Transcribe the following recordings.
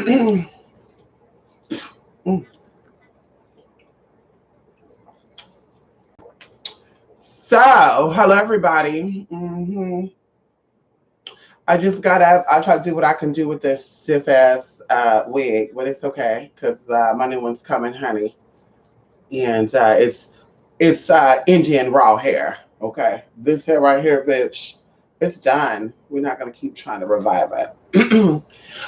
So, hello everybody. I just got up. I try to do what I can do with this stiff ass wig, but it's okay because my new one's coming, honey, and it's Indian raw hair. Okay, this hair right here, bitch, it's done. We're not gonna keep trying to revive it.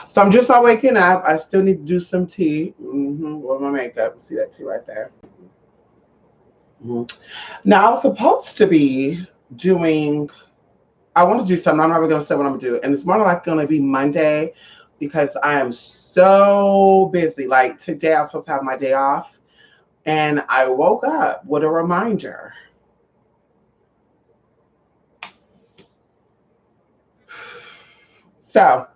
So I'm just not waking up. I still need to do some tea with my makeup. See that tea right there. Mhm. Now I was supposed to be doing. I want to do something. I'm not even going to say what I'm going to do. And it's more like going to be Monday because I am so busy. Like today, I was supposed to have my day off. And I woke up with a reminder. So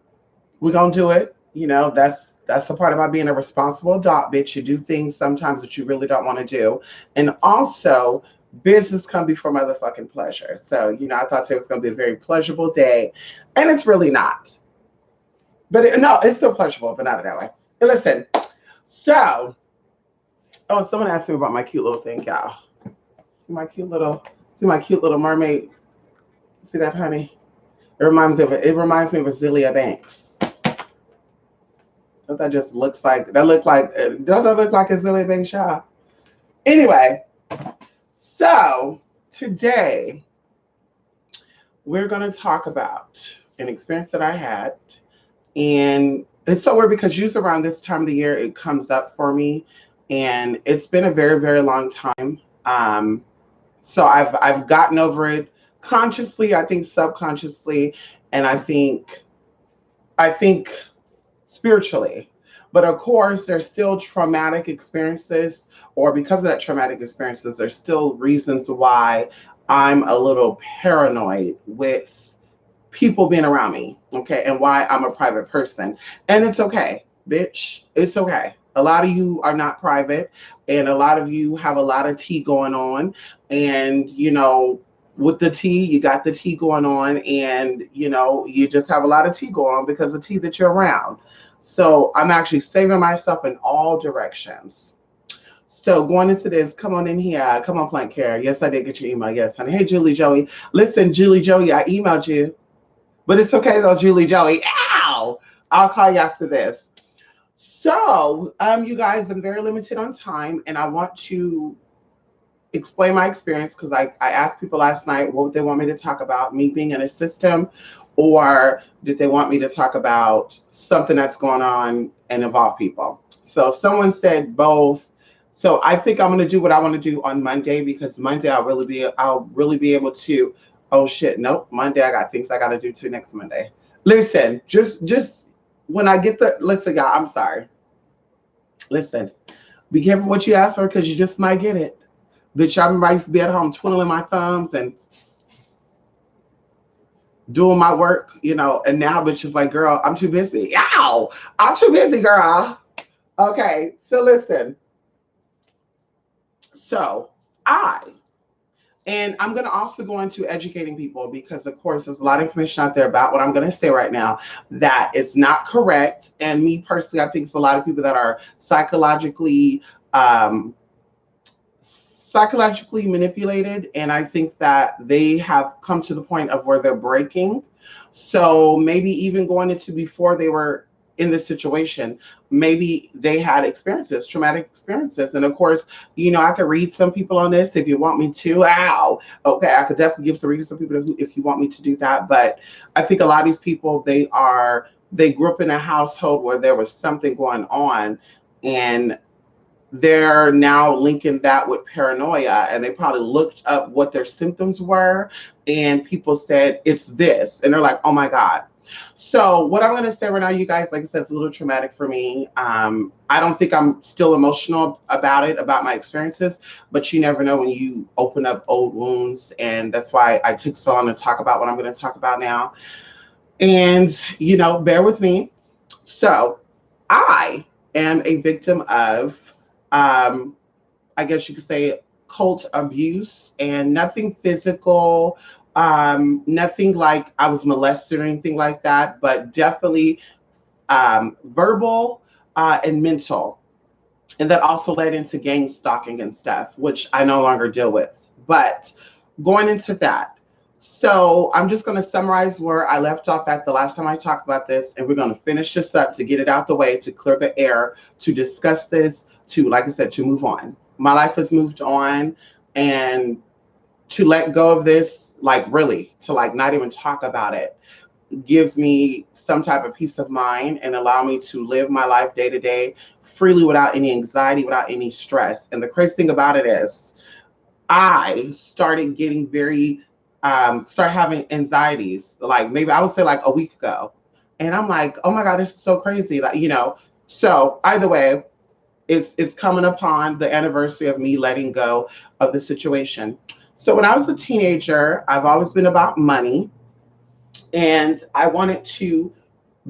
we're going to do it. That's the part about being a responsible adult, bitch. You do things sometimes that you really don't want to do. And also, business come before motherfucking pleasure. So, I thought today was going to be a very pleasurable day. And it's really not. But no, it's still pleasurable, but not in that way. And listen, so, someone asked me about my cute little thing, y'all. See my cute little mermaid. See that, honey? It reminds me of Azealia Banks. That looks like doesn't that look like Azealia Banks, y'all? Anyway, so today we're gonna talk about an experience that I had, and it's so weird because usually around this time of the year it comes up for me, and it's been a very, very long time. So I've gotten over it consciously, I think subconsciously, and I think spiritually. But of course, there's still traumatic experiences, or because of that traumatic experiences, there's still reasons why I'm a little paranoid with people being around me, okay, and why I'm a private person. And it's okay, bitch. It's okay. A lot of you are not private, and a lot of you have a lot of tea going on. And, with the tea, you got the tea going on, and, you just have a lot of tea going on because of the tea that you're around. So I'm actually saving myself in all directions. So going into this, come on in here. Come on, Plant Care. Yes, I did get your email. Yes, honey. Hey, Julie Joey. Listen, Julie Joey, I emailed you. But it's okay though, Julie Joey. Ow! I'll call you after this. So, you guys, I'm very limited on time, and I want to explain my experience because I asked people last night what they want me to talk about, me being in a system, or did they want me to talk about something that's going on and involve people? So someone said both. So I think I'm gonna do what I want to do on Monday because Monday I'll really be able to. Oh shit, nope. Monday I got things I gotta do too next Monday. Listen, just when I get the listen, y'all, I'm sorry. Listen, be careful what you ask for because you just might get it. Bitch, I remember I used to be at home twiddling my thumbs and doing my work, and now bitch is like, girl, I'm too busy. Ow! I'm too busy, girl. Okay, so listen. So I and I'm going to also go into educating people because, of course, there's a lot of information out there about what I'm going to say right now that it's not correct. And me personally, I think it's a lot of people that are um, psychologically manipulated, and I think that they have come to the point of where they're breaking. So maybe even going into before they were in this situation, maybe they had experiences, traumatic experiences. And of course, I could read some people on this if you want me to. Ow. Okay, I could definitely give some reading to some people if you want me to do that. But I think a lot of these people, they grew up in a household where there was something going on, and they're now linking that with paranoia, and they probably looked up what their symptoms were, and people said it's this, and they're like, oh my god. So what I'm going to say right now, you guys, like I said, it's a little traumatic for me. I don't think I'm still emotional about it, about my experiences, but you never know when you open up old wounds, and that's why I took so long to talk about what I'm going to talk about now. And bear with me. So I am a victim of um, I guess you could say cult abuse, and nothing physical, nothing like I was molested or anything like that, but definitely verbal and mental. And that also led into gang stalking and stuff, which I no longer deal with. But going into that, so I'm just going to summarize where I left off at the last time I talked about this, and we're going to finish this up to get it out the way, to clear the air, to discuss this, to, like I said, to move on. My life has moved on, and to let go of this, like really, to like not even talk about it, gives me some type of peace of mind and allow me to live my life day to day freely without any anxiety, without any stress. And the crazy thing about it is I started getting very start having anxieties, like maybe I would say like a week ago. And I'm like, oh my God, this is so crazy. Like, so either way, it's coming upon the anniversary of me letting go of the situation. So when I was a teenager, I've always been about money, and I wanted to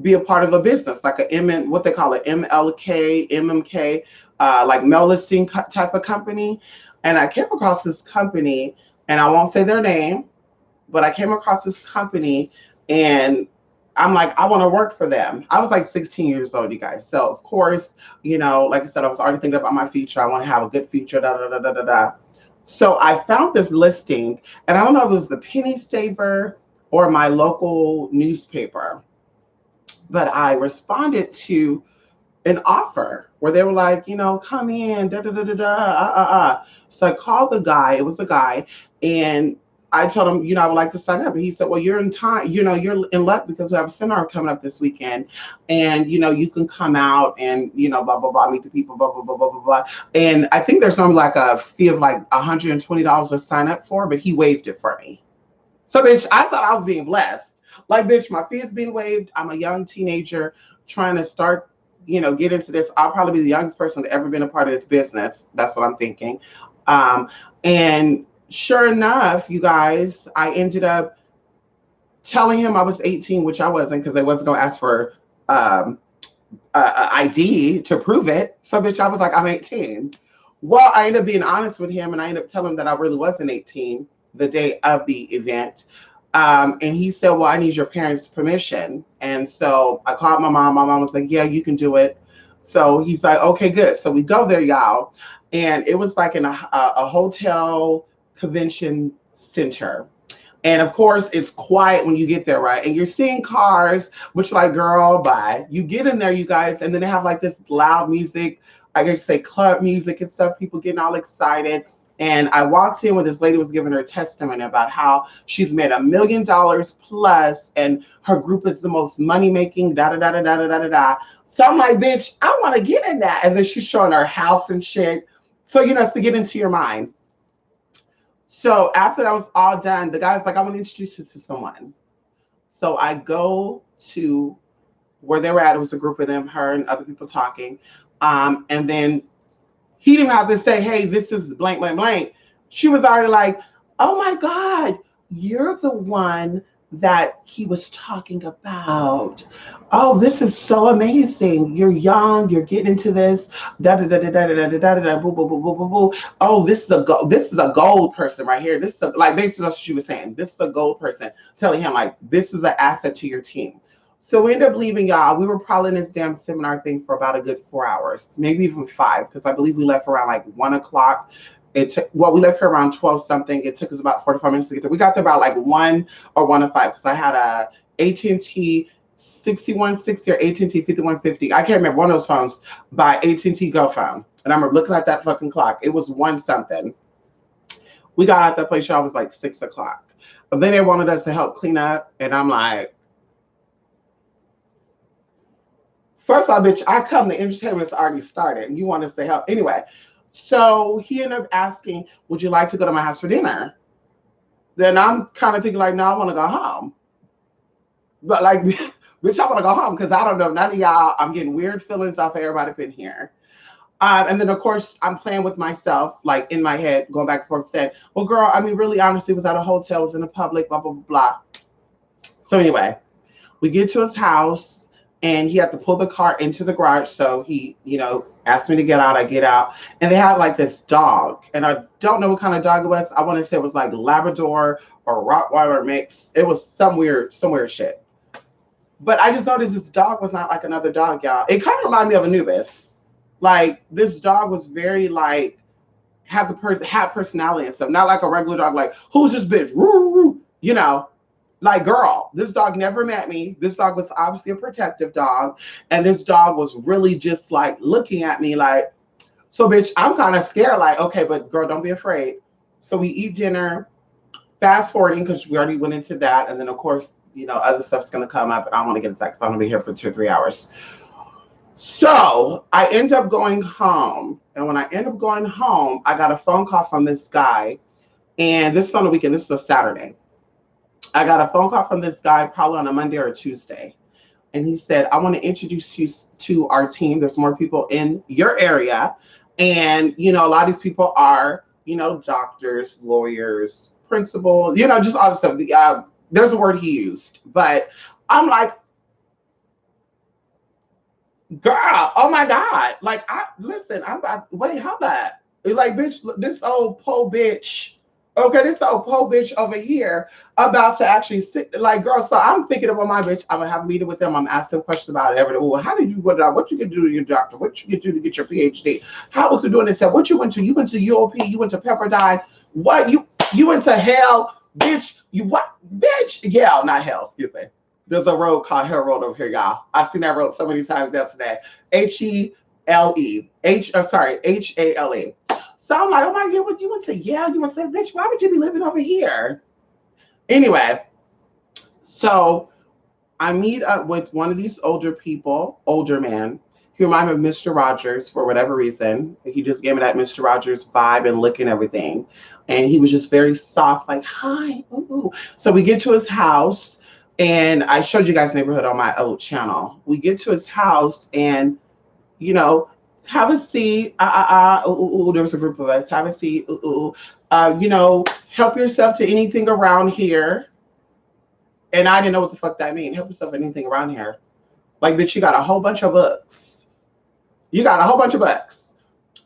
be a part of a business like a what they call it, MLK, MMK, like mail listing type of company. And I came across this company, and I won't say their name, but I came across this company, and I'm like, I want to work for them. I was like 16 years old, you guys. So of course, like I said, I was already thinking about my future. I want to have a good future, da da da da da da. So I found this listing, and I don't know if it was the Penny Saver or my local newspaper, but I responded to an offer where they were like, come in, da da da da da. So I called the guy. It was a guy, and I told him, I would like to sign up. And he said, well, you're in time. You're in luck because we have a seminar coming up this weekend, and you can come out and blah blah blah, meet the people, blah blah blah blah blah blah. And I think there's normally like a fee of like $120 to sign up for, but he waived it for me. So, bitch, I thought I was being blessed. Like, bitch, my fee is being waived. I'm a young teenager trying to start, get into this. I'll probably be the youngest person to ever been a part of this business. That's what I'm thinking. And sure enough, you guys, I ended up telling him I was 18, which I wasn't, because they wasn't going to ask for ID to prove it. So, bitch, I was like, I'm 18. Well, I ended up being honest with him, and I ended up telling him that I really wasn't 18 the day of the event. And he said, well, I need your parents' permission. And so I called my mom. My mom was like, yeah, you can do it. So he's like, okay, good. So we go there, y'all. And it was like in a hotel convention center. And of course, it's quiet when you get there, right? And you're seeing cars, which like, girl, bye. You get in there, you guys, and then they have like this loud music, I guess say club music and stuff, people getting all excited. And I walked in when this lady was giving her testimony about how she's made $1 million plus, and her group is the most money making, da da da da da da da da. So I'm like, bitch, I want to get in that. And then she's showing her house and shit. So, it's to get into your mind. So after that was all done, the guy's like, I want to introduce you to someone. So I go to where they were at. It was a group of them, her and other people talking. And then he didn't have to say, hey, this is blank, blank, blank. She was already like, oh my God, you're the one that he was talking about. Oh, this is so amazing. You're young, you're getting into this. Da da da da da da da da da boo boo boo boo boo boo. Oh, this is a gold person right here. This is like basically that's what she was saying. This is a gold person, telling him like this is an asset to your team. So we ended up leaving, y'all. We were probably in this damn seminar thing for about a good 4 hours, maybe even 5, because I believe we left around like 1 o'clock. We left here around 12 something. It took us about 45 minutes to get there. We got there about like 1 or 1:05, because I had a AT&T 6160 or AT&T 5150. I can't remember, one of those phones by AT&T Go phone. And I remember looking at that fucking clock. It was 1 something. We got out that place, y'all, was like 6 o'clock. But then they wanted us to help clean up, and I'm like, first of all, bitch, I come, the entertainment's already started, and you want us to help. Anyway, so he ended up asking, would you like to go to my house for dinner? Then I'm kind of thinking like, no, I want to go home. But like, bitch, I want to go home because I don't know, none of y'all, I'm getting weird feelings off of everybody up in here. And then, of course, I'm playing with myself, like in my head, going back and forth, saying, well, girl, I mean, really, honestly, it was at a hotel, it was in a public, blah, blah, blah, blah. So anyway, we get to his house, and he had to pull the car into the garage. So he, asked me to get out. I get out. And they had like this dog. And I don't know what kind of dog it was. I want to say it was like Labrador or Rottweiler mix. It was some weird shit. But I just noticed this dog was not like another dog, y'all. It kind of reminded me of Anubis. Like this dog was very like had personality and stuff, not like a regular dog. Like who's this bitch? Woo, woo, you know, like girl. This dog never met me. This dog was obviously a protective dog, and this dog was really just like looking at me like, so bitch, I'm kind of scared. Like okay, but girl, don't be afraid. So we eat dinner. Fast forwarding because we already went into that, and then of course other stuff's gonna come up, and I want to get into that because I'm gonna be here for 2 or 3 hours. So I end up going home, and when I end up going home, I got a phone call from this guy, and this is on the weekend. This is a Saturday. I got a phone call from this guy probably on a Monday or a Tuesday, and he said, "I want to introduce you to our team. There's more people in your area, and a lot of these people are doctors, lawyers, principals, just all the stuff. There's a word he used, but I'm like, girl, oh my God. Like, listen, I'm about, wait, how that? Like, bitch, this old po bitch, okay, this old po bitch over here about to actually sit, like, girl, so I'm thinking about my bitch. I'm gonna have a meeting with them. I'm asking questions about everything. Well, how did you, what you can do to your doctor? What you can do to get your PhD? How was you doing this? What you went to? You went to UOP, you went to Pepperdine. What, you went to hell, bitch, you what, bitch? Yeah, not hell, excuse me. There's a road called Hell Road over here, y'all. I've seen that road so many times yesterday. Hale. So I'm like, oh my God, what you went to Yale? You went to bitch? Why would you be living over here? Anyway, so I meet up with one of these older people, older man. He reminded me of Mr. Rogers for whatever reason. He just gave me that Mr. Rogers vibe and look and everything. And he was just very soft, like, hi. Ooh. So we get to his house, and I showed you guys neighborhood on my old channel. We get to his house, and have a seat. There was a group of us. Have a seat. Help yourself to anything around here. And I didn't know what the fuck that mean. Help yourself to anything around here. Like, bitch, you got a whole bunch of books. You got a whole bunch of books.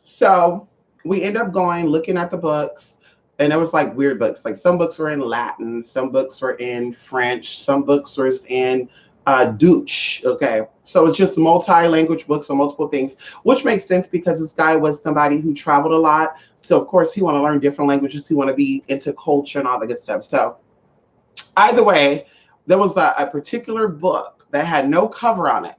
So we end up going, looking at the books, and it was like weird books. Like some books were in Latin, some books were in French, some books were in Dutch. Okay. So it's just multi-language books on multiple things, which makes sense because this guy was somebody who traveled a lot. So of course he want to learn different languages. He want to be into culture and all the good stuff. So either way, there was a particular book that had no cover on it.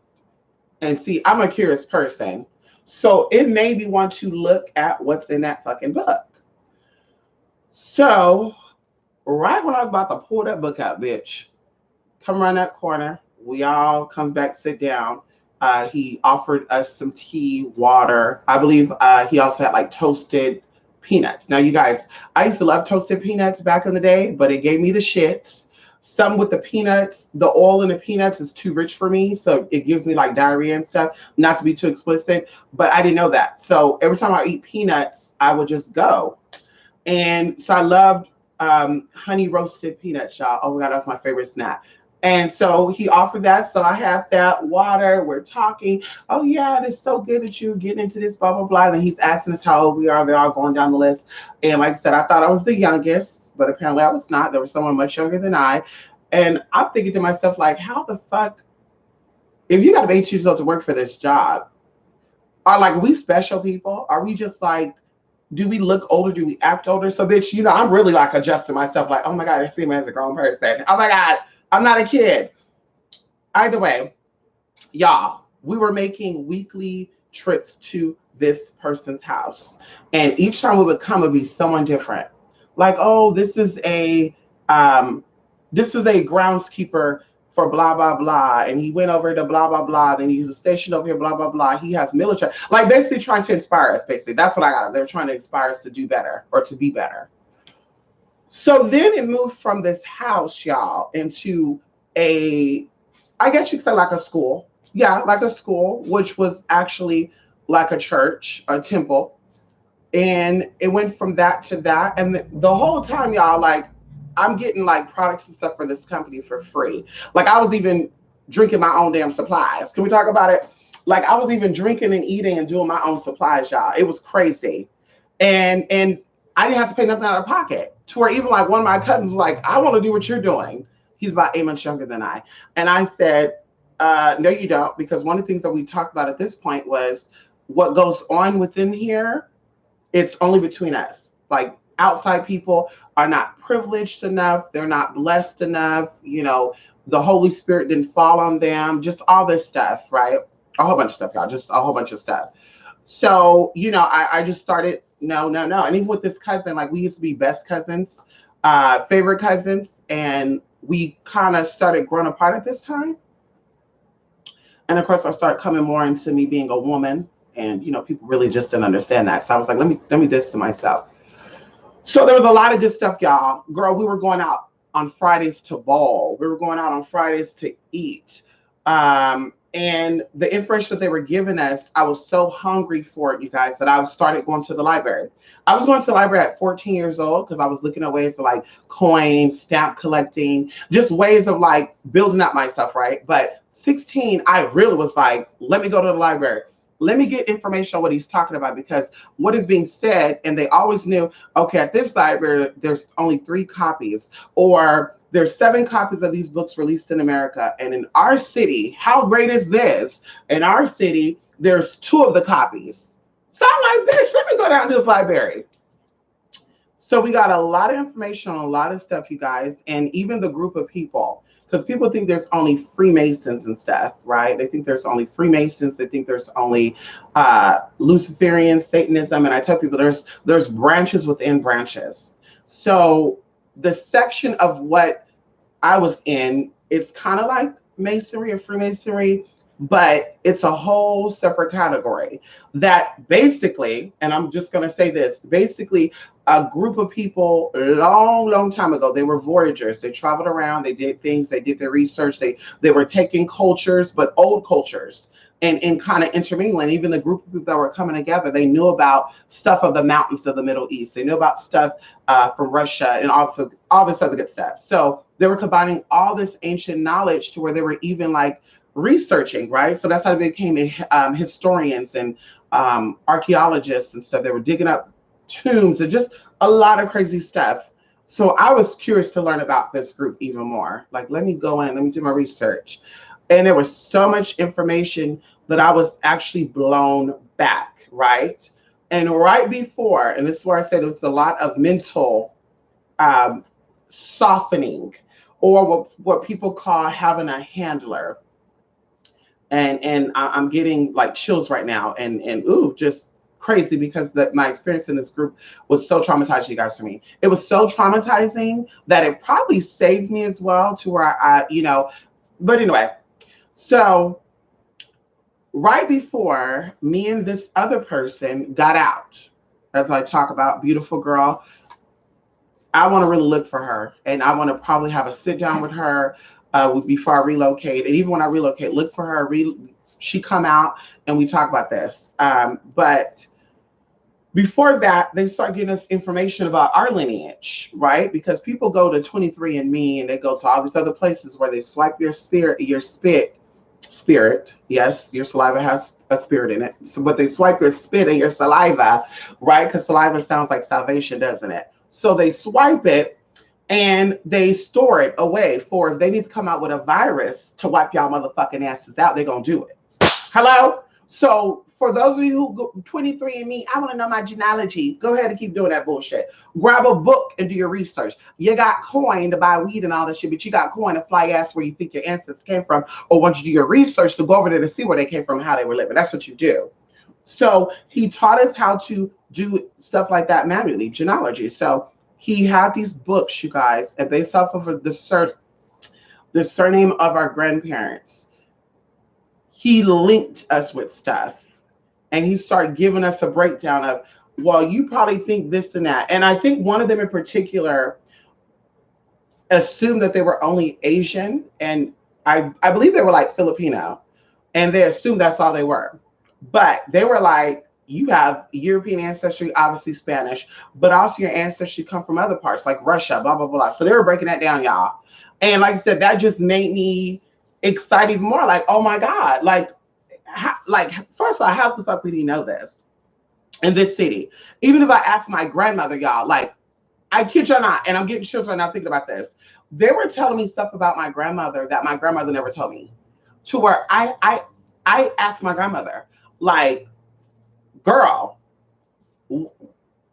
And see, I'm a curious person. So it made me want to look at what's in that fucking book. So right when I was about to pull that book out, bitch, come around that corner. We all comes back, sit down. He offered us some tea, water. I believe he also had like toasted peanuts. Now, you guys, I used to love toasted peanuts back in the day, but it gave me the shits. Some with the peanuts, the oil in the peanuts is too rich for me. So it gives me like diarrhea and stuff, not to be too explicit, but I didn't know that. So every time I eat peanuts, I would just go. And so I loved honey roasted peanuts, y'all. Oh my God, that's my favorite snack. And so he offered that. So I have that water. We're talking. Oh, yeah, it's so good that you're getting into this, blah, blah, blah. And he's asking us how old we are. They're all going down the list. And like I said, I thought I was the youngest, but apparently I was not. There was someone much younger than I. And I'm thinking to myself, like, how the fuck, if you got to be 18 years old to work for this job, are like, we special people? Are we just like, do we look older? Do we act older? So, bitch, I'm really like adjusting myself, like, oh my God, I see me as a grown person. Oh my God, I'm not a kid. Either way, y'all, we were making weekly trips to this person's house. And each time we would come, it would be someone different. Like, oh, this is a groundskeeper for blah, blah, blah. And he went over to blah, blah, blah. Then he was stationed over here, blah, blah, blah. He has military, like basically trying to inspire us, basically. That's what I got. They're trying to inspire us to do better or to be better. So then it moved from this house, y'all, into I guess you could say like a school. Yeah, like a school, which was actually like a church, a temple. And it went from that to that. And the whole time, y'all, like, I'm getting like products and stuff for this company for free. Like I was even drinking my own damn supplies. Can we talk about it? Like I was even drinking and eating and doing my own supplies, y'all. It was crazy. And I didn't have to pay nothing out of pocket. To where even like one of my cousins was like, I want to do what you're doing. He's about 8 months younger than I. And I said, No, you don't, because one of the things that we talked about at this point was what goes on within here. It's only between us. Like outside people are not privileged enough. They're not blessed enough. The Holy Spirit didn't fall on them. Just all this stuff, right? A whole bunch of stuff, y'all. Just a whole bunch of stuff. So, I just started, no, no, no. And even with this cousin, like we used to be best cousins, favorite cousins, and we kind of started growing apart at this time. And of course, I started coming more into me being a woman, and people really just didn't understand that. So I was like, let me distance myself. So there was a lot of good stuff, y'all. Girl, we were going out on Fridays to ball. We were going out on Fridays to eat. And the information that they were giving us, I was so hungry for it, you guys, that I started going to the library. I was going to the library at 14 years old because I was looking at ways to like coin, stamp collecting, just ways of like building up myself, right? But 16, I really was like, let me go to the library. Let me get information on what he's talking about, because what is being said, and they always knew, okay, at this library, there's only 3 copies, or there's 7 copies of these books released in America. And in our city, how great is this? In our city, there's 2 of the copies. So I'm like, bitch, let me go down to this library. So we got a lot of information on a lot of stuff, you guys, and even the group of people. Because people think there's only Freemasons and stuff, right? They think there's only Freemasons. They think there's only Luciferian Satanism. And I tell people there's branches within branches. So the section of what I was in, it's kind of like Masonry or Freemasonry, but it's a whole separate category that basically, and I'm just going to say this, basically a group of people long, long time ago, they were voyagers. They traveled around, they did things, they did their research, they were taking cultures, but old cultures, and kind of intermingling. Even the group of people that were coming together, they knew about stuff of the mountains of the Middle East. They knew about stuff from Russia, and also all this other good stuff. So they were combining all this ancient knowledge to where they were even like researching, right? So that's how they became historians and archaeologists and stuff. They were digging up tombs and just a lot of crazy stuff. So I was curious to learn about this group even more. Like, let me go in, let me do my research. And there was so much information that I was actually blown back, right? And right before, and this is where I said it was a lot of mental softening, or what people call having a handler. And I'm getting like chills right now, and ooh, just crazy, because my experience in this group was so traumatizing, you guys, for me. It was so traumatizing that it probably saved me as well, to where but anyway, so right before me and this other person got out, as I talk about, beautiful girl, I want to really look for her, and I want to probably have a sit down with her before I relocate. And even when I relocate, look for her, she come out and we talk about this. But before that, they start getting us information about our lineage, right? Because people go to 23andMe and they go to all these other places where they swipe your spirit, yes, your saliva has a spirit in it. So, but they swipe your spit and your saliva, right? Because saliva sounds like salvation, doesn't it? So they swipe it and they store it away for if they need to come out with a virus to wipe y'all motherfucking asses out, they're going to do it. Hello? So for those of you who go 23andMe, I want to know my genealogy. Go ahead and keep doing that bullshit. Grab a book and do your research. You got coin to buy weed and all that shit, but you got coin to fly ass where you think your ancestors came from, or once you do your research to go over there to see where they came from, how they were living. That's what you do. So he taught us how to do stuff like that manually, genealogy. So he had these books, you guys, and based off of the surname of our grandparents, he linked us with stuff, and he started giving us a breakdown of, well, you probably think this and that. And I think one of them in particular assumed that they were only Asian, and I believe they were like Filipino, and they assumed that's all they were. But they were like, you have European ancestry, obviously Spanish, but also your ancestry come from other parts like Russia, blah, blah, blah. So they were breaking that down, y'all. And like I said, that just made me excited even more. Like, oh my God, first of all, how the fuck would he know this in this city? Even if I asked my grandmother, y'all, like, I kid you not, and I'm getting chills right now thinking about this. They were telling me stuff about my grandmother that my grandmother never told me. to where I asked my grandmother, like, girl,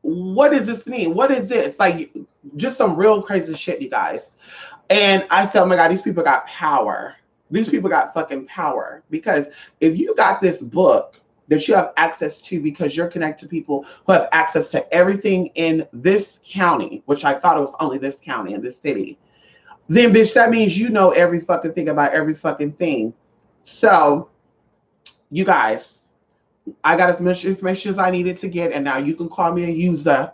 what does this mean? What is this? Like, just some real crazy shit, you guys. And I said, oh my God, these people got power. These people got fucking power. Because if you got this book that you have access to because you're connected to people who have access to everything in this county, which I thought it was only this county and this city, then bitch, that means you know every fucking thing about every fucking thing. So, you guys, I got as much information as I needed to get, and now you can call me a user,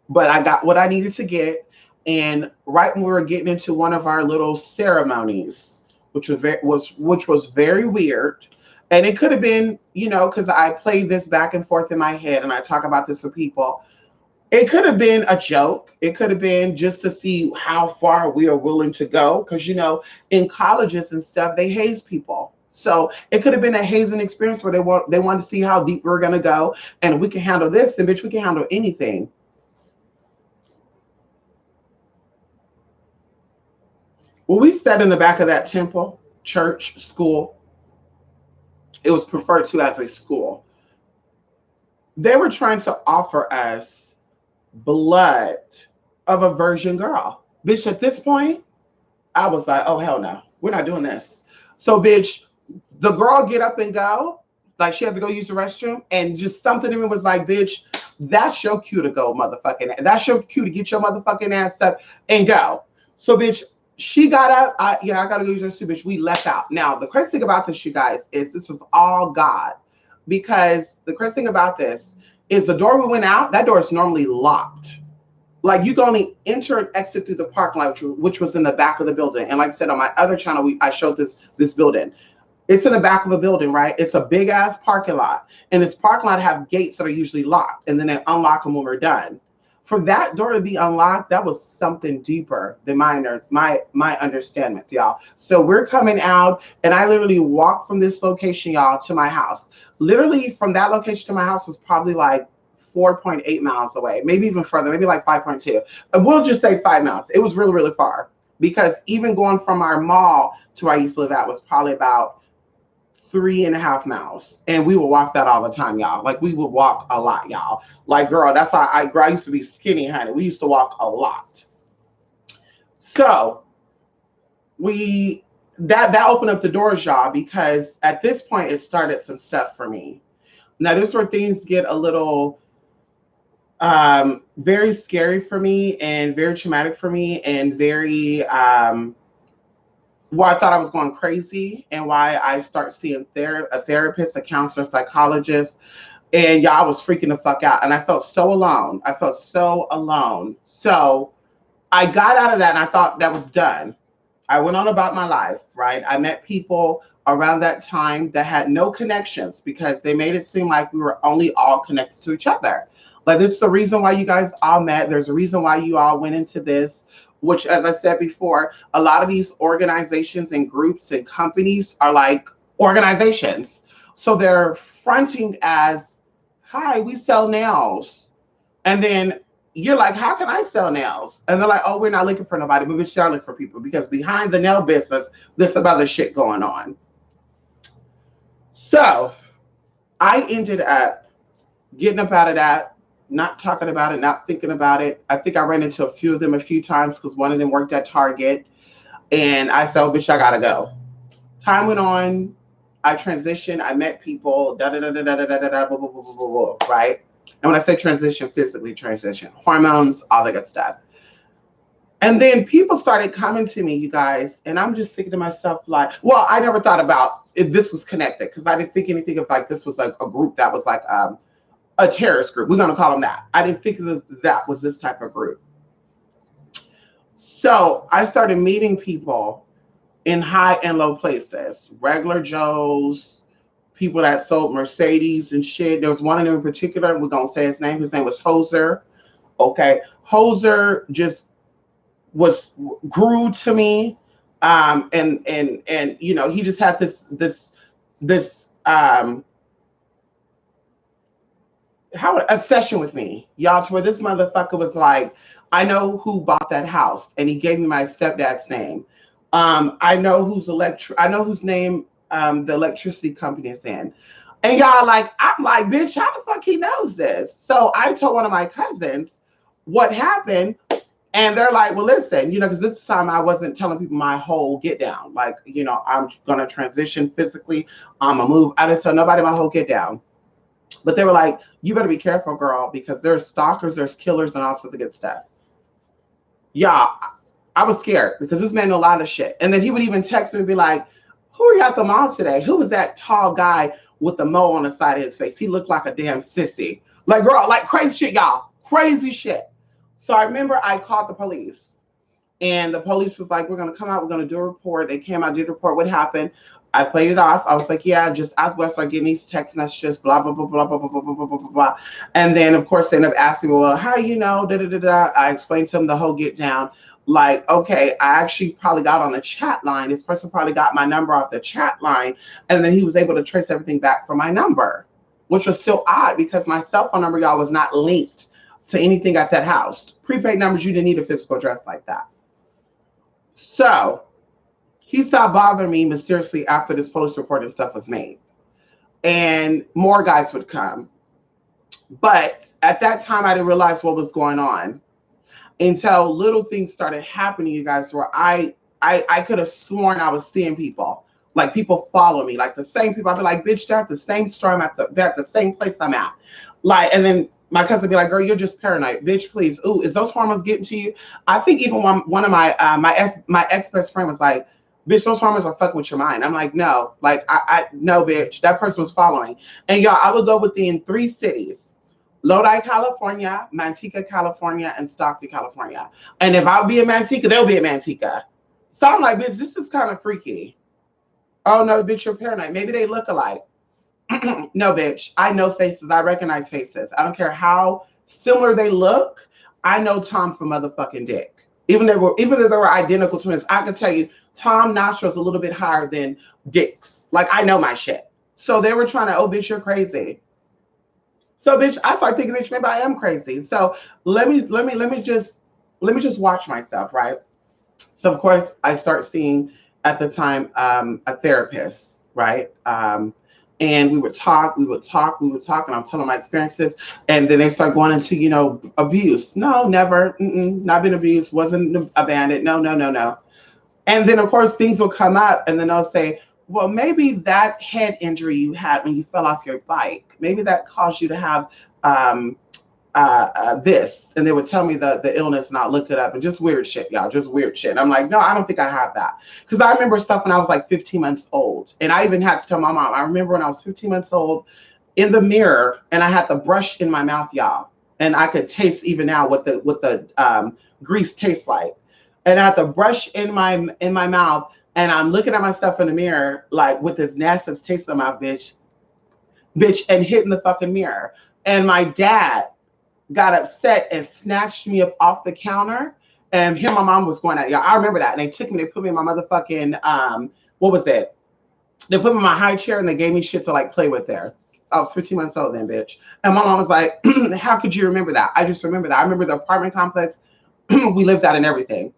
but I got what I needed to get. And right when we were getting into one of our little ceremonies, which was very weird, and it could have been, you know, because I played this back and forth in my head, and I talk about this with people. It could have been a joke. It could have been just to see how far we are willing to go. Because, you know, in colleges and stuff, they haze people. So it could have been a hazing experience where they want to see how deep we're going to go. And if we can handle this, then bitch, we can handle anything. When we sat in the back of that temple, church, school, it was referred to as a school. They were trying to offer us blood of a virgin girl. Bitch, at this point, I was like, oh, hell no. We're not doing this. So, bitch, the girl get up and go. Like, she had to go use the restroom. And just something in me was like, bitch, that's your cue to go, motherfucking. That's your cue to get your motherfucking ass up and go. So, bitch, she got up. I got to go use the restroom, bitch. We left out. Now, the crazy thing about this, you guys, is this was all God. Because the crazy thing about this is the door we went out, that door is normally locked. Like, you can only enter and exit through the parking lot, which was in the back of the building. And like I said, on my other channel, I showed this building. It's in the back of a building, right? It's a big ass parking lot. And this parking lot have gates that are usually locked. And then they unlock them when we're done. For that door to be unlocked, that was something deeper than my understanding, y'all. So we're coming out, and I literally walked from this location, y'all, to my house. Literally from that location to my house was probably like 4.8 miles away, maybe even further, maybe like 5.2. We'll just say 5 miles. It was really, really far, because even going from our mall to where I used to live at was probably about 3.5 miles. And we would walk that all the time, y'all. Like, we would walk a lot, y'all. Like, girl, that's why I used to be skinny, honey. We used to walk a lot. So that opened up the doors, y'all, because at this point it started some stuff for me. Now, this is where things get a little very scary for me, and very traumatic for me, and very why I thought I was going crazy, and why I start seeing a therapist, a counselor, psychologist, and y'all, I was freaking the fuck out, and I felt so alone. So I got out of that, and I thought that was done. I went on about my life, right? I met people around that time that had no connections, because they made it seem like we were only all connected to each other. Like, this is the reason why you guys all met. There's a reason why you all went into this, which, as I said before, a lot of these organizations and groups and companies are like organizations. So they're fronting as, hi, we sell nails. And then you're like, how can I sell nails? And they're like, oh, we're not looking for nobody, but we're still looking for people, because behind the nail business, there's some other shit going on. So I ended up getting up out of that, not talking about it, not thinking about it. I think I ran into a few of them a few times, because one of them worked at Target. And I said, bitch, I gotta go. Time went on. I transitioned. I met people, right? And when I say transition, physically transition, hormones, all that good stuff. And then people started coming to me, you guys, and I'm just thinking to myself, like, well, I never thought about if this was connected, because I didn't think anything of like this was like a group that was like a terrorist group. We're going to call them that. I didn't think that was this type of group. So I started meeting people in high and low places, regular Joes, people that sold Mercedes and shit. There was one of them in particular, we're going to say his name. His name was Hoser. Okay. Hoser just grew to me. And you know, he just had this obsession with me, y'all, to where this motherfucker was like, I know who bought that house, and he gave me my stepdad's name. I know whose name the electricity company is in. And y'all, like, I'm like, bitch, how the fuck he knows this? So I told one of my cousins what happened. And they're like, well, listen, because this time I wasn't telling people my whole get down. Like, I'm going to transition physically. I'm going to move. I didn't tell nobody my whole get down. But they were like, you better be careful, girl, because there's stalkers, there's killers, and all sorts of good stuff. Yeah, I was scared because this man knew a lot of shit. And then he would even text me and be like, who are you at the mall today? Who was that tall guy with the mole on the side of his face? He looked like a damn sissy. Like, girl, like crazy shit, y'all. Crazy shit. So I remember I called the police. And the police was like, we're going to come out. We're going to do a report. They came out, did a report. What happened? I played it off. I was like, yeah, just as well start getting these text messages, blah, blah, blah, blah, blah, blah, blah, blah, blah, blah, blah. And then, of course, they ended up asking me, well, how you know, da, da, da, da. I explained to them the whole get down. Like, okay, I actually probably got on the chat line. This person probably got my number off the chat line. And then he was able to trace everything back from my number, which was still odd because my cell phone number, y'all, was not linked to anything at that house. Prepaid numbers, you didn't need a physical address like that. So he stopped bothering me mysteriously after this police report and stuff was made. And more guys would come. But at that time, I didn't realize what was going on until little things started happening, you guys, where I could have sworn I was seeing people. Like people follow me, like the same people. I'd be like, bitch, they're at the same store they're at the same place I'm at. Like, and then my cousin would be like, girl, you're just paranoid. Bitch, please. Ooh, is those hormones getting to you? I think even one of my ex best friend was like, bitch, those hormones are fucking with your mind. I'm like, no. Like, I no, bitch. That person was following. And y'all, I would go within 3 cities. Lodi, California, Manteca, California, and Stockton, California. And if I'll be in Manteca, they'll be in Manteca. So I'm like, bitch, this is kind of freaky. Oh, no, bitch, you're paranoid. Maybe they look alike. No, bitch. I know faces. I recognize faces. I don't care how similar they look. I know Tom from motherfucking Dick. Even if they were identical twins, I can tell you Tom nostrils a little bit higher than Dick's. Like, I know my shit. So they were trying to, oh, bitch, you're crazy. So, bitch, I started thinking, bitch, maybe I am crazy. So let me just watch myself, right? So of course I start seeing at the time a therapist, right? And we would talk, and I'm telling my experiences. And then they start going into, abuse. No, never, not been abused, wasn't abandoned. No. And then, of course, things will come up, and then they'll say, well, maybe that head injury you had when you fell off your bike, maybe that caused you to have this. And they would tell me the illness, and I'll look it up, and just weird shit, y'all, just weird shit. I'm like, no, I don't think I have that. Because I remember stuff when I was like 15 months old. And I even had to tell my mom, I remember when I was 15 months old in the mirror, and I had the brush in my mouth, y'all. And I could taste even now what the grease tastes like. And I had the brush in my mouth, and I'm looking at myself in the mirror, like with this nasty taste in my bitch, and hitting the fucking mirror. And my dad got upset and snatched me up off the counter. And him and my mom was going at it. Yeah, I remember that. And they took me, they put me in my motherfucking, what was it? They put me in my high chair and they gave me shit to like play with there. I was 15 months old then, bitch. And my mom was like, how could you remember that? I just remember that. I remember the apartment complex. We lived out and everything.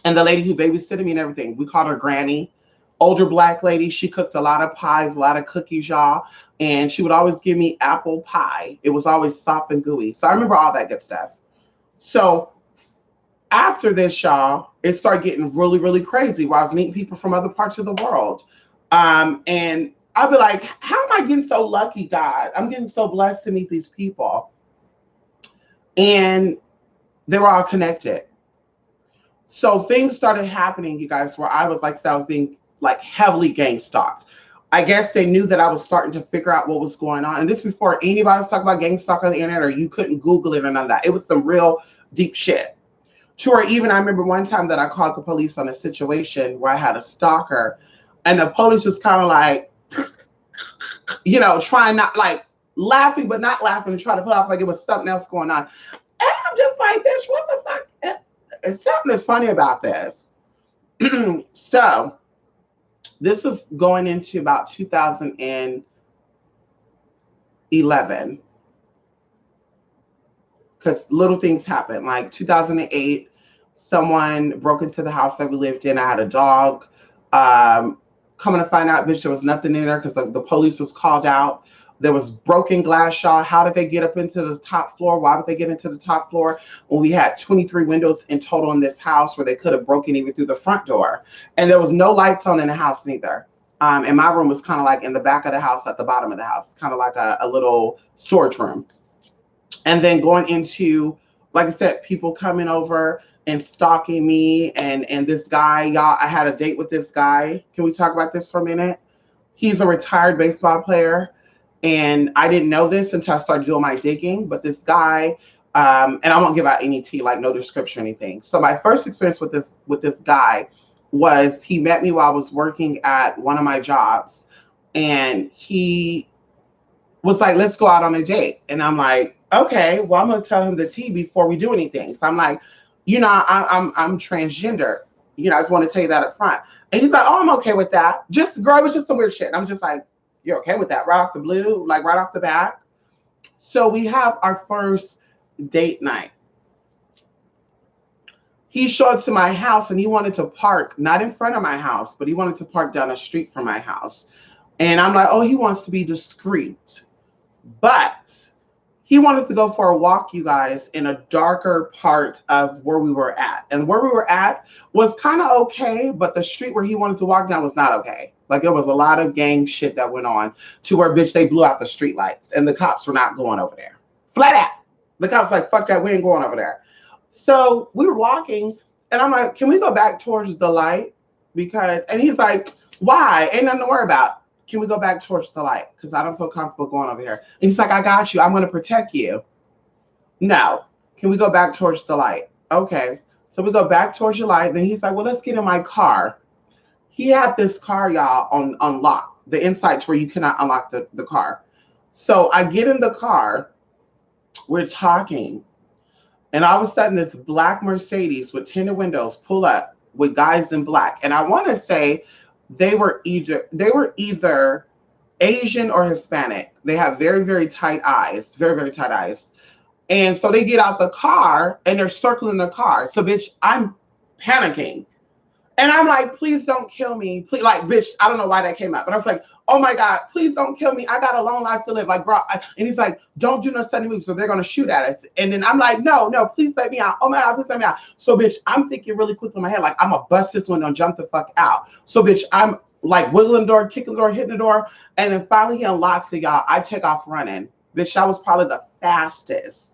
And the lady who babysitted me and everything, we called her Granny. Older Black lady. She cooked a lot of pies, a lot of cookies, y'all. And she would always give me apple pie. It was always soft and gooey. So I remember all that good stuff. So after this, y'all, it started getting really, really crazy where I was meeting people from other parts of the world. And I'd be like, how am I getting so lucky, God? I'm getting so blessed to meet these people. And they were all connected. So things started happening, you guys, where I was like, so I was being like heavily gang stalked. I guess they knew that I was starting to figure out what was going on. And this before anybody was talking about gang stalk on the internet, or you couldn't Google it or none of that. It was some real deep shit. To where even I remember one time that I called the police on a situation where I had a stalker, and the police was kind of like, trying not like laughing, but not laughing, and trying to put off like it was something else going on. And I'm just like, bitch, what the fuck? And something is funny about this. So this is going into about 2011. Because little things happen. Like 2008, someone broke into the house that we lived in. I had a dog. Coming to find out, bitch, there was nothing in there because the police was called out. There was broken glass, y'all. How did they get up into the top floor? Why would they get into the top floor when we had 23 windows in total in this house where they could have broken even through the front door? And there was no lights on in the house neither. And my room was kind of like in the back of the house, at the bottom of the house, kind of like a little storage room. And then going into, like I said, people coming over and stalking me, and this guy, y'all, I had a date with this guy. Can we talk about this for a minute? He's a retired baseball player, and I didn't know this until I started doing my digging. But this guy, and I won't give out any tea, like no description or anything. So my first experience with this guy was he met me while I was working at one of my jobs, and he was like, let's go out on a date. And I'm like, okay, well, I'm gonna tell him the tea before we do anything. So I'm like, I'm transgender. I just want to tell you that up front. And he's like, oh, I'm okay with that. Just girl, it was just some weird shit. And I'm just like, you're okay with that? Right off the blue, like right off the bat. So we have our first date night. He showed up to my house and he wanted to park, not in front of my house, but he wanted to park down the street from my house. And I'm like, oh, he wants to be discreet. But he wanted to go for a walk, you guys, in a darker part of where we were at. And where we were at was kind of okay, but the street where he wanted to walk down was not okay. Like, there was a lot of gang shit that went on to where, bitch, they blew out the street lights and the cops were not going over there. Flat out. The cops like, fuck that, we ain't going over there. So we were walking and I'm like, can we go back towards the light? And he's like, why? Ain't nothing to worry about. Can we go back towards the light? Because I don't feel comfortable going over here. And he's like, I got you. I'm going to protect you. No. Can we go back towards the light? Okay. So we go back towards the light. Then he's like, well, let's get in my car. He had this car, y'all, on lock. The inside to where you cannot unlock the car. So I get in the car. We're talking. And all of a sudden, this black Mercedes with tinted windows pull up with guys in black. And I want to say, they were either Asian or Hispanic. They have very, very tight eyes, very, very tight eyes. And so they get out the car and they're circling the car. So, bitch, I'm panicking. And I'm like, please don't kill me. Please, like, bitch, I don't know why that came out. But I was like, oh my God, please don't kill me. I got a long life to live. Like, bro. And he's like, don't do no sudden moves. So they're going to shoot at us. And then I'm like, no, please let me out. Oh my God, please let me out. So, bitch, I'm thinking really quick in my head, like, I'm going to bust this window and jump the fuck out. So, bitch, I'm like wiggling the door, kicking the door, hitting the door. And then finally he unlocks it, y'all. I take off running. Bitch, I was probably the fastest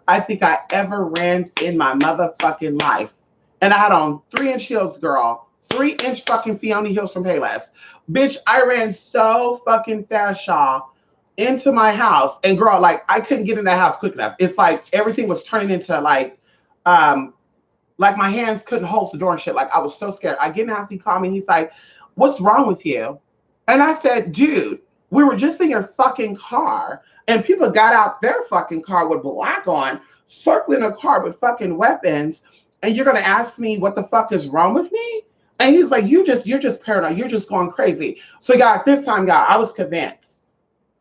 I think I ever ran in my motherfucking life. And I had on 3-inch heels, girl. 3-inch fucking Fiona heels from Payless. Bitch, I ran so fucking fast, y'all, into my house. And girl, like, I couldn't get in that house quick enough. It's like everything was turning into like my hands couldn't hold the door and shit. Like, I was so scared. I get in the house, he called me, and he's like, what's wrong with you? And I said, dude, we were just in your fucking car. And people got out their fucking car with black on, circling a car with fucking weapons. And you're going to ask me what the fuck is wrong with me? And he's like, you're just paranoid. You're just going crazy. So, y'all, this time, y'all, I was convinced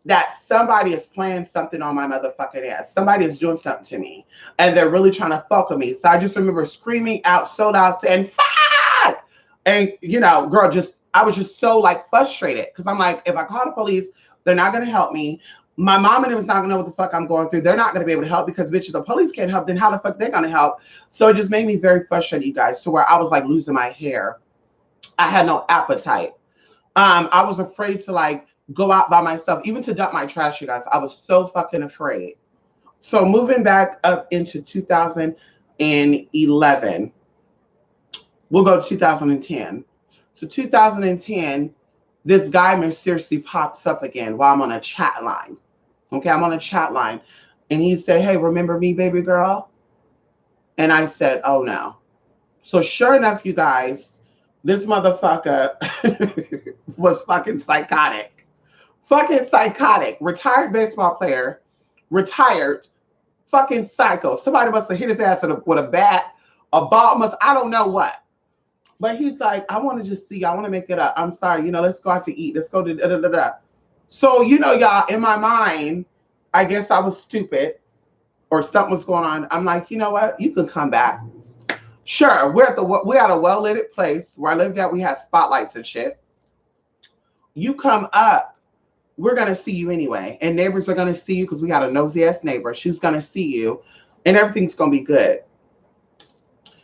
that somebody is playing something on my motherfucking ass. Somebody is doing something to me. And they're really trying to fuck with me. So I just remember screaming out so loud, saying, fuck! And, girl, I was just so, like, frustrated. Because I'm like, if I call the police, they're not going to help me. My mom and them is not going to know what the fuck I'm going through. They're not going to be able to help because, bitch, if the police can't help, then how the fuck they going to help? So it just made me very frustrated, you guys, to where I was, like, losing my hair. I had no appetite. I was afraid to, like, go out by myself, even to dump my trash, you guys. I was so fucking afraid. So moving back up into 2011, we'll go to 2010. So 2010, this guy mysteriously pops up again while I'm on a chat line. Okay, I'm on a chat line. And he said, hey, remember me, baby girl? And I said, oh, no. So sure enough, you guys, this motherfucker was fucking psychotic. Fucking psychotic. Retired baseball player. Retired. Fucking psycho. Somebody must have hit his ass with a bat, a ball, I don't know what. But he's like, I want to just see. I want to make it up. I'm sorry. Let's go out to eat. Let's go to da-da-da-da. So, y'all, in my mind, I guess I was stupid or something was going on. I'm like, you know what? You can come back. Sure. We're at a well-lit place where I lived at. We had spotlights and shit. You come up, we're going to see you anyway. And neighbors are going to see you because we got a nosy ass neighbor. She's going to see you and everything's going to be good.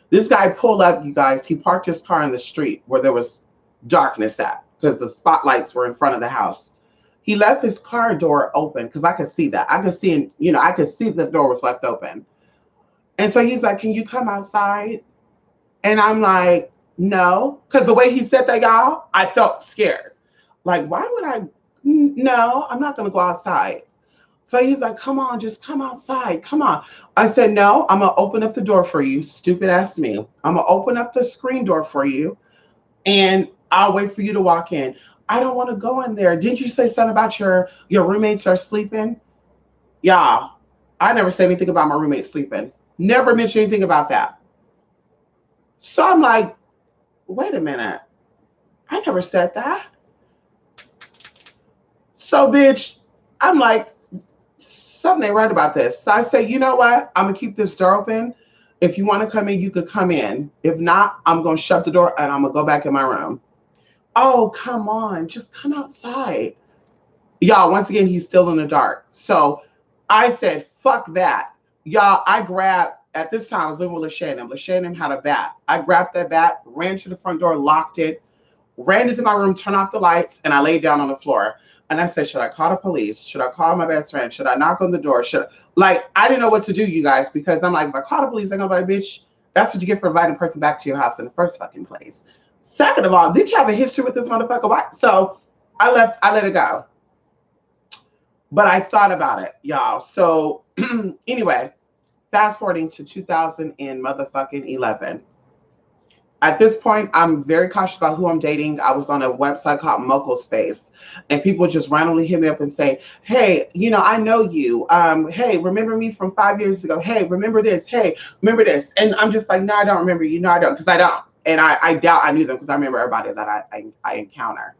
This guy pulled up, you guys. He parked his car in the street where there was darkness at because the spotlights were in front of the house. He left his car door open because I could see that. I could see, I could see the door was left open. And so he's like, can you come outside? And I'm like, no. Because the way he said that, y'all, I felt scared. Like, why would I? No, I'm not going to go outside. So he's like, come on, just come outside. Come on. I said, no, I'm going to open up the door for you. Stupid ass me. I'm going to open up the screen door for you. And I'll wait for you to walk in. I don't want to go in there. Didn't you say something about your roommates are sleeping? Y'all, I never said anything about my roommates sleeping. Never mentioned anything about that. So I'm like, wait a minute. I never said that. So, bitch, I'm like, something ain't right about this. So I say, you know what? I'm going to keep this door open. If you want to come in, you could come in. If not, I'm going to shut the door and I'm going to go back in my room. Oh, come on. Just come outside. Y'all, once again, he's still in the dark. So I said, fuck that. Y'all, I grabbed, at this time, I was living with LaShannon. LaShannon had a bat. I grabbed that bat, ran to the front door, locked it, ran into my room, turned off the lights, and I laid down on the floor. And I said, should I call the police? Should I call my best friend? Should I knock on the door? I didn't know what to do, you guys, because I'm like, if I call the police, they're going to be like, bitch, that's what you get for inviting a person back to your house in the first fucking place. Second of all, did you have a history with this motherfucker? Why? So I let it go. But I thought about it, y'all. So anyway, fast forwarding to 2011. At this point, I'm very cautious about who I'm dating. I was on a website called Moco Space, and people just randomly hit me up and say, hey, I know you. Hey, remember me from 5 years ago? Hey, remember this? Hey, remember this? And I'm just like, no, I don't remember you. No, I don't, because I don't. And I doubt I knew them because I remember everybody that I encounter.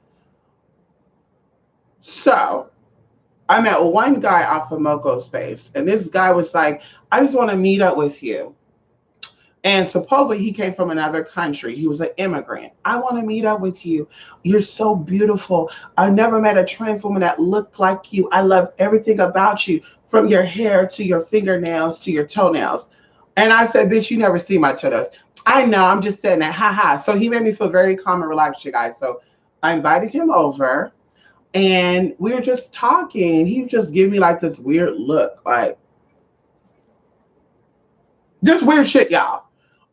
So I met one guy off of Moco Space, and this guy was like, I just want to meet up with you. And supposedly he came from another country. He was an immigrant. I want to meet up with you. You're so beautiful. I never met a trans woman that looked like you. I love everything about you, from your hair to your fingernails to your toenails. And I said, bitch, you never see my toenails. I know, I'm just saying that, haha. So he made me feel very calm and relaxed, you guys. So I invited him over and we were just talking. He just gave me like this weird look, like just weird shit, y'all.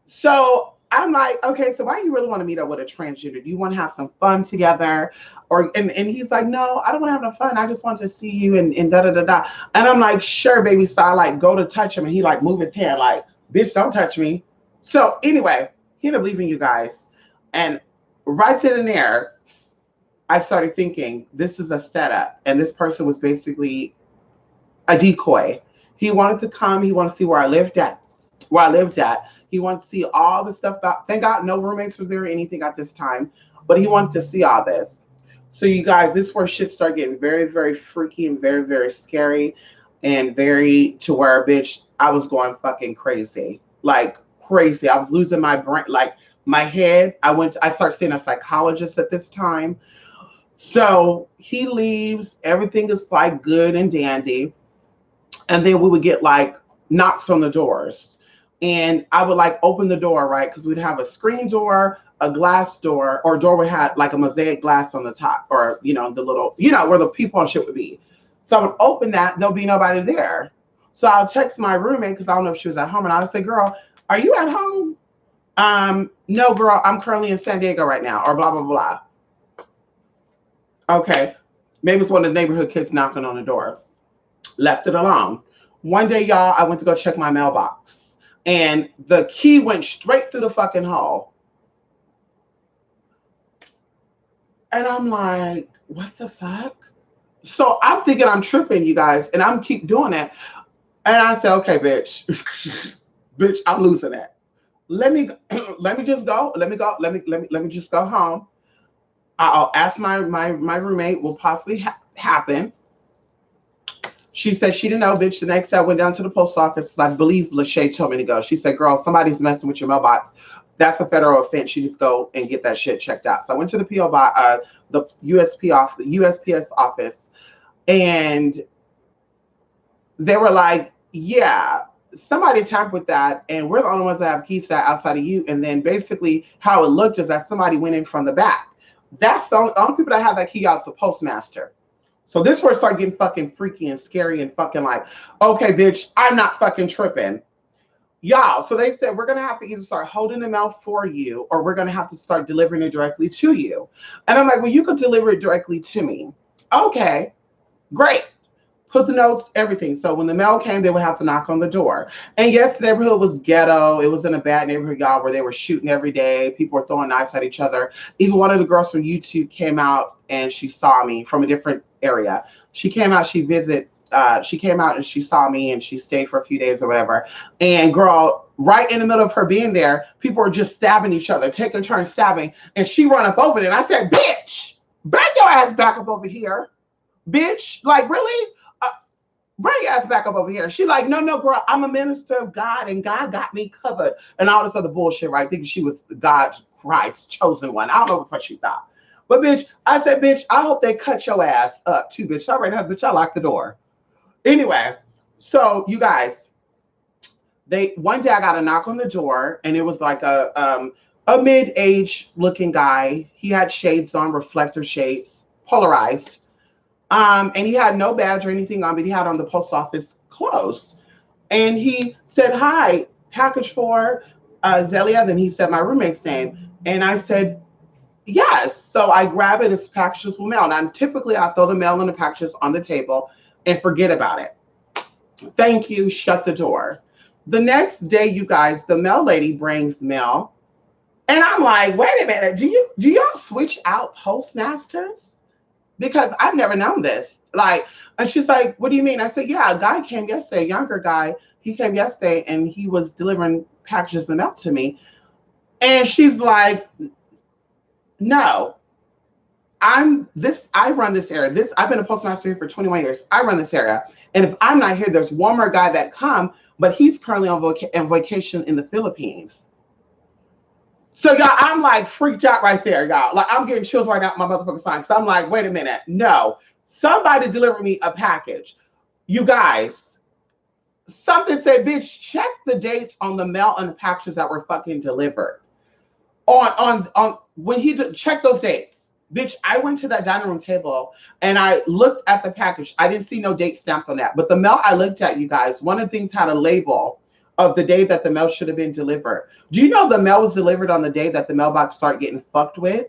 So I'm like, okay, so why do you really want to meet up with a transgender? Do you want to have some fun together? And he's like, no, I don't want to have no fun. I just want to see you and da da da da. And I'm like, sure, baby. So I like go to touch him and he like move his hand like, bitch, don't touch me. So anyway, he ended up leaving, you guys. And right then and there, I started thinking, this is a setup. And this person was basically a decoy. He wanted to come. He wanted to see where I lived at. He wanted to see all the stuff about, thank God no roommates was there or anything at this time, but he wanted to see all this. So you guys, this is where shit started getting very, very freaky and very, very scary and very to where, bitch, I was going fucking crazy. Like crazy. I was losing my brain, like my head. I started seeing a psychologist at this time. So he leaves, everything is like good and dandy. And then we would get like knocks on the doors. And I would like open the door, right? Because we'd have a screen door, a glass door, or a door would have like a mosaic glass on the top, or, the little, where the people and shit would be. So I would open that, there'll be nobody there. So I'll text my roommate, because I don't know if she was at home, and I'll say, girl, are you at home? No, girl, I'm currently in San Diego right now, or blah, blah, blah. Okay, maybe it's one of the neighborhood kids knocking on the door. Left it alone. One day, y'all, I went to go check my mailbox. And the key went straight through the fucking hall. And I'm like, what the fuck? So I'm thinking I'm tripping, you guys, and I'm keep doing it. And I said, okay, bitch, bitch, I'm losing it. Let me just go. Let me just go home. I'll ask my roommate will possibly happen. She said she didn't know, bitch. The next day I went down to the post office. I believe Lachey told me to go. She said, girl, somebody's messing with your mailbox. That's a federal offense. You just go and get that shit checked out. So I went to the the USPS office, and they were like, yeah, somebody tampered with that, and we're the only ones that have keys to that outside of you. And then basically how it looked is that somebody went in from the back. That's the only people that have that key out is the postmaster. So this where it started getting fucking freaky and scary and fucking like, okay, bitch, I'm not fucking tripping. Y'all, so they said, we're going to have to either start holding the mail for you or we're going to have to start delivering it directly to you. And I'm like, well, you could deliver it directly to me. Okay, great. Put the notes, everything. So when the mail came, they would have to knock on the door. And yes, the neighborhood was ghetto. It was in a bad neighborhood, y'all, where they were shooting every day. People were throwing knives at each other. Even one of the girls from YouTube came out and she saw me from a different area. She came out, she came out and she saw me and she stayed for a few days or whatever. And girl, right in the middle of her being there, people were just stabbing each other, taking turns stabbing. And she run up over there and I said, bitch, bring your ass back up over here. Bitch, like really? Bring your ass back up over here. She like, no, girl, I'm a minister of God and God got me covered. And all this other bullshit, right? Thinking she was God's Christ chosen one. I don't know what the fuck she thought. But bitch, I said, bitch, I hope they cut your ass up too, bitch. All right, bitch, I locked the door. Anyway, so you guys, one day I got a knock on the door and it was like a mid-age looking guy. He had shades on, reflector shades, polarized. And he had no badge or anything on, but he had on the post office clothes. And he said, hi, package for Zelia. Then he said my roommate's name. And I said, yes. So I grab it as packages with mail. Now, typically I throw the mail and the packages on the table and forget about it. Thank you. Shut the door. The next day, you guys, the mail lady brings mail. And I'm like, wait a minute. Do y'all switch out postmasters? Because I've never known this. Like, and she's like, what do you mean? I said, yeah, a guy came yesterday, a younger guy. He came yesterday and he was delivering packages of mail to me. And she's like, no, I run this area. I've been a postmaster here for 21 years. I run this area. And if I'm not here, there's one more guy that come, but he's currently on vacation in the Philippines. So y'all, I'm like freaked out right there, y'all. Like I'm getting chills right now my motherfucking spine. So I'm like, wait a minute. No, somebody delivered me a package. You guys, something said, bitch, check the dates on the mail and the packages that were fucking delivered. On when he check those dates, bitch, I went to that dining room table and I looked at the package. I didn't see no date stamped on that. But the mail I looked at, you guys, one of the things had a label of the day that the mail should have been delivered. Do you know the mail was delivered on the day that the mailbox started getting fucked with?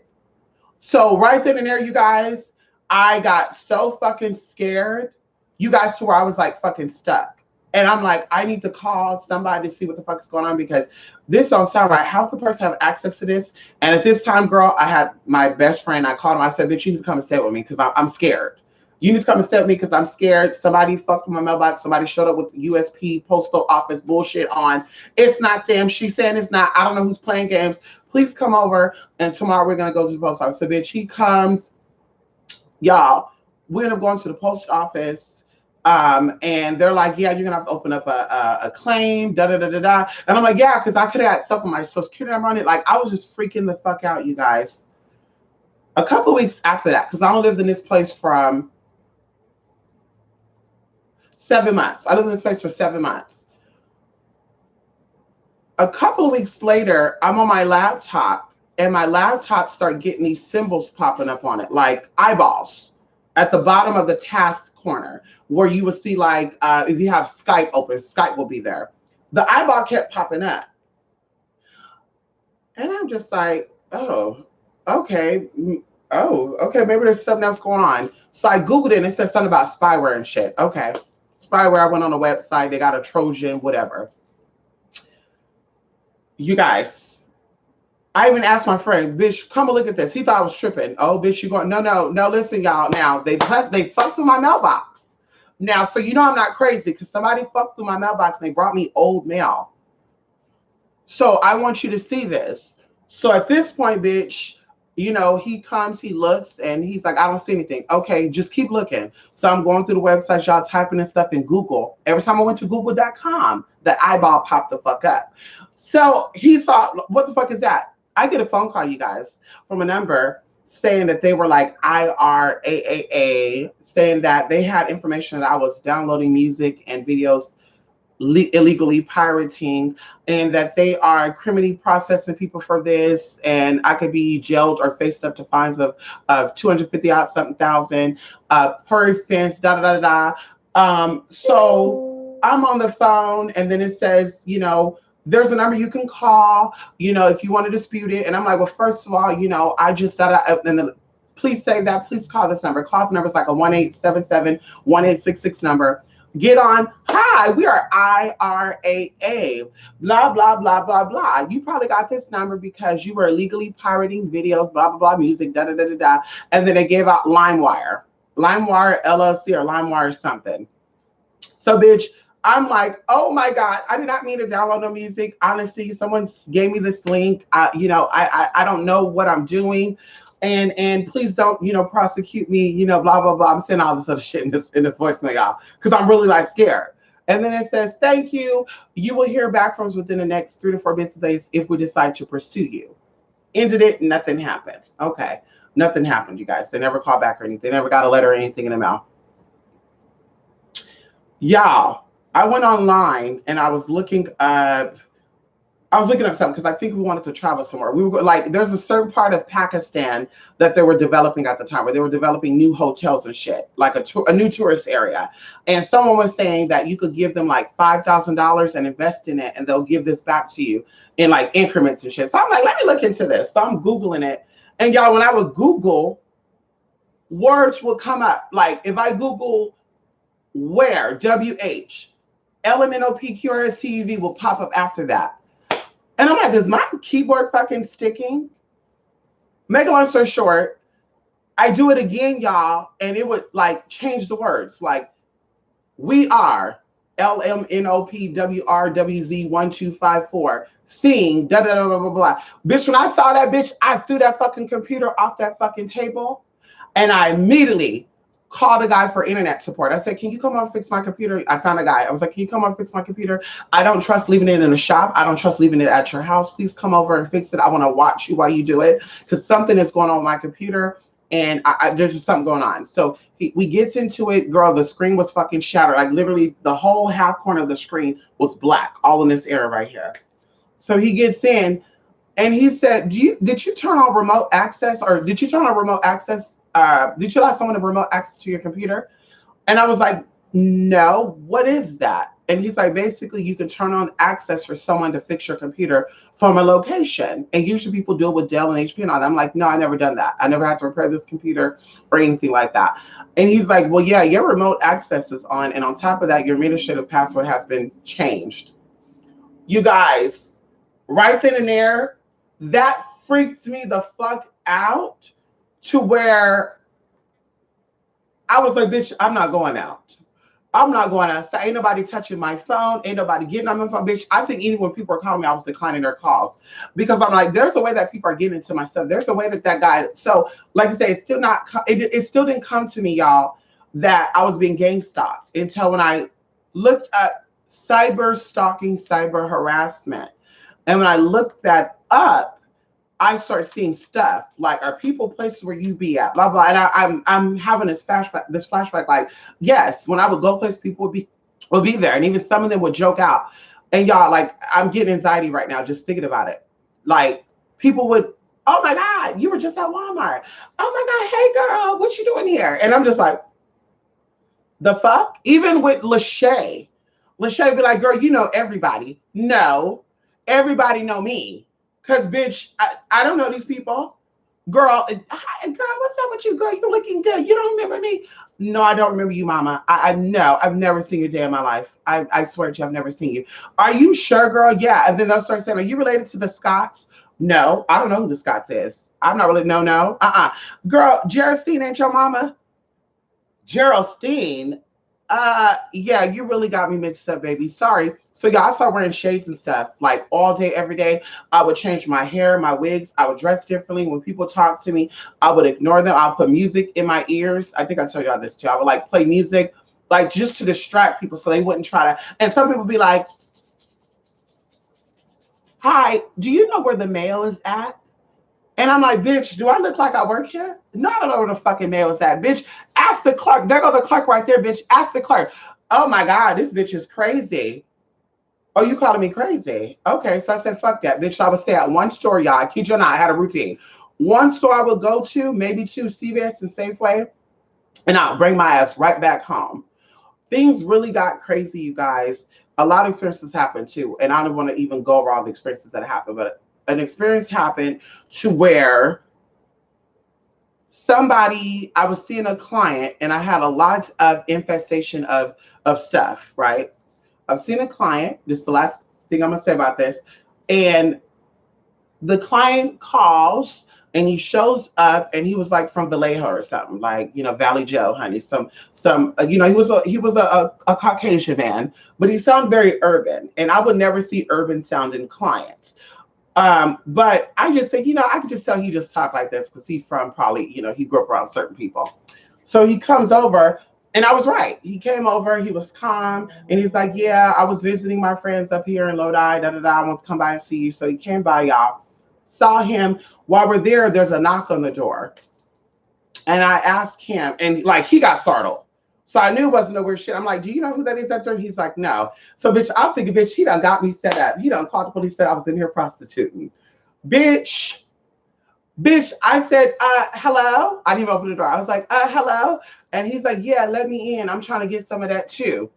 So right then and there, you guys, I got so fucking scared, you guys, to where I was like fucking stuck. And I'm like, I need to call somebody to see what the fuck is going on because this don't sound right. How can the person have access to this? And at this time, girl, I had my best friend. I called him. I said, bitch, you need to come and stay with me because I'm scared. You need to come and stay with me because I'm scared. Somebody fucked with my mailbox. Somebody showed up with USP postal office bullshit on. It's not them. She's saying it's not. I don't know who's playing games. Please come over. And tomorrow we're going to go to the post office. So, bitch, he comes. Y'all, we end up going to the post office. And they're like, yeah, you're going to have to open up a claim, da-da-da-da-da. And I'm like, yeah, because I could have had stuff on my social security number on it. Like, I was just freaking the fuck out, you guys. A couple of weeks after that, because I only lived in this place from 7 months. I lived in this place for 7 months. A couple of weeks later, I'm on my laptop, and my laptop started getting these symbols popping up on it, like eyeballs at the bottom of the task corner, where you would see, like, if you have Skype open, Skype will be there. The eyeball kept popping up. And I'm just like, oh, okay. Oh, okay, maybe there's something else going on. So I Googled it, and it said something about spyware and shit. Okay. Spyware, I went on the website, they got a Trojan, whatever. You guys, I even asked my friend, bitch, come and look at this. He thought I was tripping. Oh, bitch, you going, no, listen, y'all. Now, they fucked with my mailbox. Now, so you know I'm not crazy because somebody fucked through my mailbox and they brought me old mail. So I want you to see this. So at this point, bitch, you know, he comes, he looks, and he's like, I don't see anything. Okay, just keep looking. So I'm going through the website, y'all typing in stuff in Google. Every time I went to google.com, the eyeball popped the fuck up. So he thought, what the fuck is that? I get a phone call, you guys, from a number saying that they were like IRAAA, saying that they had information that I was downloading music and videos illegally pirating, and that they are criminally processing people for this, and I could be jailed or faced up to fines of 250 odd something thousand per offense, da da da da. So I'm on the phone, and then it says, there's a number you can call, if you want to dispute it. And I'm like, well, first of all, I just thought and then please save that. Please call this number. Call the number is like a 1-877-1866 number. Get on. Hi, we are IRAA. Blah, blah, blah, blah, blah. You probably got this number because you were illegally pirating videos, blah, blah, blah, music, da, da, da, da, da. And then they gave out LimeWire LLC or LimeWire something. So, bitch, I'm like, oh my God, I did not mean to download no music. Honestly, someone gave me this link. I don't know what I'm doing. And please don't, prosecute me, blah, blah, blah. I'm saying all this other shit in this voicemail, y'all, because I'm really like scared. And then it says, thank you. You will hear back from us within the next 3 to 4 business days if we decide to pursue you. Ended it. Nothing happened. Okay. Nothing happened, you guys. They never called back or anything. They never got a letter or anything in the mail. Y'all, I went online and I was looking up something because I think we wanted to travel somewhere. We were like, there's a certain part of Pakistan that they were developing at the time where they were developing new hotels and shit, like a new tourist area. And someone was saying that you could give them like $5,000 and invest in it, and they'll give this back to you in like increments and shit. So I'm like, let me look into this. So I'm Googling it. And y'all, when I would Google, words would come up. Like if I Google where, WH, LMNOPQRSTUV will pop up after that. And I'm like, is my keyboard fucking sticking? Make a long story short, I do it again, y'all, and it would like change the words. Like, we are LMNOPWRWZ1254 seeing da da da blah blah blah. Bitch, when I saw that bitch, I threw that fucking computer off that fucking table, and I immediately called a guy for internet support. I said, can you come over and fix my computer? I found a guy. I was like, can you come over and fix my computer? I don't trust leaving it in a shop. I don't trust leaving it at your house. Please come over and fix it. I want to watch you while you do it because something is going on with my computer, and there's just something going on. So we gets into it. Girl, the screen was fucking shattered. Like literally the whole half corner of the screen was black, all in this area right here. So he gets in and he said, did you turn on remote access, or did you turn on remote access? Did you allow someone to remote access to your computer? And I was like, no, what is that? And he's like, basically, you can turn on access for someone to fix your computer from a location. And usually people do it with Dell and HP and all that. I'm like, no, I never done that. I never had to repair this computer or anything like that. And he's like, well, yeah, your remote access is on. And on top of that, your administrative password has been changed. You guys, right then and there, that freaked me the fuck out. To where I was like, bitch, I'm not going out. I'm not going outside. Ain't nobody touching my phone. Ain't nobody getting on my phone, bitch. I think even when people are calling me, I was declining their calls because I'm like, there's a way that people are getting into my stuff. There's a way that guy. So, like I say, it's still not. It still didn't come to me, y'all, that I was being gang stalked until when I looked at cyber stalking, cyber harassment, and when I looked that up, I start seeing stuff like, are people places where you be at, blah blah. And I'm having this flashback. Like, yes, when I would go places, people would be there, and even some of them would joke out. And y'all, like, I'm getting anxiety right now just thinking about it. Like, people would, oh my God, you were just at Walmart. Oh my God, hey girl, what you doing here? And I'm just like, the fuck? Even with Lachey be like, girl, you know everybody. No, everybody know me. Cause bitch, I don't know these people. Girl, hi, girl, what's up with you, girl? You looking good. You don't remember me? No, I don't remember you, mama. I know. I've never seen you a day in my life. I swear to you, I've never seen you. Are you sure, girl? Yeah. And then they'll start saying, are you related to the Scotts? No, I don't know who the Scotts is. I'm not really, no. Girl, Geraldine ain't your mama? Geraldine? Yeah, you really got me mixed up, baby. Sorry. So yeah, I started wearing shades and stuff like all day, every day. I would change my hair, my wigs. I would dress differently. When people talk to me, I would ignore them. I'll put music in my ears. I think I told y'all this too. I would like play music, like just to distract people so they wouldn't try to. And some people be like, hi, do you know where the mail is at? And I'm like, bitch, do I look like I work here? No, I don't know where the fucking mail is at, bitch. Ask the clerk. There go the clerk right there, bitch. Ask the clerk. Oh my God, this bitch is crazy. Oh, you calling me crazy? Okay, so I said, fuck that, bitch. So I would stay at one store, y'all. I kid you not, I had a routine. One store I would go to, maybe two, CVS and Safeway, and I'll bring my ass right back home. Things really got crazy, you guys. A lot of experiences happened too, and I don't want to even go over all the experiences that happened, but an experience happened to where somebody, I was seeing a client, and I had a lot of infestation of stuff, right? I've seen a client. This is the last thing I'm gonna say about this. And the client calls and he shows up and he was like from Vallejo or something, like, Valley Joe, honey. He was a Caucasian man, but he sounded very urban. And I would never see urban sounding clients. But I just think, I could just tell he just talked like this because he's from probably, he grew up around certain people. So he comes over, and I was right. He came over, he was calm, and he's like, yeah, I was visiting my friends up here in Lodi, da da da. I want to come by and see you. So he came by, y'all. Saw him. While we're there, there's a knock on the door. And I asked him, and like he got startled. So I knew it wasn't no weird shit. I'm like, do you know who that is up there? He's like, no. So bitch, I'm thinking, bitch, he done got me set up. He done called the police, said I was in here prostituting. Bitch, I said, hello. I didn't even open the door. I was like, hello. And he's like, yeah, let me in. I'm trying to get some of that too.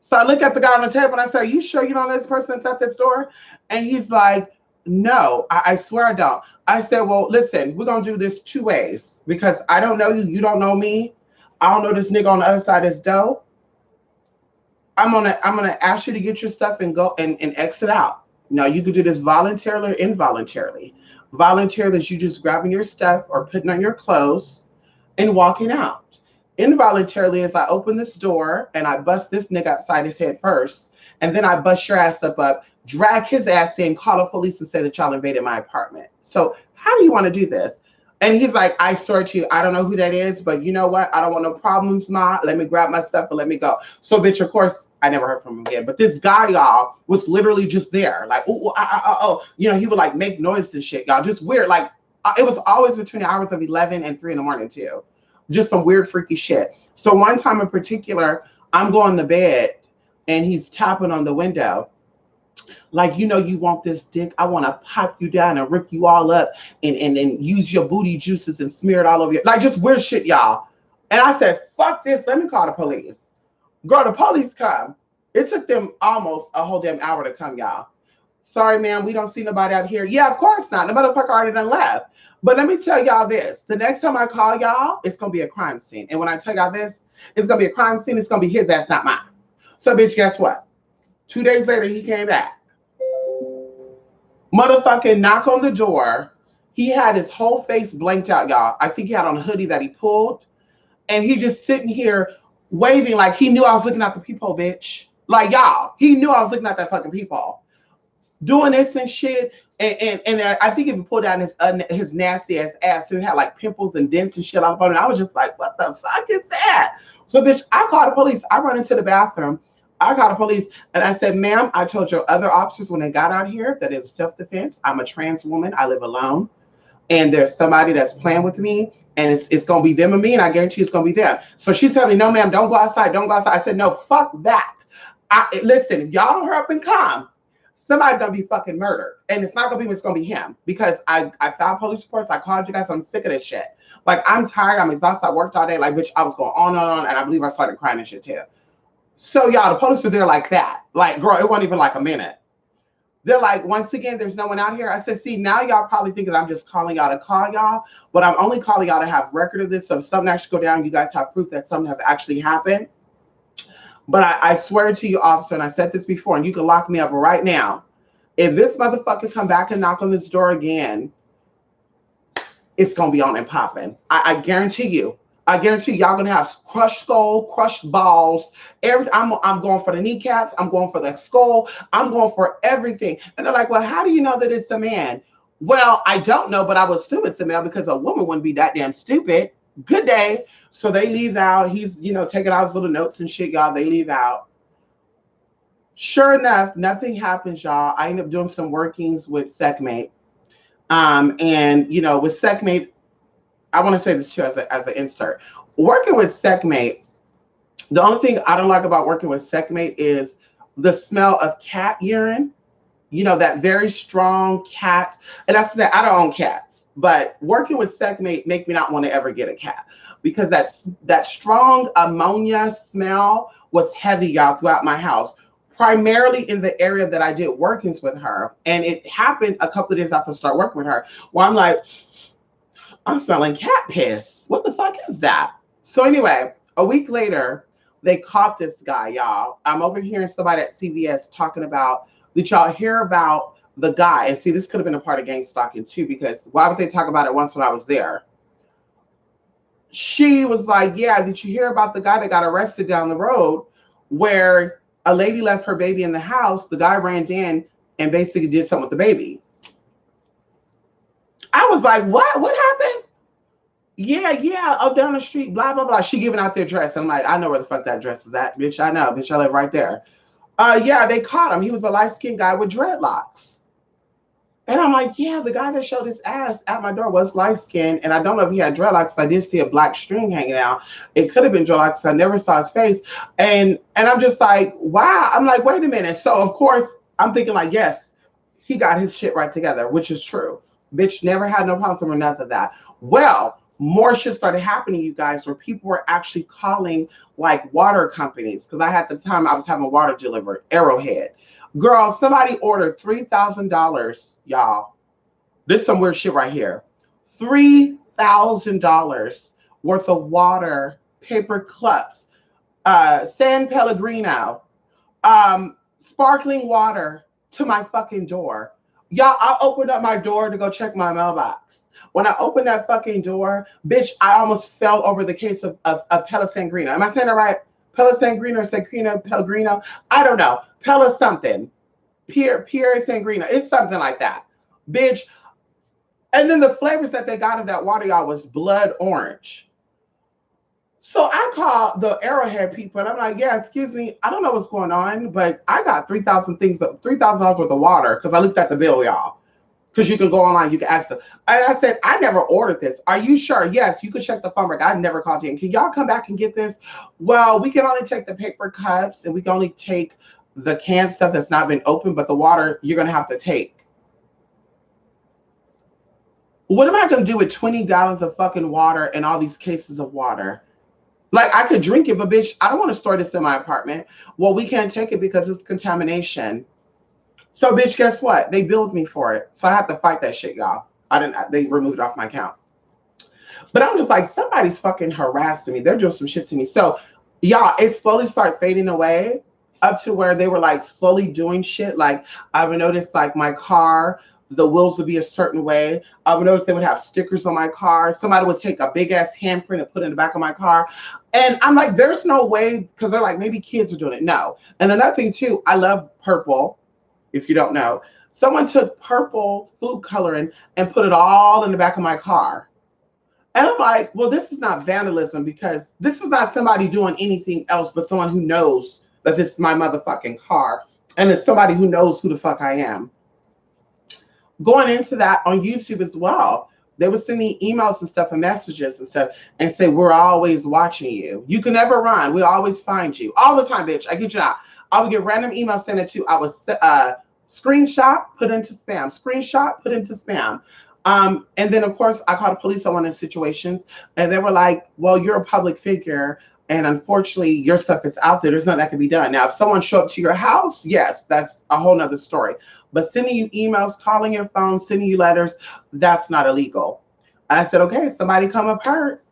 So I look at the guy on the table and I say, are you sure you don't know this person that's at this door? And he's like, no, I swear I don't. I said, well, listen, we're going to do this two ways because I don't know you. You don't know me. I don't know this nigga on the other side of this door. I'm gonna ask you to get your stuff and go and exit out. Now you could do this voluntarily or involuntarily. Voluntarily is you just grabbing your stuff or putting on your clothes and walking out. Involuntarily is I open this door and I bust this nigga outside his head first, and then I bust your ass up, drag his ass in, call the police and say that y'all invaded my apartment. So how do you want to do this? And he's like, I swear to you, I don't know who that is, but you know what? I don't want no problems, ma. Let me grab my stuff and let me go. So, bitch, of course, I never heard from him again. But this guy, y'all, was literally just there. Like, he would like make noise and shit, y'all. Just weird. Like, it was always between the hours of 11 and 3 in the morning, too. Just some weird, freaky shit. So one time in particular, I'm going to bed and he's tapping on the window. Like, you want this dick. I want to pop you down and rip you all up and use your booty juices and smear it all over you. Like, just weird shit, y'all. And I said, fuck this. Let me call the police. Girl, the police come. It took them almost a whole damn hour to come, y'all. Sorry, ma'am, we don't see nobody out here. Yeah, of course not. The motherfucker already done left. But let me tell y'all this. The next time I call y'all, it's going to be a crime scene. And when I tell y'all this, it's going to be a crime scene. It's going to be his ass, not mine. So, bitch, guess what? 2 days later, he came back. Motherfucking knock on the door. He had his whole face blanked out, y'all. I think he had on a hoodie that he pulled. And he just sitting here waving like he knew I was looking at the people, bitch. Like, y'all, he knew I was looking at that fucking people. Doing this and shit. And I think if you pulled down his nasty ass, so he had like pimples and dents and shit on it. I was just like, what the fuck is that? So, bitch, I called the police. I run into the bathroom. I called the police and I said, ma'am, I told your other officers when they got out here that it was self-defense. I'm a trans woman. I live alone. And there's somebody that's playing with me. And it's going to be them and me. And I guarantee it's going to be them. So she told me, no, ma'am, don't go outside. Don't go outside. I said, no, fuck that. Listen, if y'all don't hurry up and come, somebody's going to be fucking murdered. And it's not going to be me. It's going to be him. Because I filed police reports. I called you guys. I'm sick of this shit. Like, I'm tired. I'm exhausted. I worked all day. Like, bitch, I was going on and on. And I believe I started crying and shit too. So, y'all, the police are there like that. Like, girl, it wasn't even like a minute. They're like, once again, there's no one out here. I said, see, now y'all probably think that I'm just calling y'all to call y'all, but I'm only calling y'all to have record of this. So if something actually go down, you guys have proof that something has actually happened. But I swear to you, officer, and I said this before, and you can lock me up right now. If this motherfucker come back and knock on this door again, it's going to be on and popping. I guarantee you. I guarantee y'all gonna have crushed skull, crushed balls. I'm going for the kneecaps. I'm going for the skull. I'm going for everything. And they're like, well, how do you know that it's a man? Well, I don't know, but I would assume it's a male because a woman wouldn't be that damn stupid. Good day. So they leave out. He's, taking out his little notes and shit, y'all. They leave out. Sure enough, nothing happens, y'all. I end up doing some workings with Sekhmate. And with Sekhmate, I want to say this too as an insert. Working with Sekhmate, the only thing I don't like about working with Sekhmate is the smell of cat urine. That very strong cat. And that's that I don't own cats, but working with Sekhmate make me not want to ever get a cat because that strong ammonia smell was heavy, y'all, throughout my house. Primarily in the area that I did workings with her. And it happened a couple of days after I started working with her, where I'm like, I'm smelling cat piss. What the fuck is that? So anyway, a week later, they caught this guy, y'all. I'm overhearing somebody at CVS talking about, did y'all hear about the guy? And see, this could have been a part of gang stalking too, because why would they talk about it once when I was there? She was like, yeah, did you hear about the guy that got arrested down the road where a lady left her baby in the house, the guy ran in and basically did something with the baby? I was like, what? What happened? Yeah, up down the street, blah, blah, blah. She giving out their address. I'm like, I know where the fuck that address is at, bitch. I know, bitch, I live right there. Yeah, they caught him. He was a light-skinned guy with dreadlocks. And I'm like, yeah, the guy that showed his ass at my door was light-skinned. And I don't know if he had dreadlocks. I did see a black string hanging out. It could have been dreadlocks. I never saw his face. And I'm just like, wow. I'm like, wait a minute. So, of course, I'm thinking like, yes, he got his shit right together, which is true. Bitch never had no problems or nothing of that. Well, more shit started happening, you guys, where people were actually calling like water companies. Because at the time I was having water delivered, Arrowhead. Girl, somebody ordered $3,000, y'all. This is some weird shit right here. $3,000 worth of water, paper cups, San Pellegrino, sparkling water to my fucking door. Y'all, I opened up my door to go check my mailbox. When I opened that fucking door, bitch, I almost fell over the case of Pella Sangrino. Am I saying it right? Pella Sangrino or Sangrino, Pellegrino? I don't know. Pella something. Pierre Sangrino. It's something like that. Bitch. And then the flavors that they got of that water, y'all, was blood orange. So I called the Arrowhead people and I'm like, yeah, excuse me, I don't know what's going on, but I got $3,000 worth of water because I looked at the bill, y'all. Because you can go online, you can ask them. And I said, I never ordered this. Are you sure? Yes, you can check the phone book. I never called you. Can y'all come back and get this? Well, we can only take the paper cups and we can only take the canned stuff that's not been opened, but the water you're going to have to take. What am I going to do with 20 gallons of fucking water and all these cases of water? Like, I could drink it, but bitch, I don't want to store this in my apartment. Well, we can't take it because it's contamination. So, bitch, guess what? They billed me for it. So I have to fight that shit, y'all. They removed it off my account. But I'm just like, somebody's fucking harassing me. They're doing some shit to me. So, y'all, it slowly started fading away up to where they were like slowly doing shit. Like, I would notice like my car, the wheels would be a certain way. I would notice they would have stickers on my car. Somebody would take a big ass handprint and put it in the back of my car. And I'm like, there's no way, because they're like, maybe kids are doing it. No. And another thing too, I love purple. If you don't know, someone took purple food coloring and put it all in the back of my car. And I'm like, well, this is not vandalism because this is not somebody doing anything else but someone who knows that this is my motherfucking car. And it's somebody who knows who the fuck I am. Going into that on YouTube as well, they would send me emails and stuff and messages and stuff and say, we're always watching you. You can never run. We always find you. All the time, bitch. I get you out. I would get random emails sent to. I was screenshot, put into spam. Screenshot, put into spam. And then, of course, I called the police on one of the situations. And they were like, well, you're a public figure. And unfortunately, your stuff is out there. There's nothing that can be done. Now, if someone showed up to your house, yes, that's a whole nother story. But sending you emails, calling your phone, sending you letters, that's not illegal. And I said, okay, somebody come up hurt.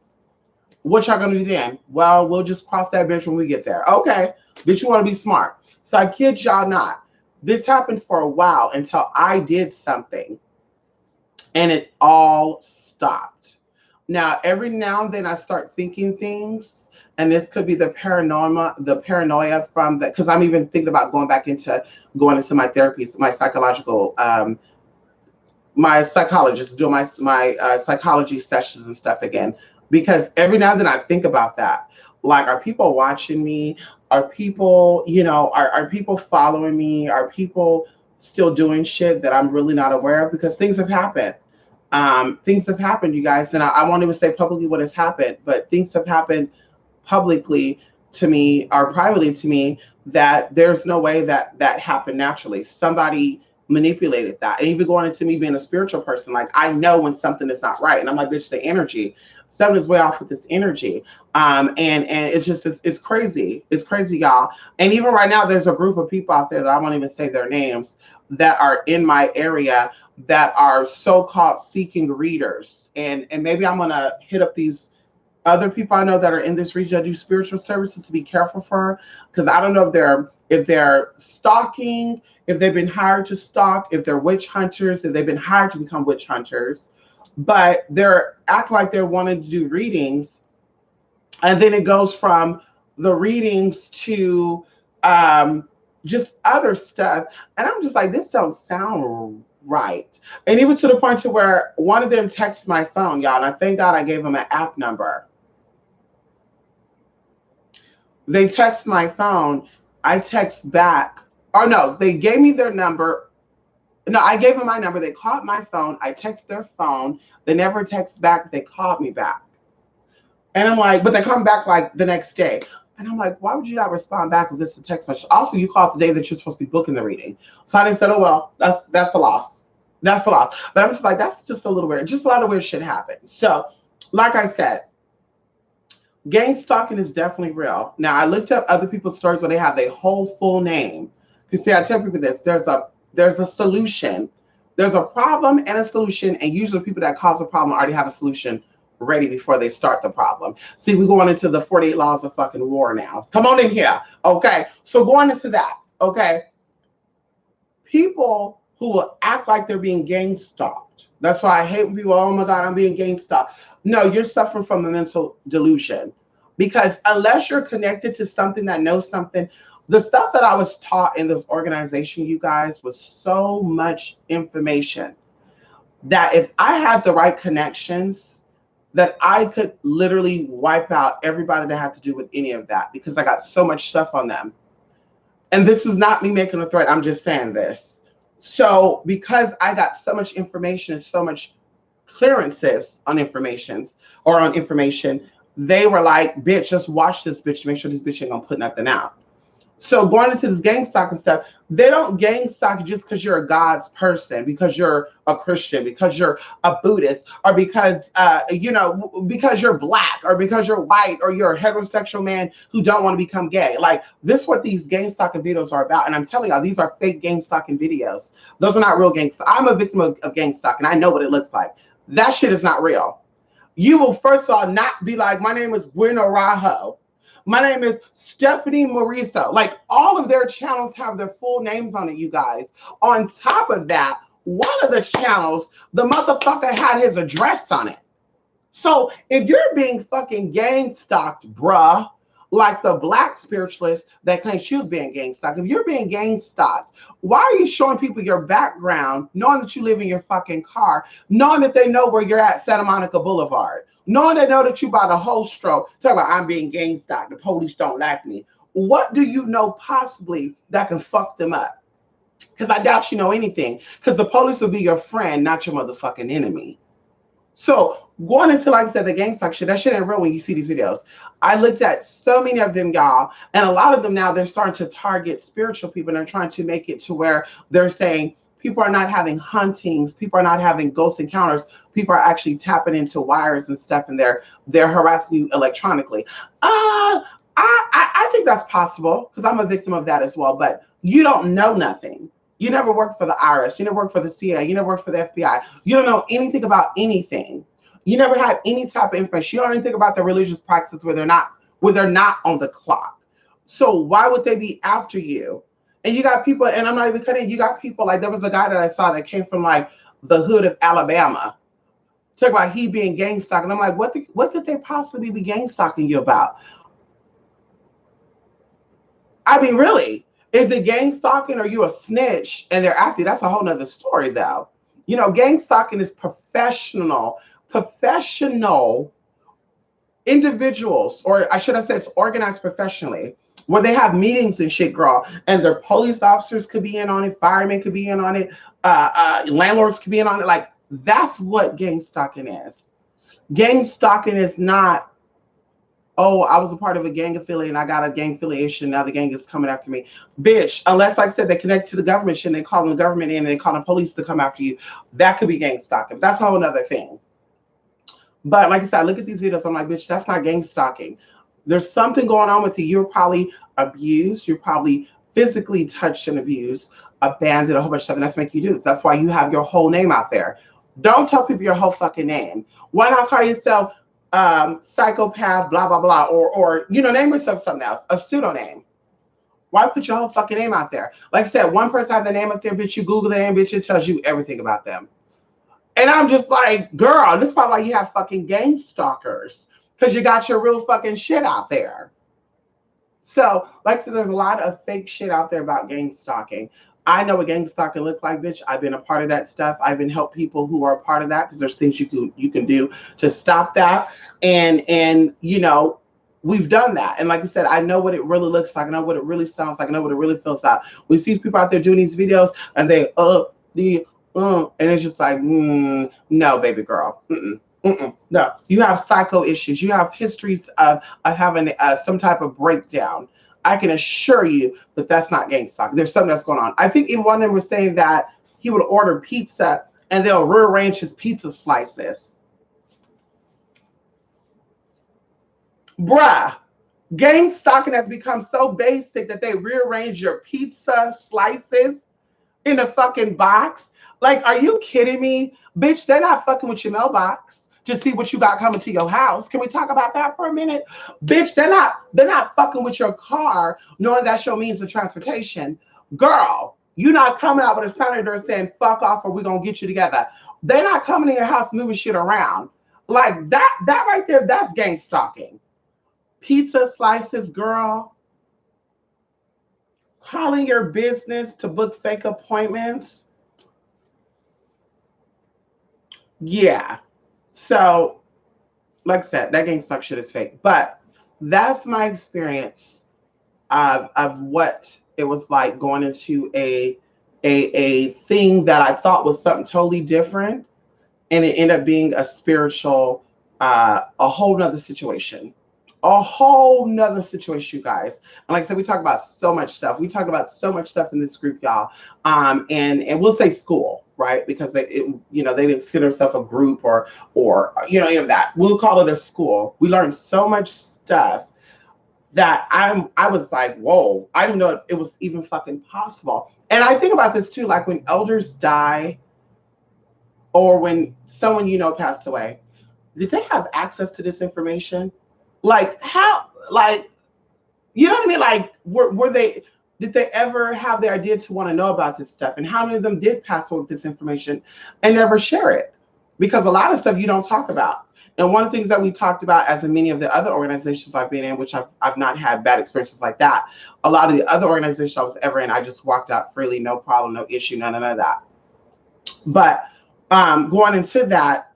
What y'all gonna do then? Well, we'll just cross that bridge when we get there. Okay, bitch, you wanna be smart. So I kid y'all not. This happened for a while until I did something and it all stopped. Now, every now and then I start thinking things, and this could be the paranoia from that, because I'm even thinking about going into my therapy, my psychological, my psychologist, doing my psychology sessions and stuff again. Because every now and then I think about that. Like, are people watching me? Are people, are people following me? Are people still doing shit that I'm really not aware of because things have happened. Things have happened, you guys, and I won't even say publicly what has happened, but things have happened publicly to me or privately to me that there's no way that that happened naturally. Somebody manipulated that. And even going into me being a spiritual person, like I know when something is not right. And I'm like, bitch, the energy. Something is way off with this energy. And it's just it's crazy. It's crazy, y'all. And even right now, there's a group of people out there that I won't even say their names that are in my area that are so-called seeking readers. And maybe I'm gonna hit up these other people I know that are in this region that do spiritual services to be careful for, because I don't know if they're stalking, if they've been hired to stalk, if they're witch hunters, if they've been hired to become witch hunters, but they're act like they're wanting to do readings, and then it goes from the readings to just other stuff, and I'm just like, this don't sound right. And even to the point to where one of them texts my phone, y'all, and I thank God I gave them an app number. They text my phone. I text back. Or no, they gave me their number. No, I gave them my number. They called my phone. I text their phone. They never text back. They called me back. And I'm like, but they come back like the next day. And I'm like, why would you not respond back with this a text message? Also, you called the day that you're supposed to be booking the reading. So I said, oh, well, that's a loss. That's a loss. But I'm just like, that's just a little weird. Just a lot of weird shit happened. So, like I said, gang stalking is definitely real. Now, I looked up other people's stories where they have their whole full name. You see, I tell people this: there's a solution, there's a problem and a solution, and usually people that cause a problem already have a solution ready before they start the problem. See, we're going into the 48 laws of fucking war now. Come on in here, okay? So going into that, okay? People who will act like they're being gang stalked. That's why I hate when people, oh my God, I'm being gang stalked. No, you're suffering from a mental delusion. Because unless you're connected to something that knows something, the stuff that I was taught in this organization, you guys, was so much information that if I had the right connections, that I could literally wipe out everybody that had to do with any of that because I got so much stuff on them. And this is not me making a threat. I'm just saying this. So because I got so much information and so much clearances on informations or on information, they were like, bitch, just watch this bitch to make sure this bitch ain't gonna put nothing out. So going into this gang stalking stuff, they don't gang stalk just because you're a God's person, because you're a Christian, because you're a Buddhist, or because because you're black, or because you're white, or you're a heterosexual man who don't want to become gay. Like this is what these gang stalking videos are about. And I'm telling y'all, these are fake gang stalking videos. Those are not real gang stalking. I'm a victim of gang stalking. I know what it looks like. That shit is not real. You will first of all not be like, my name is Bueno Rajo. My name is Stephanie Mauricio. Like all of their channels have their full names on it, you guys. On top of that, one of the channels, the motherfucker had his address on it. So if you're being fucking gang stalked, bruh, like the black spiritualist that claims she was being gang stalked, if you're being gang stalked, why are you showing people your background, knowing that you live in your fucking car, knowing that they know where you're at Santa Monica Boulevard? Knowing they know that you by the whole stroke, talk about I'm being gang stalked, the police don't like me. What do you know possibly that can fuck them up? Because I doubt you know anything. Because the police will be your friend, not your motherfucking enemy. So going into, like I said, the gang stalk shit, that shit ain't real when you see these videos. I looked at so many of them, y'all, and a lot of them now, they're starting to target spiritual people, and they're trying to make it to where they're saying, people are not having hauntings. People are not having ghost encounters. People are actually tapping into wires and stuff, and they're harassing you electronically. I think that's possible because I'm a victim of that as well. But you don't know nothing. You never worked for the IRS. You never worked for the CIA. You never worked for the FBI. You don't know anything about anything. You never had any type of information. You don't even think about the religious practices where they're not on the clock. So why would they be after you? And you got people, and I'm not even kidding, you got people like, there was a guy that I saw that came from like the hood of Alabama. Talk about he being gang stalked. And I'm like, what could they possibly be gang stalking you about? I mean, really, is it gang stalking or you a snitch and they're after you? That's a whole nother story though. You know, gang stalking is professional individuals, or I should have said it's organized professionally. where they have meetings and shit, girl, and their police officers could be in on it, firemen could be in on it, landlords could be in on it. Like, that's what gang stalking is. Gang stalking is not, oh, I was a part of a gang affiliate and I got a gang affiliation. Now the gang is coming after me. Bitch, unless, like I said, they connect to the government shit and they call the government in and they call the police to come after you. That could be gang stalking. That's a whole other thing. But like I said, I look at these videos, I'm like, bitch, that's not gang stalking. There's something going on with you. You're probably abused. You're probably physically touched and abused, abandoned, a whole bunch of stuff. And that's making you do this. That's why you have your whole name out there. Don't tell people your whole fucking name. Why not call yourself psychopath, blah, blah, blah, or name yourself something else, a pseudonym. Why put your whole fucking name out there? Like I said, one person has the name up there, bitch, you Google the name, bitch, it tells you everything about them. And I'm just like, girl, this is probably why you have fucking gang stalkers, because you got your real fucking shit out there. So, like I said, there's a lot of fake shit out there about gang stalking. I know what gang stalking look like, bitch. I've been a part of that stuff. I've been help people who are a part of that, because there's things you can do to stop that. And we've done that. And like I said, I know what it really looks like. I know what it really sounds like. I know what it really feels like. We see people out there doing these videos and they and it's just like, no, baby girl. No, you have psycho issues. You have histories of having some type of breakdown. I can assure you that that's not gang stalking. There's something that's going on. I think even one of them was saying that he would order pizza and they'll rearrange his pizza slices. Bruh, gang stalking has become so basic that they rearrange your pizza slices in a fucking box. Like, are you kidding me? Bitch, they're not fucking with your mailbox to see what you got coming to your house. Can we talk about that for a minute? Bitch, they're not fucking with your car, knowing that's your means of transportation. Girl, you're not coming out with a senator saying, fuck off or we're gonna get you together. They're not coming to your house moving shit around. Like that right there, that's gang stalking. Pizza slices, girl. Calling your business to book fake appointments. Yeah. So, like I said, that gang stalk shit is fake. But that's my experience of what it was like going into a thing that I thought was something totally different, and it ended up being a spiritual, a whole nother situation. A whole nother situation, you guys. And like I said, we talk about so much stuff. We talk about so much stuff in this group, y'all. And we'll say school, right? Because they didn't consider themselves a group or any of that. We'll call it a school. We learned so much stuff that I was like, whoa, I didn't know it was even fucking possible. And I think about this too, like when elders die or when someone passed away, did they have access to this information? Like how, like, you know what I mean? Like, were they, did they ever have the idea to want to know about this stuff? And how many of them did pass away with this information and never share it? Because a lot of stuff you don't talk about. And one of the things that we talked about, as in many of the other organizations I've been in, which I've not had bad experiences like that, a lot of the other organizations I was ever in, I just walked out freely, no problem, no issue, none of that. But going into that,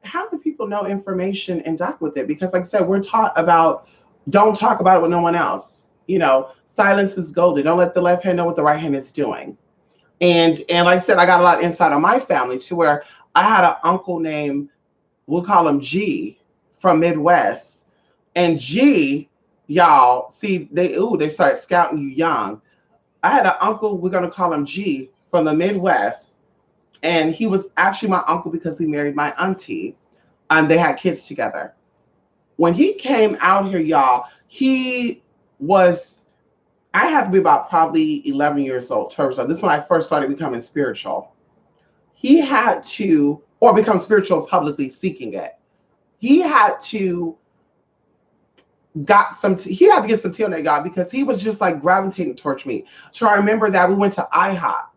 how do people know information and doc with it? Because like I said, we're taught about, don't talk about it with no one else. Silence is golden. Don't let the left hand know what the right hand is doing. And like I said, I got a lot of insight on my family to where I had an uncle named, we'll call him G, from Midwest. And G, y'all, see, they start scouting you young. I had an uncle, we're gonna call him G, from the Midwest. And he was actually my uncle because he married my auntie. They had kids together. When he came out here, y'all, I had to be about probably 11 years old. So this is when I first started becoming spiritual. He had to, or become spiritual publicly seeking it. He had to get some tea on that God, because he was just like gravitating towards me. So I remember that we went to IHOP.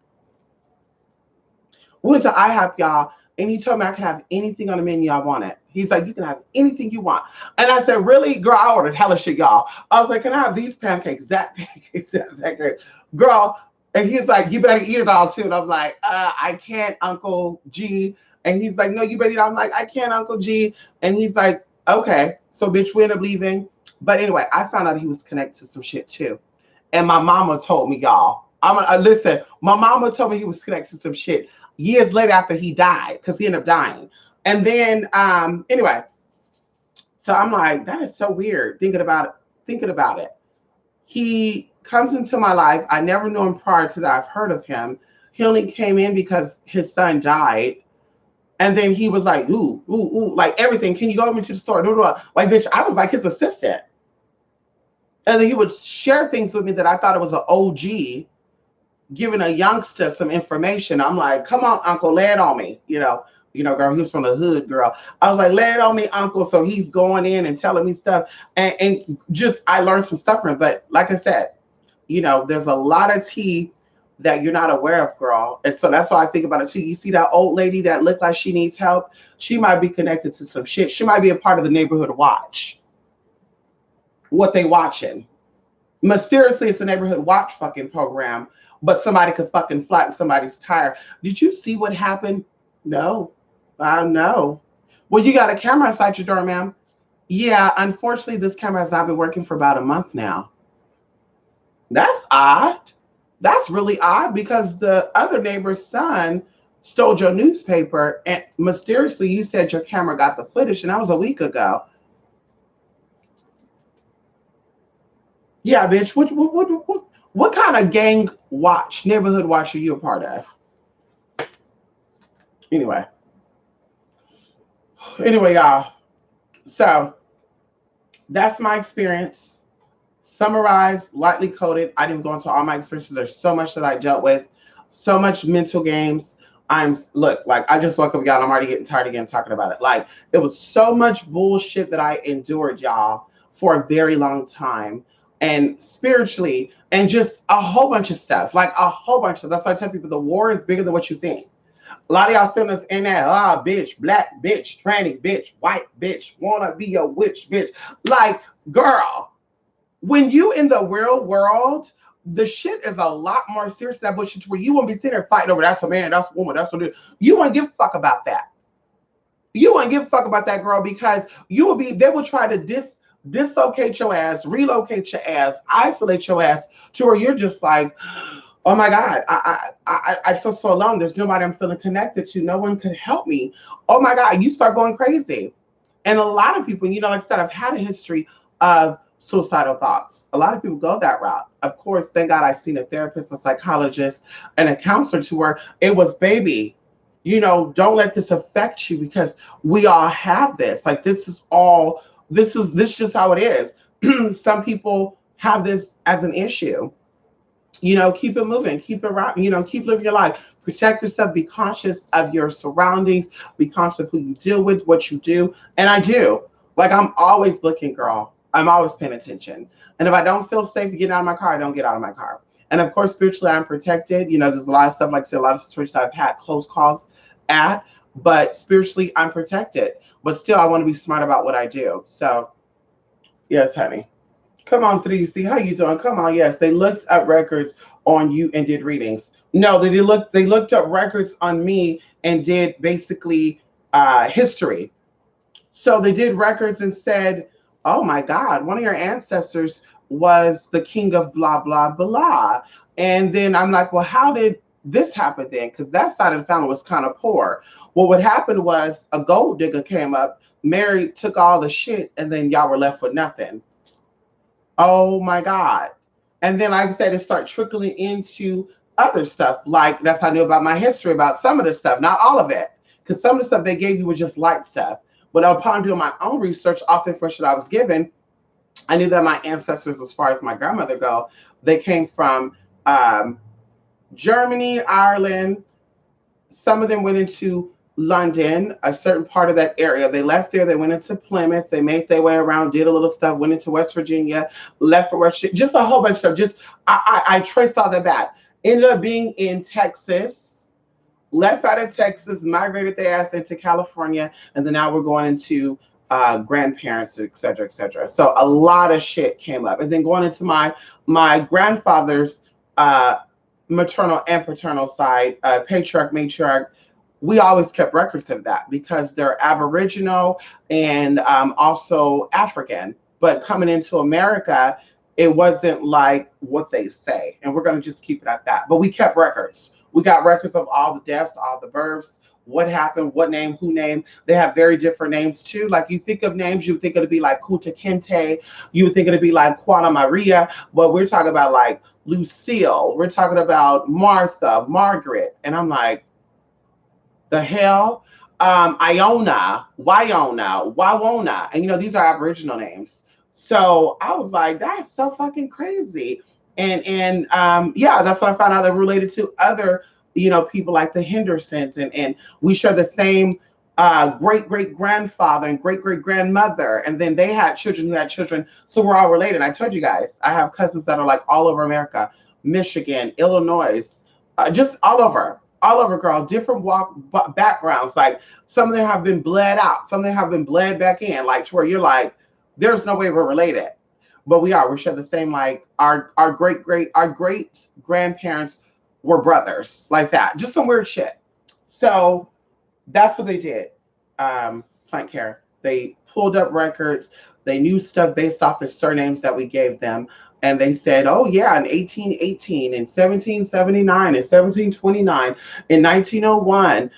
Y'all, and he told me I could have anything on the menu I wanted. He's like, you can have anything you want. And I said, really? Girl, I ordered hella shit, y'all. I was like, can I have these pancakes, that pancakes, that pancake? Girl, and he's like, you better eat it all too. And I'm like, I can't, Uncle G. And he's like, no, you better eat it. I'm like, I can't, Uncle G. And he's like, okay. So bitch, we end up leaving. But anyway, I found out he was connected to some shit too. And my mama told me, y'all. Listen. My mama told me he was connected to some shit years later after he died, because he ended up dying. And then, anyway, so I'm like, that is so weird. Thinking about it. He comes into my life. I never knew him prior to that. I've heard of him. He only came in because his son died. And then he was like, ooh, ooh, ooh, like everything. Can you go over to the store? Like, bitch, I was like his assistant. And then he would share things with me that I thought it was an OG giving a youngster some information. I'm like, come on, uncle, lay it on me. Girl, he was from the hood, girl. I was like, lay it on me, uncle. So he's going in and telling me stuff. And just, I learned some stuff from him. But like I said, there's a lot of tea that you're not aware of, girl. And so that's why I think about it too. You see that old lady that looked like she needs help? She might be connected to some shit. She might be a part of the neighborhood watch. What they watching? Mysteriously, it's a neighborhood watch fucking program, but somebody could fucking flatten somebody's tire. Did you see what happened? No. No. Well, you got a camera inside your door, ma'am. Yeah, unfortunately, this camera has not been working for about a month now. That's odd. That's really odd, because the other neighbor's son stole your newspaper, and mysteriously you said your camera got the footage, and that was a week ago. Yeah, bitch. What kind of gang watch, neighborhood watch are you a part of? Anyway, y'all. So that's my experience. Summarized, lightly coded. I didn't go into all my experiences. There's so much that I dealt with, so much mental games. Like, I just woke up, y'all. I'm already getting tired again talking about it. Like, it was so much bullshit that I endured, y'all, for a very long time. And spiritually, and just a whole bunch of stuff. Like, a whole bunch of. That's why I tell people the war is bigger than what you think. A lot of y'all still in that, bitch, black bitch, tranny bitch, white bitch, wanna be a witch bitch. Like, girl, when you in the real world, the shit is a lot more serious than that bullshit, where you won't be sitting there fighting over that's a man, that's a woman, that's what it is. You won't give a fuck about that. You won't give a fuck about that, girl, because they will try to dislocate your ass, relocate your ass, isolate your ass to where you're just like, oh my God, I feel so alone. There's nobody I'm feeling connected to. No one could help me. Oh my God, you start going crazy. And a lot of people, like I said, I've had a history of suicidal thoughts. A lot of people go that route. Of course, thank God I've seen a therapist, a psychologist, and a counselor to where it was, baby, don't let this affect you, because we all have this. Like, this is just how it is. Some people have this as an issue. Keep it moving, keep it right, keep living your life. Protect yourself, be conscious of your surroundings, be conscious of who you deal with, what you do. And I do. Like, I'm always looking, girl. I'm always paying attention. And if I don't feel safe to get out of my car, I don't get out of my car. And of course, spiritually, I'm protected. There's a lot of stuff, like I said, a lot of situations I've had close calls at, but spiritually, I'm protected. But still, I want to be smart about what I do. So, yes, honey. Come on, 3C. How you doing? Come on. Yes, they looked up records on you and did readings. No, they looked up records on me and did basically history. So they did records and said, oh my God, one of your ancestors was the king of blah, blah, blah. And then I'm like, well, how did this happen then? Because that side of the family was kind of poor. Well, what happened was a gold digger came up, married, took all the shit, and then y'all were left with nothing. Oh my God. And then, like I said, it started trickling into other stuff. Like, that's how I knew about my history, about some of the stuff, not all of it. Because some of the stuff they gave you was just light stuff. But upon doing my own research off the information I was given, I knew that my ancestors, as far as my grandmother go, they came from Germany, Ireland. Some of them went into London, a certain part of that area. They left there, they went into Plymouth, they made their way around, did a little stuff, went into West Virginia, left for West, just a whole bunch of stuff. Just, I traced all that back. Ended up being in Texas, left out of Texas, migrated their ass into California, and then now we're going into grandparents, et cetera, et cetera. So a lot of shit came up. And then going into my grandfather's maternal and paternal side, patriarch, matriarch, we always kept records of that because they're Aboriginal and also African. but coming into America, it wasn't like what they say. And we're going to just keep it at that. But we kept records. We got records of all the deaths, all the births, what happened, what name, who named. They have very different names too. Like you think of names, you think it'd be like Kuta Kente, you would think it'd be like Juana Maria, but we're talking about like Lucille, we're talking about Martha, Margaret. And I'm like, the hell? Iona, Wyona, Wawona. And these are Aboriginal names. So I was like, that's so fucking crazy. And yeah, that's what I found out they're related to other, people like the Hendersons, and we share the same great great grandfather and great great grandmother, and then they had children who had children, so we're all related. I told you guys, I have cousins that are like all over America, Michigan, Illinois, just all over, girl, different backgrounds. Like some of them have been bled out, some of them have been bled back in, like to where you're like, there's no way we're related, but we are. We share the same, like our great grandparents were brothers, like that. Just some weird shit. So that's what they did. Plant Care. They pulled up records. They knew stuff based off the surnames that we gave them. And they said, oh, yeah, in 1818, in 1779, in 1729, in 1901,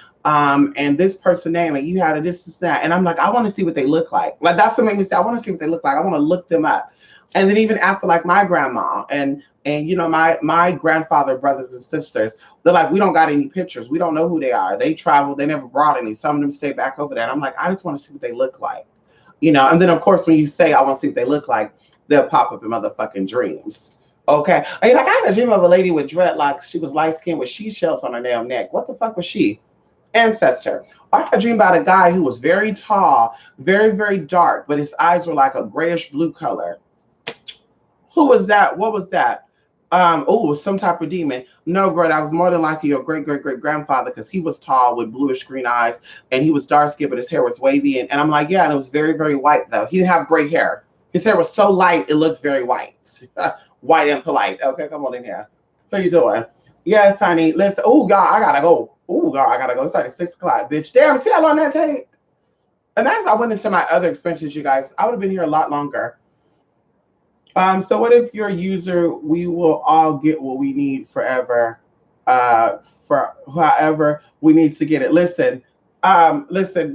and this person name, and you had a this, that. And I'm like, I want to see what they look like. Like, that's what made me say, I want to see what they look like. I want to look them up. And then even after, like, my grandma and my grandfather, brothers and sisters, they're like, we don't got any pictures. We don't know who they are. They traveled. They never brought any. Some of them stayed back over there. And I'm like, I just want to see what they look like. And then, of course, when you say, I want to see what they look like, they'll pop up in motherfucking dreams. Okay. And you're like, I had a dream of a lady with dreadlocks. She was light skinned with seashells on her damn neck. What the fuck was she? Ancestor. I had a dream about a guy who was very tall, very, very dark, but his eyes were like a grayish blue color. Who was that? What was that? It was some type of demon. No, girl, that was more than likely your great great great grandfather, because he was tall with bluish green eyes and he was dark skinned, but his hair was wavy. And I'm like, yeah, and it was very, very white though. He didn't have gray hair. His hair was so light, it looked very white. White and polite. Okay, come on in here. What are you doing? Yes, honey. Listen. Oh, God, I gotta go. Oh, God, I gotta go. It's like 6 o'clock, bitch. Damn, see how long that take? And as I went into my other expenses, you guys, I would have been here a lot longer. So what if you're a user? We will all get what we need forever. For however we need to get it. Listen,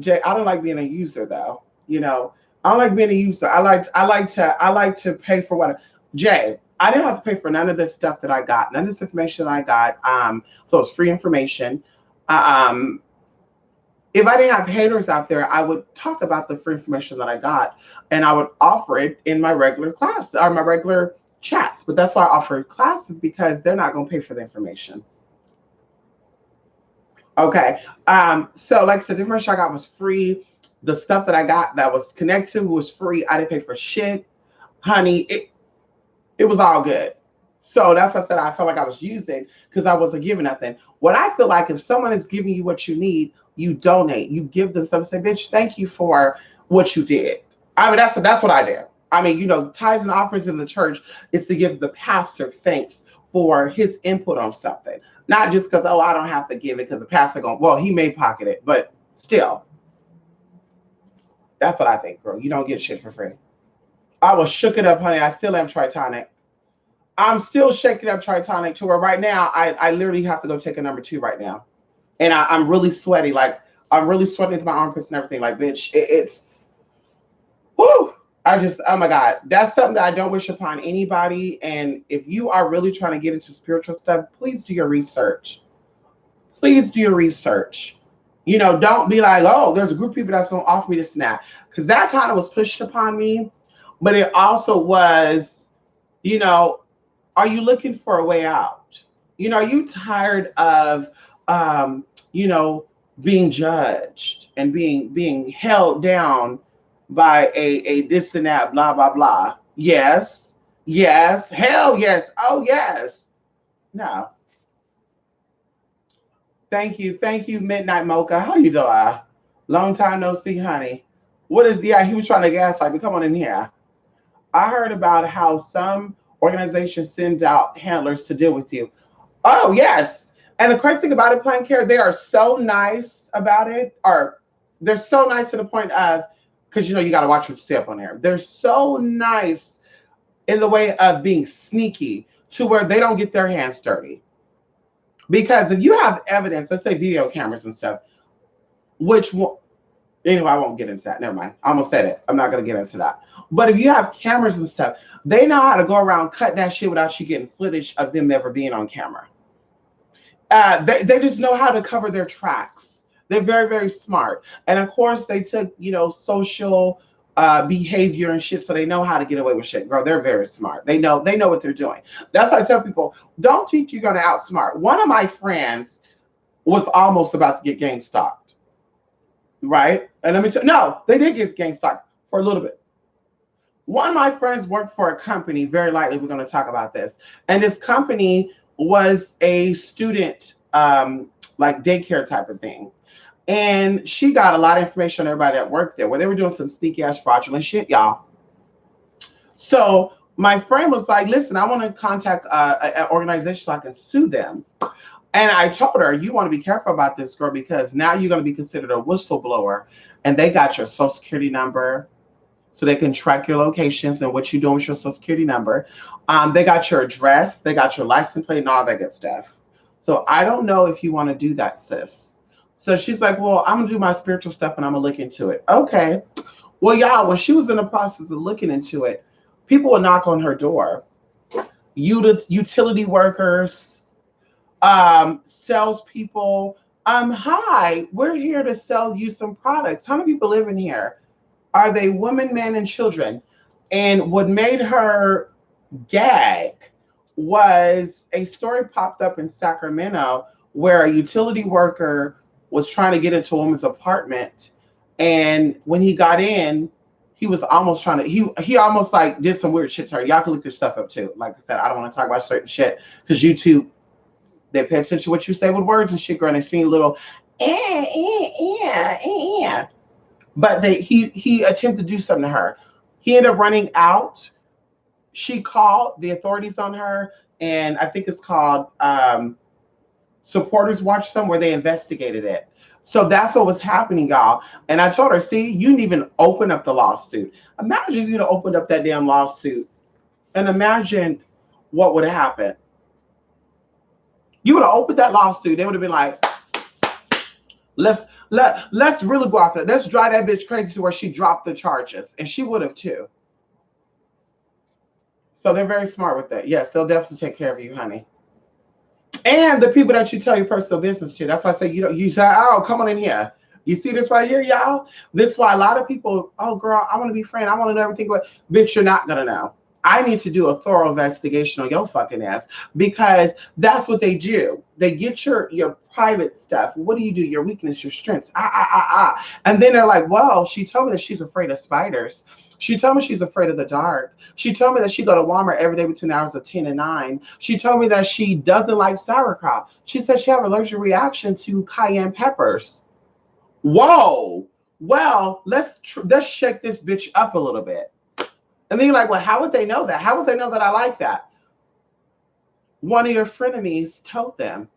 Jay, I don't like being a user though. I don't like being a user. I like to pay for what Jay, I didn't have to pay for none of this stuff that I got, none of this information that I got. So it's free information. If I didn't have haters out there, I would talk about the free information that I got and I would offer it in my regular class or my regular chats. But that's why I offer classes, because they're not going to pay for the information. Okay. So like I said, the information I got was free. The stuff that I got that was connected to was free. I didn't pay for shit. Honey, it was all good. So that's what I said I felt like I was using, because I wasn't giving nothing. What I feel like, if someone is giving you what you need, you donate. You give them something. Say, bitch, thank you for what you did. I mean, that's what I did. I mean, tithes and offerings in the church is to give the pastor thanks for his input on something. Not just because, I don't have to give it because the pastor he may pocket it, but still. That's what I think, girl. You don't get shit for free. I was shook it up, honey. I still am Tritonic. I'm still shaking up Tritonic to where right now I literally have to go take a number 2 right now. And I'm really sweaty. Like, I'm really sweating into my armpits and everything. Like, bitch, it's, whoo. Oh my God. That's something that I don't wish upon anybody. And if you are really trying to get into spiritual stuff, please do your research. Please do your research. Don't be like, oh, there's a group of people that's going to offer me this and that. Because that kind of was pushed upon me. But it also was, are you looking for a way out? Are you tired of, being judged and being held down by a this and that, blah, blah, blah? Yes. Yes. Hell yes. Oh, yes. No. Thank you, Midnight Mocha. How you doing? Long time no see, honey. What is? Yeah, he was trying to gaslight me. Come on in here. I heard about how some organizations send out handlers to deal with you. Oh yes, and the crazy thing about it, Plant Care, they are so nice about it, or they're so nice to the point of because you know you got to watch what you say up on there. They're so nice in the way of being sneaky to where they don't get their hands dirty. Because if you have evidence, let's say video cameras and stuff, which will, anyway, I won't get into that. Never mind. I almost said it. I'm not going to get into that. But if you have cameras and stuff, they know how to go around cutting that shit without you getting footage of them never being on camera. They just know how to cover their tracks. They're very, very smart. And of course, they took, social behavior and shit, so they know how to get away with shit. Girl, they're very smart. They know what they're doing. That's why I tell people, don't think you're going to outsmart. One of my friends was almost about to get gang stalked, right? And let me tell you, no, they did get gang stalked for a little bit. One of my friends worked for a company, very likely we're going to talk about this, and this company was a student, like daycare type of thing. And she got a lot of information on everybody that worked there. Well, they were doing some sneaky ass fraudulent shit, y'all. So my friend was like, listen, I want to contact an organization so I can sue them. And I told her, you want to be careful about this, girl, because now you're going to be considered a whistleblower. And they got your social security number, so they can track your locations and what you're doing with your social security number. They got your address, they got your license plate and all that good stuff. So I don't know if you want to do that, sis. So she's like, well, I'm going to do my spiritual stuff and I'm going to look into it. Okay. Well, y'all, when she was in the process of looking into it, people would knock on her door. Utility workers, salespeople. Hi, we're here to sell you some products. How many people live in here? Are they women, men, and children? And what made her gag was a story popped up in Sacramento where a utility worker was trying to get into a woman's apartment. And when he got in, he was almost trying to, he almost like did some weird shit to her. Y'all can look this stuff up too. Like I said, I don't want to talk about certain shit because YouTube, they pay attention to what you say with words and shit, girl, and they see a little, But he attempted to do something to her. He ended up running out. She called the authorities on her, and I think it's called Supporters Watch somewhere. They investigated it. So that's what was happening, y'all. And I told her, see, you didn't even open up the lawsuit. Imagine if you'd have opened up that damn lawsuit, and imagine what would have happened. You would have opened that lawsuit. They would have been like, let's really go after it. Let's drive that bitch crazy to where she dropped the charges. And she would have too. So they're very smart with that. Yes, they'll definitely take care of you, honey. And the people that you tell your personal business to. That's why I say you say, oh, come on in here. You see this right here, y'all? This is why a lot of people, oh girl, I want to be friend. I want to know everything. But bitch, you're not gonna know. I need to do a thorough investigation on your fucking ass because that's what they do. They get your private stuff. What do? Your weakness, your strengths. And then they're like, well, she told me that she's afraid of spiders. She told me she's afraid of the dark. She told me that she go to Walmart every day between the hours of 10 and 9. She told me that she doesn't like sauerkraut. She said she have an allergic reaction to cayenne peppers. Whoa. Well, let's check this bitch up a little bit. And then you're like, well, how would they know that? How would they know that I like that? One of your frenemies told them.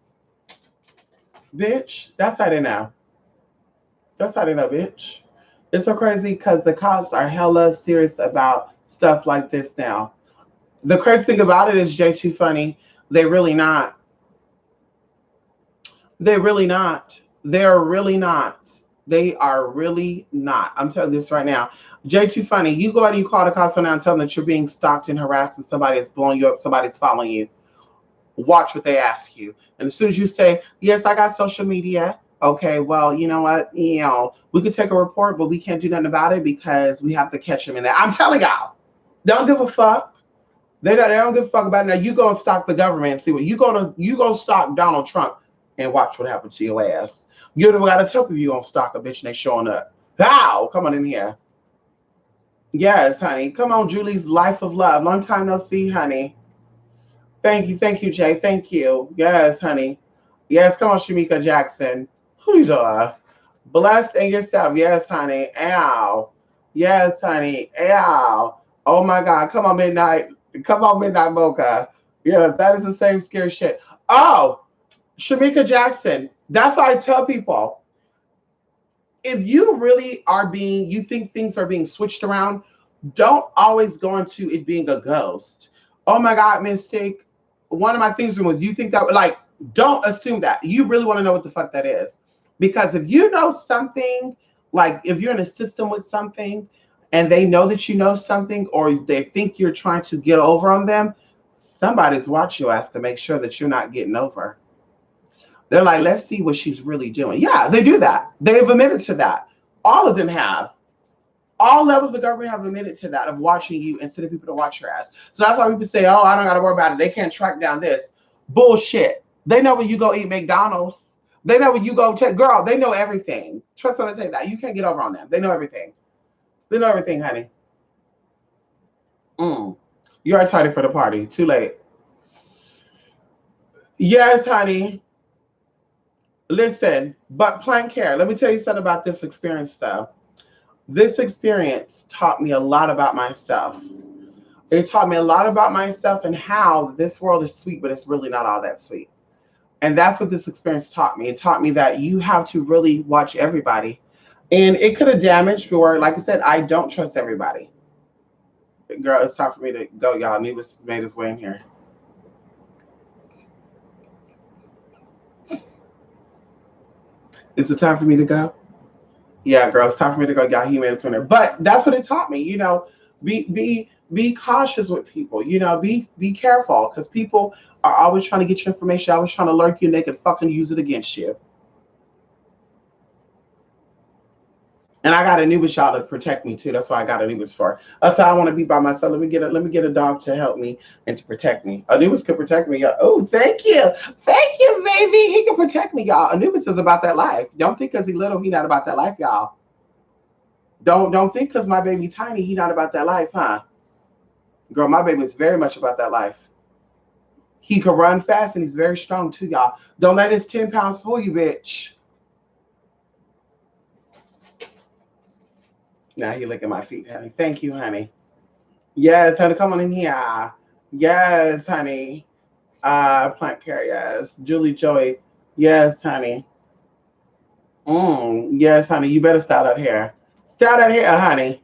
Bitch, that's how they know. That's how they know, bitch. It's so crazy because the cops are hella serious about stuff like this now. The crazy thing about it is, Jay Too Funny, they're really not. They're really not. They're really not. They are really not. I'm telling you this right now. Jay Too Funny, you go out and you call the cops now and tell them that you're being stalked and harassed and somebody is blowing you up, somebody's following you. Watch what they ask you. And as soon as you say, yes, I got social media. Okay, well, you know what? We could take a report, but we can't do nothing about it because we have to catch them in there. I'm telling y'all, they don't give a fuck. They don't give a fuck about it. Now you go and stalk the government and see what you go stalk Donald Trump and watch what happens to your ass. You don't gotta tell people you gonna stalk a bitch and they showing up. How? Come on in here. Yes, honey. Come on, Julie's Life of Love. Long time no see, honey. Thank you, Jay. Thank you. Yes, honey. Yes, come on, Shamika Jackson. Who you are? Blessed in yourself. Yes, honey. Ow. Yes, honey. Ow. Oh my God. Come on, Midnight. Come on, Midnight Mocha. Yeah, that is the same scary shit. Oh, Shamika Jackson. That's why I tell people. if you really are being, you think things are being switched around, don't always go into it being a ghost. Oh my God, Mystic. One of my things was, you think that, like, don't assume that. You really want to know what the fuck that is. Because if you know something, like if you're in a system with something and they know that you know something, or they think you're trying to get over on them, somebody's watching your ass to make sure that you're not getting over. They're like, let's see what she's really doing. Yeah, they do that. They've admitted to that. All of them have. All levels of government have admitted to that, of watching you and sending people to watch your ass. So that's why people say, oh, I don't got to worry about it. They can't track down this. Bullshit. They know when you go eat McDonald's. They know when you go take, girl, they know everything. Trust me when I say that. You can't get over on them. They know everything. They know everything, honey. You are tardy for the party. Too late. Yes, honey. Listen, but plan care. Let me tell you something about this experience, though. This experience taught me a lot about myself. It taught me a lot about myself and how this world is sweet, but it's really not all that sweet. And that's what this experience taught me. It taught me that you have to really watch everybody. And it could have damaged, or like I said, I don't trust everybody. Girl, it's time for me to go, y'all. Nevis has made his way in here. Is it time for me to go? Yeah, girl, it's time for me to go. Y'all, he made his way in there. But that's what it taught me. Be cautious with people. Be careful, because people are always trying to get your information, always trying to lurk you, and they can fucking use it against you. And I got Anubis, y'all, to protect me too. That's why I got Anubis for. That's how I want to be by myself. Let me get a dog to help me and to protect me. Anubis could protect me, y'all. Oh, thank you, baby. He can protect me, y'all. Anubis is about that life. Don't think because he little, he not about that life, y'all. Don't think because my baby tiny, he not about that life, huh? Girl, my baby is very much about that life. He can run fast and he's very strong too, y'all. Don't let his 10 pounds fool you, bitch. Now he licking my feet, honey. Thank you, honey. Yes, honey, come on in here. Yes, honey. Plant care, yes. Julie Joy. Yes, honey. Yes, honey. You better style that hair. Style that hair, honey.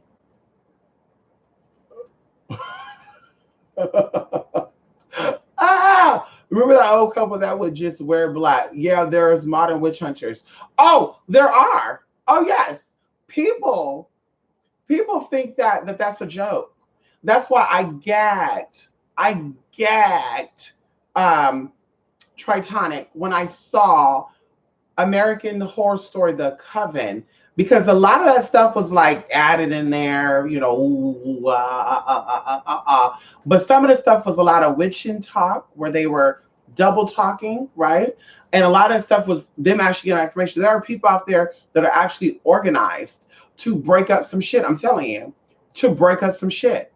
Remember that old couple that would just wear black? Yeah, there's modern witch hunters. Oh, there are. Oh, yes. People people think that that's a joke. That's why I gagged um Tritonic when I saw American Horror Story The Coven, because a lot of that stuff was like added in there, but some of the stuff was a lot of witching talk where they were double talking, right? And a lot of stuff was them actually getting information. There are people out there that are actually organized to break up some shit. I'm telling you, to break up some shit.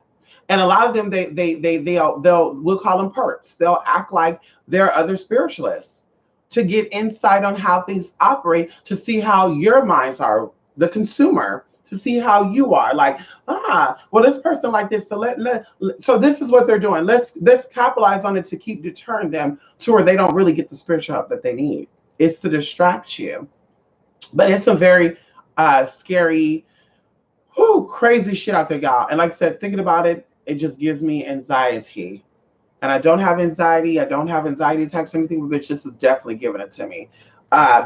And a lot of them, we'll call them perps. They'll act like they're other spiritualists to get insight on how things operate, to see how your minds are, the consumer, to see how you are. Like, well, this person like this. So this is what they're doing. Let's capitalize on it to keep deterring them to where they don't really get the spiritual help that they need. It's to distract you. But it's a very scary, crazy shit out there, y'all. And like I said, thinking about it, it just gives me anxiety. And I don't have anxiety. I don't have anxiety attacks or anything, but bitch, this is definitely giving it to me.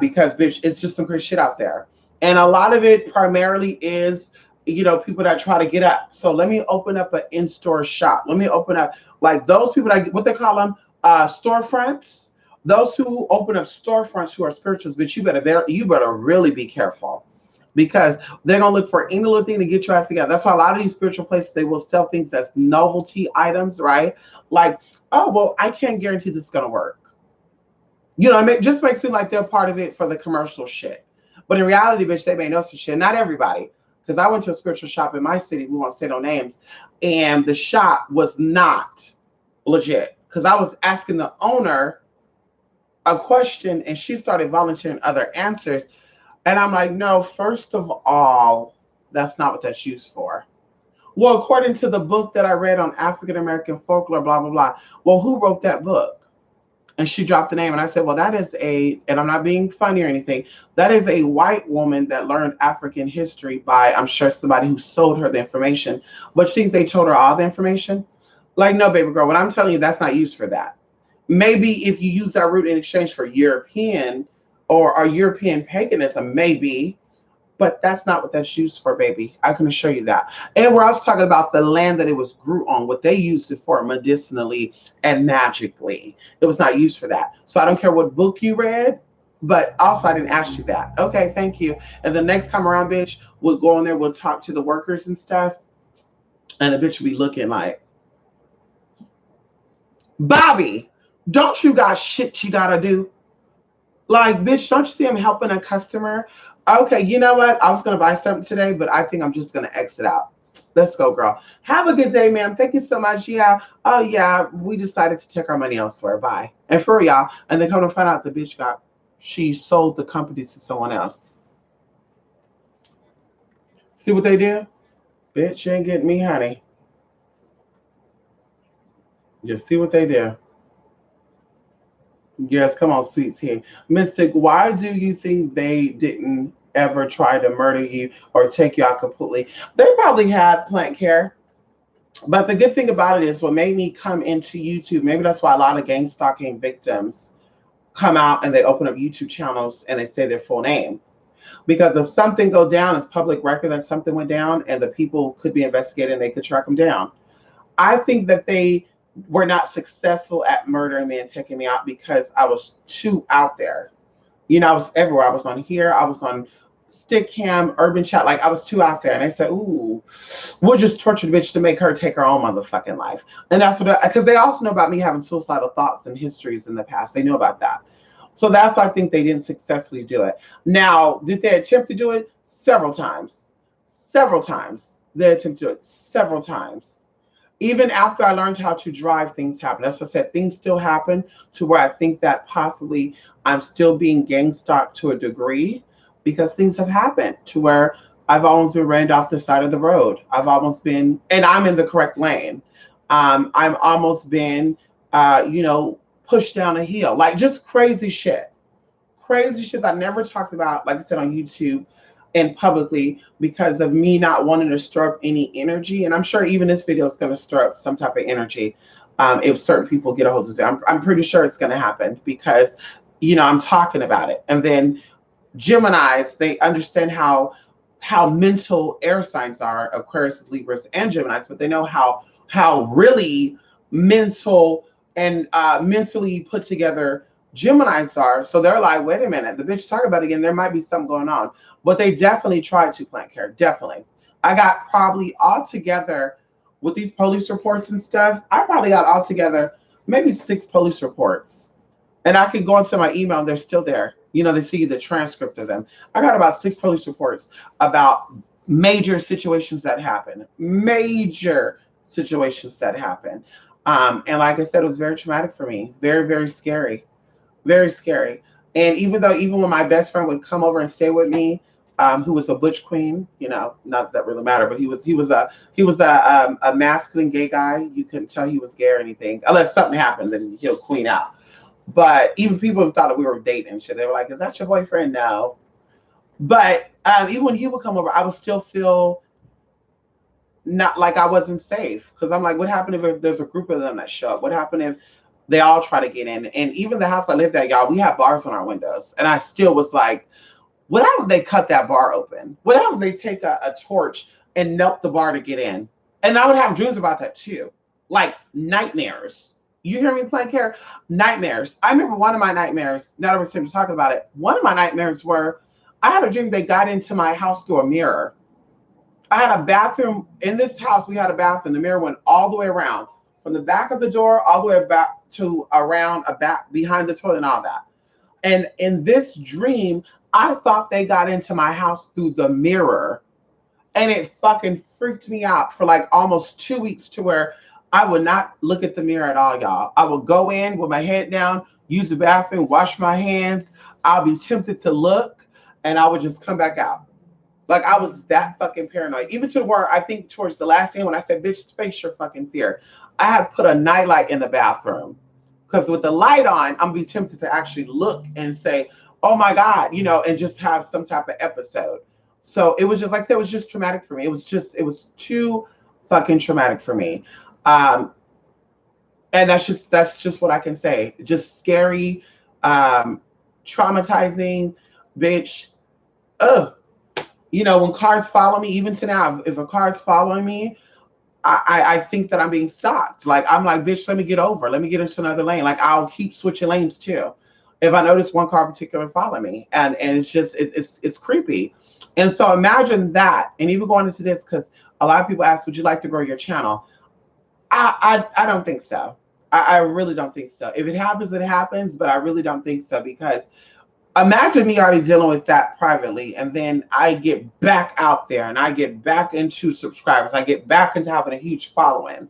Because bitch, it's just some crazy shit out there. And a lot of it primarily is, people that try to get up. So let me open up an in-store shop. Let me open up like those people that, what they call them, storefronts. Those who open up storefronts who are spirituals, but you better really be careful, because they're gonna look for any little thing to get your ass together. That's why a lot of these spiritual places, they will sell things that's novelty items, right? Like, oh well, I can't guarantee this is gonna work. It just makes it seem like they're part of it for the commercial shit. But in reality, bitch, they may know some shit. Not everybody. Because I went to a spiritual shop in my city, we won't say no names, and the shop was not legit. Because I was asking the owner a question and she started volunteering other answers. And I'm like, no, first of all, that's not what that's used for. Well, according to the book that I read on African American folklore, blah, blah, blah. Well, who wrote that book? And she dropped the name. And I said, well, that is and I'm not being funny or anything, that is a white woman that learned African history by, I'm sure, somebody who sold her the information. But you think they told her all the information? Like, no, baby girl, what I'm telling you, that's not used for that. Maybe if you use that root in exchange for European or European paganism, maybe, but that's not what that's used for, baby. I can assure you that. And we're also talking about the land that it was grew on, what they used it for medicinally and magically. It was not used for that. So I don't care what book you read, but also I didn't ask you that. Okay, thank you. And the next time around, bitch, we'll go in there, we'll talk to the workers and stuff, and the bitch will be looking like, Bobby, don't you got shit you gotta do? Like, bitch, don't you see I'm helping a customer? Okay, you know what? I was gonna buy something today, but I think I'm just gonna exit out. Let's go, girl. Have a good day, ma'am. Thank you so much. Yeah. Oh yeah, we decided to take our money elsewhere. Bye. And for y'all, and then come to find out the bitch she sold the company to someone else. See what they did? Bitch, you ain't getting me, honey. Just see what they did. Yes, come on, sweet tea. Mystic, why do you think they didn't ever try to murder you or take you out completely? They probably had plant care. But the good thing about it is what made me come into YouTube, maybe that's why a lot of gang stalking victims come out and they open up YouTube channels and they say their full name. Because if something go down, it's public record that something went down and the people could be investigated and they could track them down. I think that they were not successful at murdering me and taking me out because I was too out there. You know, I was everywhere. I was on here. I was on Stickcam, Urban Chat. Like, I was too out there. And they said, ooh, we'll just torture the bitch to make her take her own motherfucking life. And that's what, because they also know about me having suicidal thoughts and histories in the past. They knew about that. So that's why I think they didn't successfully do it. Now, did they attempt to do it? Several times. Several times. They attempted to do it several times. Even after I learned how to drive, things happen. As I said, things still happen to where I think that possibly I'm still being gang stalked to a degree because things have happened to where I've almost been ran off the side of the road. I've almost been, and I'm in the correct lane. I've almost been, pushed down a hill. Like, just crazy shit. Crazy shit that I never talked about, like I said, on YouTube and publicly because of me not wanting to stir up any energy. And I'm sure even this video is going to stir up some type of energy if certain people get a hold of it. I'm pretty sure it's going to happen because, I'm talking about it. And then Geminis, they understand how mental air signs are, Aquarius, Libras, and Geminis, but they know how really mental and mentally put together Geminis are. So they're like, wait a minute, the bitch talking about it again, there might be something going on. But they definitely tried to plant care. Definitely. I got probably altogether with these police reports and stuff, I probably got altogether maybe 6 police reports. And I could go into my email and they're still there. They see the transcript of them. I got about 6 police reports about major situations that happen. Major situations that happen. And like I said, it was very traumatic for me. Very, very scary. Very scary. And even when my best friend would come over and stay with me, who was a butch queen, not that, that really matter, but he was a masculine gay guy. You couldn't tell he was gay or anything unless something happened, then he'll queen out. But even people thought that we were dating and shit. They were like, "Is that your boyfriend?" No. But even when he would come over, I would still feel not like I wasn't safe because I'm like, what happened if there's a group of them that show up? What happened if they all try to get in? And even the house I lived at, y'all, we have bars on our windows. And I still was like, what happened if they cut that bar open? What happened if they take a torch and melt the bar to get in? And I would have dreams about that too. Like nightmares. You hear me playing care? Nightmares. I remember one of my nightmares, now that we're talking about it, one of my nightmares were I had a dream they got into my house through a mirror. I had a bathroom in this house. We had a bathroom. The mirror went all the way around from the back of the door all the way back to around a back behind the toilet and all that. And in this dream, I thought they got into my house through the mirror. And it fucking freaked me out for like almost 2 weeks to where I would not look at the mirror at all, y'all. I would go in with my head down, use the bathroom, wash my hands. I'll be tempted to look and I would just come back out. Like, I was that fucking paranoid. Even to where I think towards the last end when I said, bitch, face your fucking fear. I had put a nightlight in the bathroom. Because with the light on, I'm gonna be tempted to actually look and say, oh my God, you know, and just have some type of episode. So it was just like that was just traumatic for me. It was too fucking traumatic for me. Um, and that's just what I can say. Just scary, um, traumatizing, bitch. Ugh. You know, when cars follow me, even to now, if a car's following me, I think that I'm being stalked. Like I'm like, bitch, let me get over. Let me get into another lane. Like I'll keep switching lanes too. If I notice one car in particular follow me. And it's just it's creepy. And so imagine that. And even going into this, because a lot of people ask, would you like to grow your channel? I don't think so. I really don't think so. If it happens, it happens, but I really don't think so because imagine me already dealing with that privately, and then I get back out there and I get back into subscribers. I get back into having a huge following.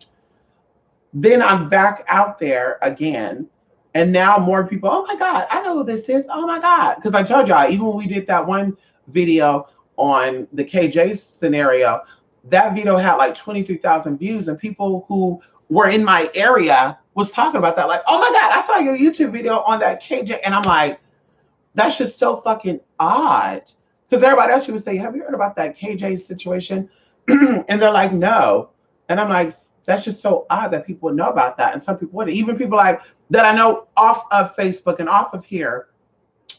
Then I'm back out there again. And now more people, oh my God, I know who this is. Oh my God. Because I told y'all, even when we did that one video on the KJ scenario, that video had like 23,000 views, and people who were in my area was talking about that. Like, oh my God, I saw your YouTube video on that KJ. And I'm like, that's just so fucking odd. Because everybody else would say, have you heard about that KJ situation? And they're like, no. And I'm like, that's just so odd that people would know about that. And some people wouldn't. Even people like that I know off of Facebook and off of here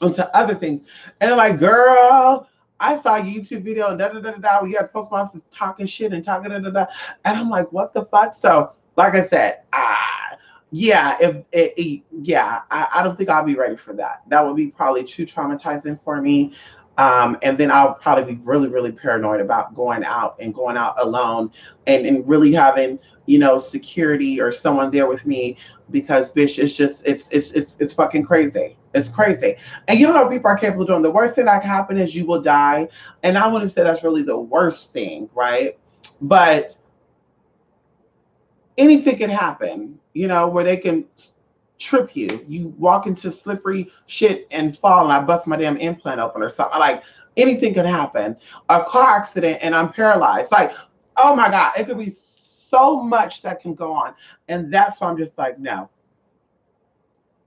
onto other things. And they're like, girl, I saw a YouTube video and da da da da. We had postmasters talking shit and talking da da da. And I'm like, what the fuck? So, like I said, yeah, I don't think I'll be ready for that. That would be probably too traumatizing for me. And then I'll probably be really, really paranoid about going out alone and really having, you know, security or someone there with me because bitch, it's fucking crazy. It's crazy. And you know what people are capable of doing? The worst thing that can happen is you will die. And I wouldn't say that's really the worst thing, right? But anything can happen, you know, where they can trip you. You walk into slippery shit and fall, and I bust my damn implant open or something. Like anything can happen. A car accident and I'm paralyzed. Like, oh my God, it could be so much that can go on. And that's why I'm just like, no.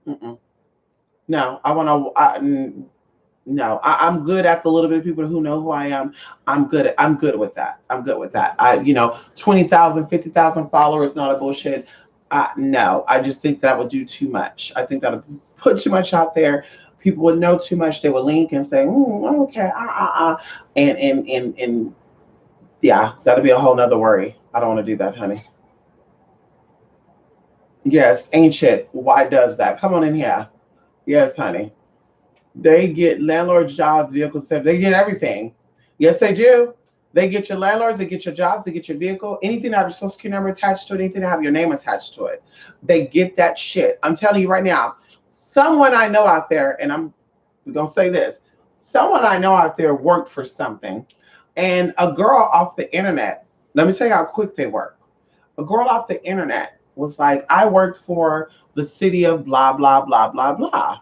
Mm-mm. No, I'm good at the little bit of people who know who I am. I'm good with that. I'm good with that. 20,000, 50,000 followers, not a bullshit. No, I just think that would do too much. I think that would put too much out there. People would know too much. They would link and say, okay, and yeah, that'll be a whole nother worry. I don't want to do that, honey. Yes, ancient. Why does that? Come on in here. Yes, honey. They get landlord jobs, vehicle stuff. They get everything. Yes, they do. They get your landlords, they get your jobs, they get your vehicle, anything that have your social security number attached to it, anything that have your name attached to it. They get that shit. I'm telling you right now, someone I know out there, and I'm going to say this, someone I know out there worked for something, and a girl off the internet, let me tell you how quick they work. A girl off the internet was like, I worked for the city of blah, blah, blah, blah, blah.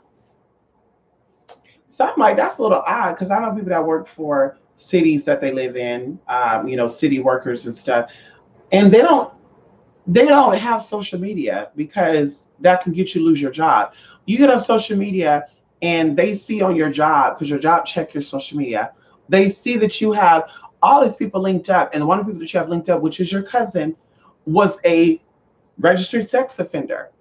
So I'm like, that's a little odd because I know people that work for cities that they live in, city workers and stuff, and they don't have social media because that can get you lose your job. You get on social media and they see on your job because your job check your social media. They see that you have all these people linked up, and one of the people that you have linked up, which is your cousin, was a registered sex offender.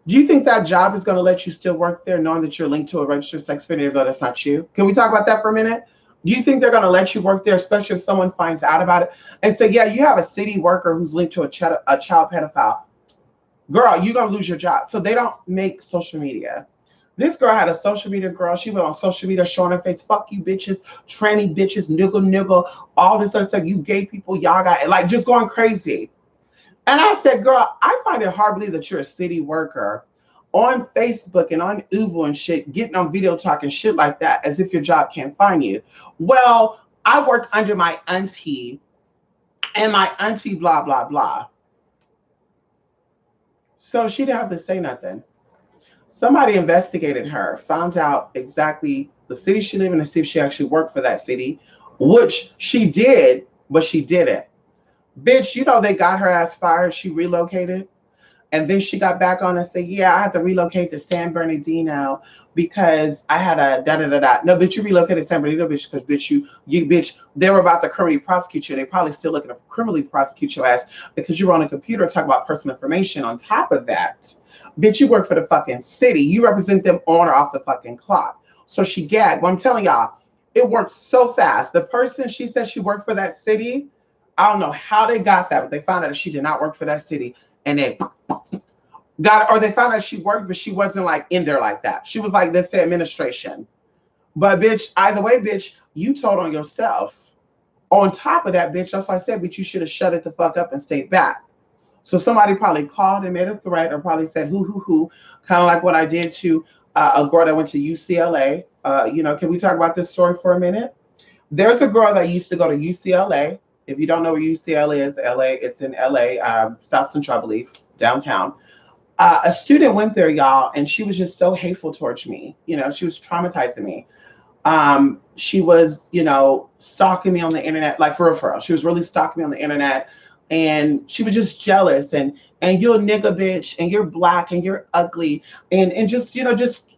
Do you think that job is going to let you still work there knowing that you're linked to a registered sex offender even though that's not you? Can we talk about that for a minute? Do you think they're going to let you work there, especially if someone finds out about it and say, yeah, you have a city worker who's linked to a child pedophile? Girl, you're going to lose your job. So they don't make social media. This girl had a social media girl. She went on social media showing her face, fuck you bitches, tranny bitches, niggle, all this other stuff. You gay people, y'all got, like, just going crazy. And I said, girl, I find it hard to believe that you're a city worker on Facebook and on Uvo and shit, getting on video talking shit like that as if your job can't find you. Well, I worked under my auntie and my auntie blah, blah, blah. So she didn't have to say nothing. Somebody investigated her, found out exactly the city she lived in to see if she actually worked for that city, which she did, but she didn't. Bitch, you know they got her ass fired. She relocated. And then she got back on and said, yeah, I had to relocate to San Bernardino because I had a da da da da. No, bitch, you relocated to San Bernardino, bitch, because bitch, you bitch, they were about to criminally prosecute you. They probably still looking to criminally prosecute your ass because you were on a computer talking about personal information. On top of that, bitch, you work for the fucking city. You represent them on or off the fucking clock. So she gagged. Well, I'm telling y'all, it worked so fast. The person she said she worked for that city, I don't know how they got that, but they found out that she did not work for that city. And they got it, or they found out she worked, but she wasn't like in there like that. She was like, let's say administration. But bitch, either way, bitch, you told on yourself. On top of that, bitch, that's why I said, bitch, you should have shut it the fuck up and stayed back. So somebody probably called and made a threat or probably said, who, kind of like what I did to a girl that went to UCLA. Can we talk about this story for a minute? There's a girl that used to go to UCLA. If you don't know where UCLA is, LA, it's in LA, South Central, I believe, downtown. A student went there, y'all, and she was just so hateful towards me. She was traumatizing me. She was, stalking me on the internet, like for real. She was really stalking me on the internet, and she was just jealous and you're a nigga bitch and you're black and you're ugly and just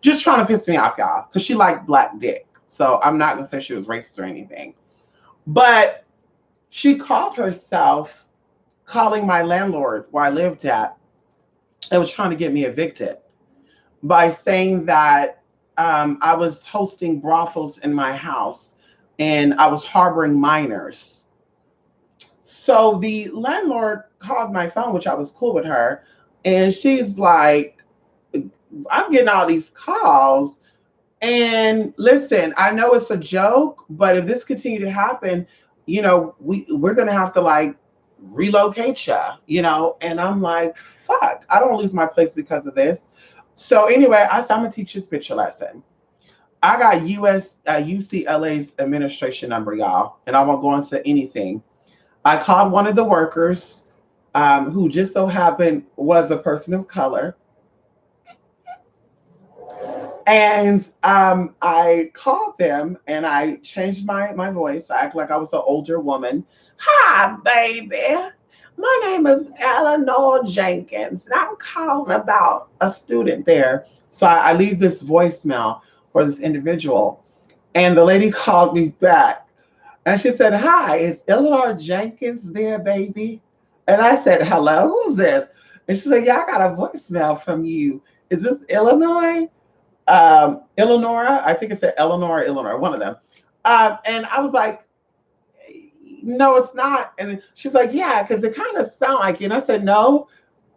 just trying to piss me off, y'all, because she liked black dick. So I'm not gonna say she was racist or anything, but she called herself calling my landlord where I lived at and was trying to get me evicted by saying that I was hosting brothels in my house and I was harboring minors. So the landlord called my phone, which I was cool with her, and she's like, I'm getting all these calls. And listen, I know it's a joke, but if this continue to happen, we're gonna have to like relocate you. And I'm like, fuck, I don't wanna lose my place because of this. So anyway, I'm gonna teach this bitch a lesson. I got UCLA's administration number, y'all, and I won't go into anything. I called one of the workers, who just so happened was a person of color. And I called them and I changed my voice. I act like I was an older woman. Hi, baby. My name is Eleanor Jenkins, and I'm calling about a student there. So I leave this voicemail for this individual. And the lady called me back and she said, hi, is Eleanor Jenkins there, baby? And I said, hello, who's this? And she said, yeah, I got a voicemail from you. Is this Illinois? Eleanor, I think it said Eleanor, Illinois, one of them. And I was like, no, it's not. And she's like, yeah, because it kind of sound like you. And I said, no,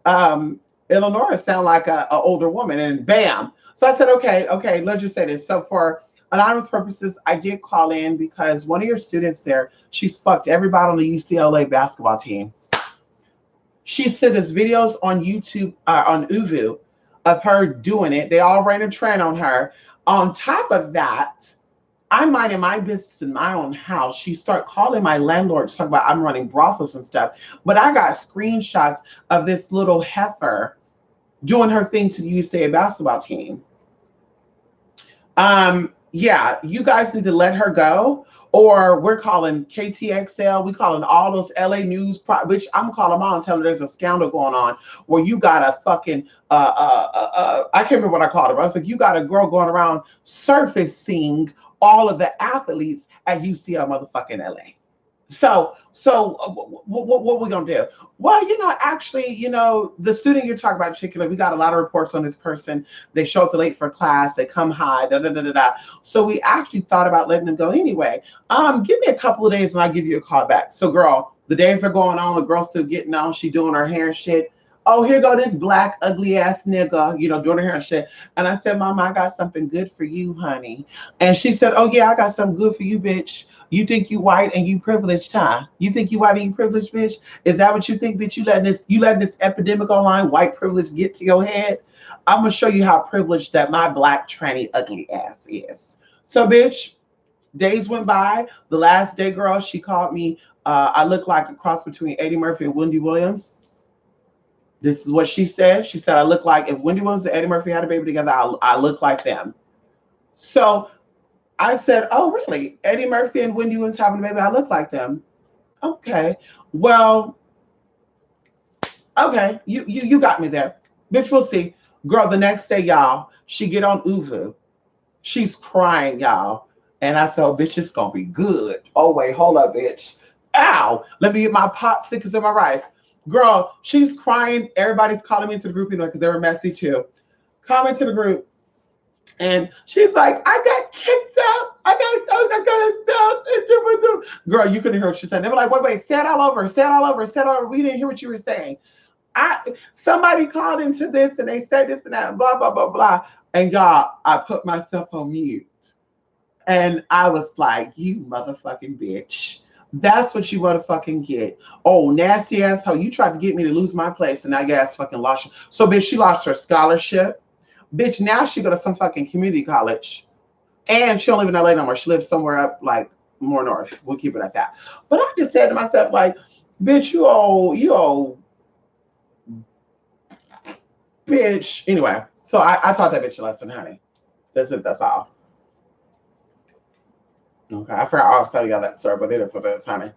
Eleanor sound like a older woman. And bam. So I said, okay, let's just say this. So for anonymous purposes, I did call in because one of your students there, she's fucked everybody on the UCLA basketball team. She sent us videos on YouTube, on Uvu, of her doing it. They all ran a trend on her. On top of that, I'm minding my business in my own house. She started calling my landlord to talk about I'm running brothels and stuff. But I got screenshots of this little heifer doing her thing to the USA basketball team. Yeah, you guys need to let her go. Or we're calling KTXL, we calling all those LA news, which I'm calling them on, telling them there's a scandal going on where you got a fucking, I can't remember what I called her. I was like, you got a girl going around surfacing all of the athletes at UCL motherfucking LA. So what we gonna do? Well, actually, the student you're talking about in particular, we got a lot of reports on this person. They show up late for class, they come high, da da da da da. So we actually thought about letting them go anyway. Give me a couple of days and I'll give you a call back. So girl, the days are going on, the girl's still getting on, she doing her hair and shit. Oh, here go this black ugly ass nigga, doing her hair and shit. And I said, Mama, I got something good for you, honey. And she said, oh yeah, I got something good for you, bitch. You think you white and you privileged, huh? You think you white and you privileged, bitch? Is that what you think, bitch? You letting this epidemic online white privilege get to your head? I'm gonna show you how privileged that my black tranny ugly ass is. So, bitch, days went by. The last day, girl, she called me. I look like a cross between Eddie Murphy and Wendy Williams. This is what she said. She said, I look like if Wendy Williams and Eddie Murphy had a baby together, I look like them. So I said, oh, really? Eddie Murphy and Wendy Williams having a baby, I look like them. Okay. Well, Okay, you got me there. Bitch, we'll see. Girl, the next day, y'all, she get on Uvu. She's crying, y'all. And I said, oh, bitch, it's gonna be good. Oh, wait, hold up, bitch. Ow. Let me get my pot stickers and my rice. Girl, she's crying. Everybody's calling me into the group, because they were messy too. Call me to the group. And she's like, I got kicked out. I got expelled. Girl, you couldn't hear what she said. They were like, wait, say it all over. Say it all over. Say it all over. We didn't hear what you were saying. Somebody called into this and they said this and that, blah, blah, blah, blah. And y'all, I put myself on mute. And I was like, you motherfucking bitch. That's what you want to fucking get. Oh, nasty asshole. You tried to get me to lose my place and I guess fucking lost. So, bitch, she lost her scholarship. Bitch, now she go to some fucking community college. And she don't live in LA no more. She lives somewhere up like more north. We'll keep it at that. But I just said to myself, like, bitch, you owe bitch. Anyway, so I taught that bitch a lesson, honey. That's it, that's all. Okay, I forgot I was telling y'all that story, but it is what it is, honey.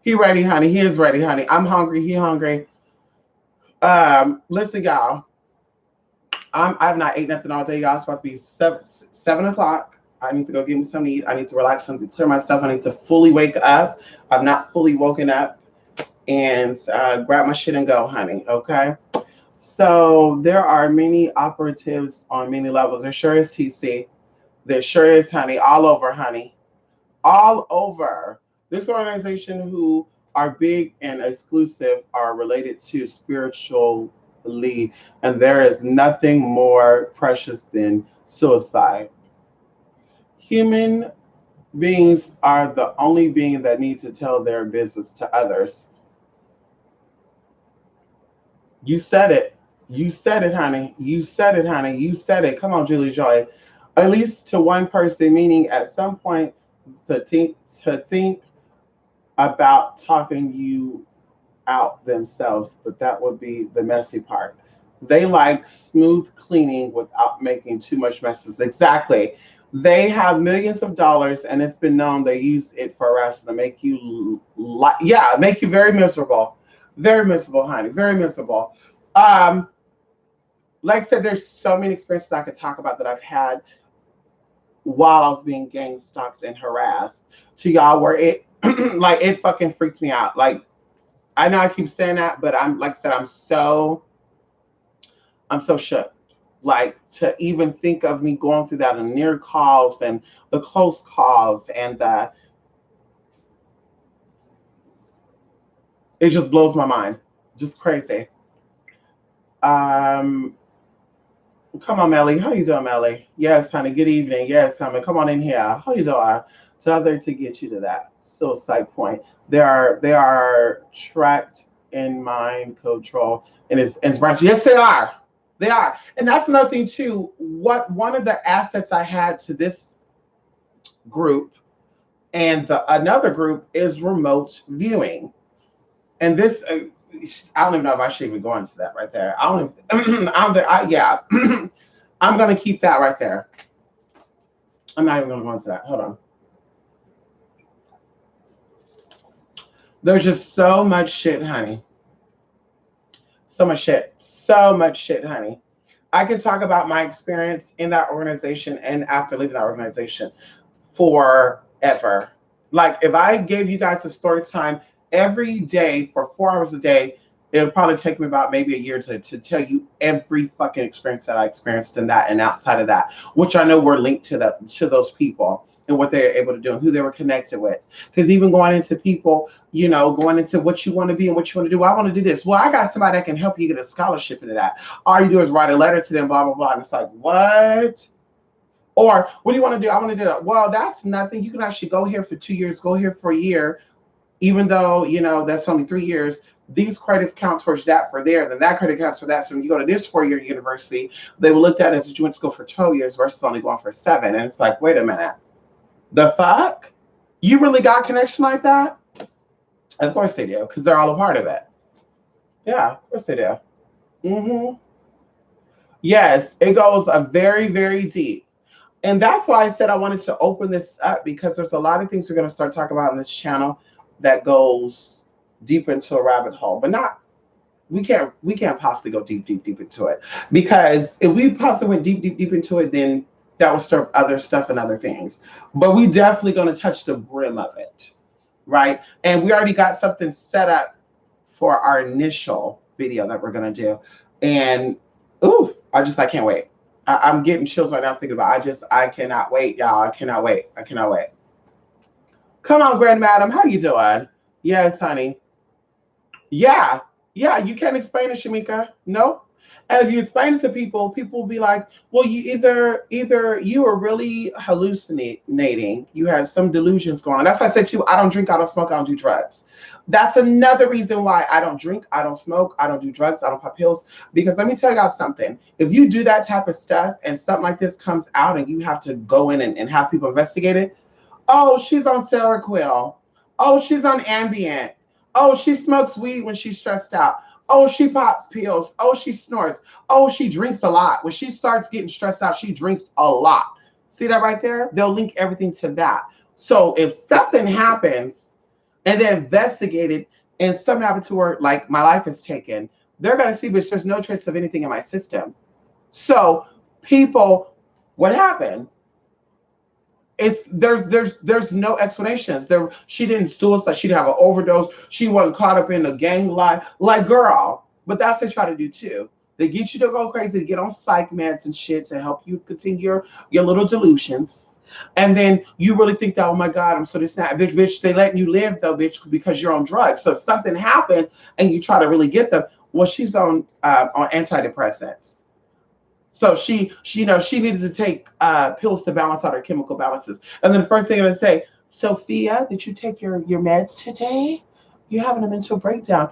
He ready, honey. He is ready, honey. I'm hungry. He hungry. Listen, y'all. I've not ate nothing all day, y'all. It's about to be 7 o'clock. I need to go get me something to eat. I need to relax, something to clear myself. I need to fully wake up. I've not fully woken up, and grab my shit and go, honey. Okay. So there are many operatives on many levels. There sure is, TC. There sure is, honey. All over, honey. All over. This organization who are big and exclusive are related to spiritually, and there is nothing more precious than suicide. Human beings are the only being that need to tell their business to others. You said it. You said it, honey. You said it, honey. You said it. Come on, Julie Joy. At least to one person, meaning at some point to think about talking you out themselves, but that would be the messy part. They like smooth cleaning without making too much messes. Exactly. They have millions of dollars, and it's been known they use it for us to make you, make you very miserable. Very miserable, honey. Very miserable. Um, like I said, there's so many experiences I could talk about that I've had while I was being gang stalked and harassed to y'all where it like it fucking freaked me out. Like I know I keep saying that, but I'm like I said, I'm so shook. Like to even think of me going through that and near calls and the close calls and it just blows my mind. Just crazy. Um Come on, Melly. How you doing, Melly? Yes, honey. Good evening. Yes, honey. Come on in here. How you doing? So there to get you to that suicide point. They are tracked in mind control and it's branch. Yes, they are. They are. And that's another thing too. What one of the assets I had to this group and the another group is remote viewing. And this I don't even know if I should even go into that right there. I don't even, yeah. I'm going to keep that right there. I'm not even going to go into that. Hold on. There's just so much shit, honey. So much shit. So much shit, honey. I can talk about my experience in that organization and after leaving that organization forever. Like if I gave you guys a story time every day for 4 hours a day, it'll probably take me about maybe a year to tell you every fucking experience that I experienced in that and outside of that, which I know were linked to those people and what they're able to do and who they were connected with. Because even going into people, going into what you want to be and what you want to do. Well, I want to do this. Well, I got somebody that can help you get a scholarship into that. All you do is write a letter to them, blah, blah, blah. And it's like, what? Or what do you want to do? I want to do that. Well, that's nothing. You can actually go here for 2 years, go here for a year, even though, that's only 3 years. These credits count towards that for there, then that credit counts for that. So when you go to this 4-year university, they will look at it as you went to go for 12 years versus only going for 7. And it's like, wait a minute. The fuck? You really got connection like that? Of course they do, because they're all a part of it. Yeah, of course they do. Mm-hmm. Yes, it goes a very, very deep. And that's why I said I wanted to open this up because there's a lot of things we're going to start talking about on this channel that goes deep into a rabbit hole, but not we can't possibly go deep into it, because if we possibly went deep into it, then that would stir up other stuff and other things. But we definitely going to touch the brim of it, right? And we already got something set up for our initial video that we're going to do. And ooh, I can't wait. I'm getting chills right now thinking about it. I cannot wait, y'all. I cannot wait. I cannot wait. Come on, Grand Madam. How you doing? Yes, honey. Yeah. Yeah, you can't explain it, Shamika. No. And if you explain it to people, people will be like, well, you either you are really hallucinating, you have some delusions going on. That's why I said to you, I don't drink, I don't smoke, I don't do drugs. That's another reason why I don't drink, I don't smoke, I don't do drugs, I don't pop pills. Because let me tell you guys something. If you do that type of stuff and something like this comes out and you have to go in and have people investigate it, oh, she's on Seroquel. Oh, she's on Ambien. Oh, she smokes weed when she's stressed out. Oh, she pops pills. Oh, she snorts. Oh, she drinks a lot. When she starts getting stressed out, she drinks a lot. See that right there? They'll link everything to that. So if something happens and they investigate it and something happened to her, like my life is taken, they're going to see, but there's no trace of anything in my system. So people, what happened? There's no explanations. She didn't suicide. She didn't have an overdose. She wasn't caught up in the gang life. Like, girl, but that's what they try to do too. They get you to go crazy, to get on psych meds and shit to help you continue your little delusions. And then you really think that, oh my God, I'm so this not bitch. They letting you live though, bitch, because you're on drugs. So if something happens and you try to really get them, well, she's on antidepressants. So she needed to take pills to balance out her chemical balances. And then the first thing I'm gonna say, Sophia, did you take your meds today? You're having a mental breakdown.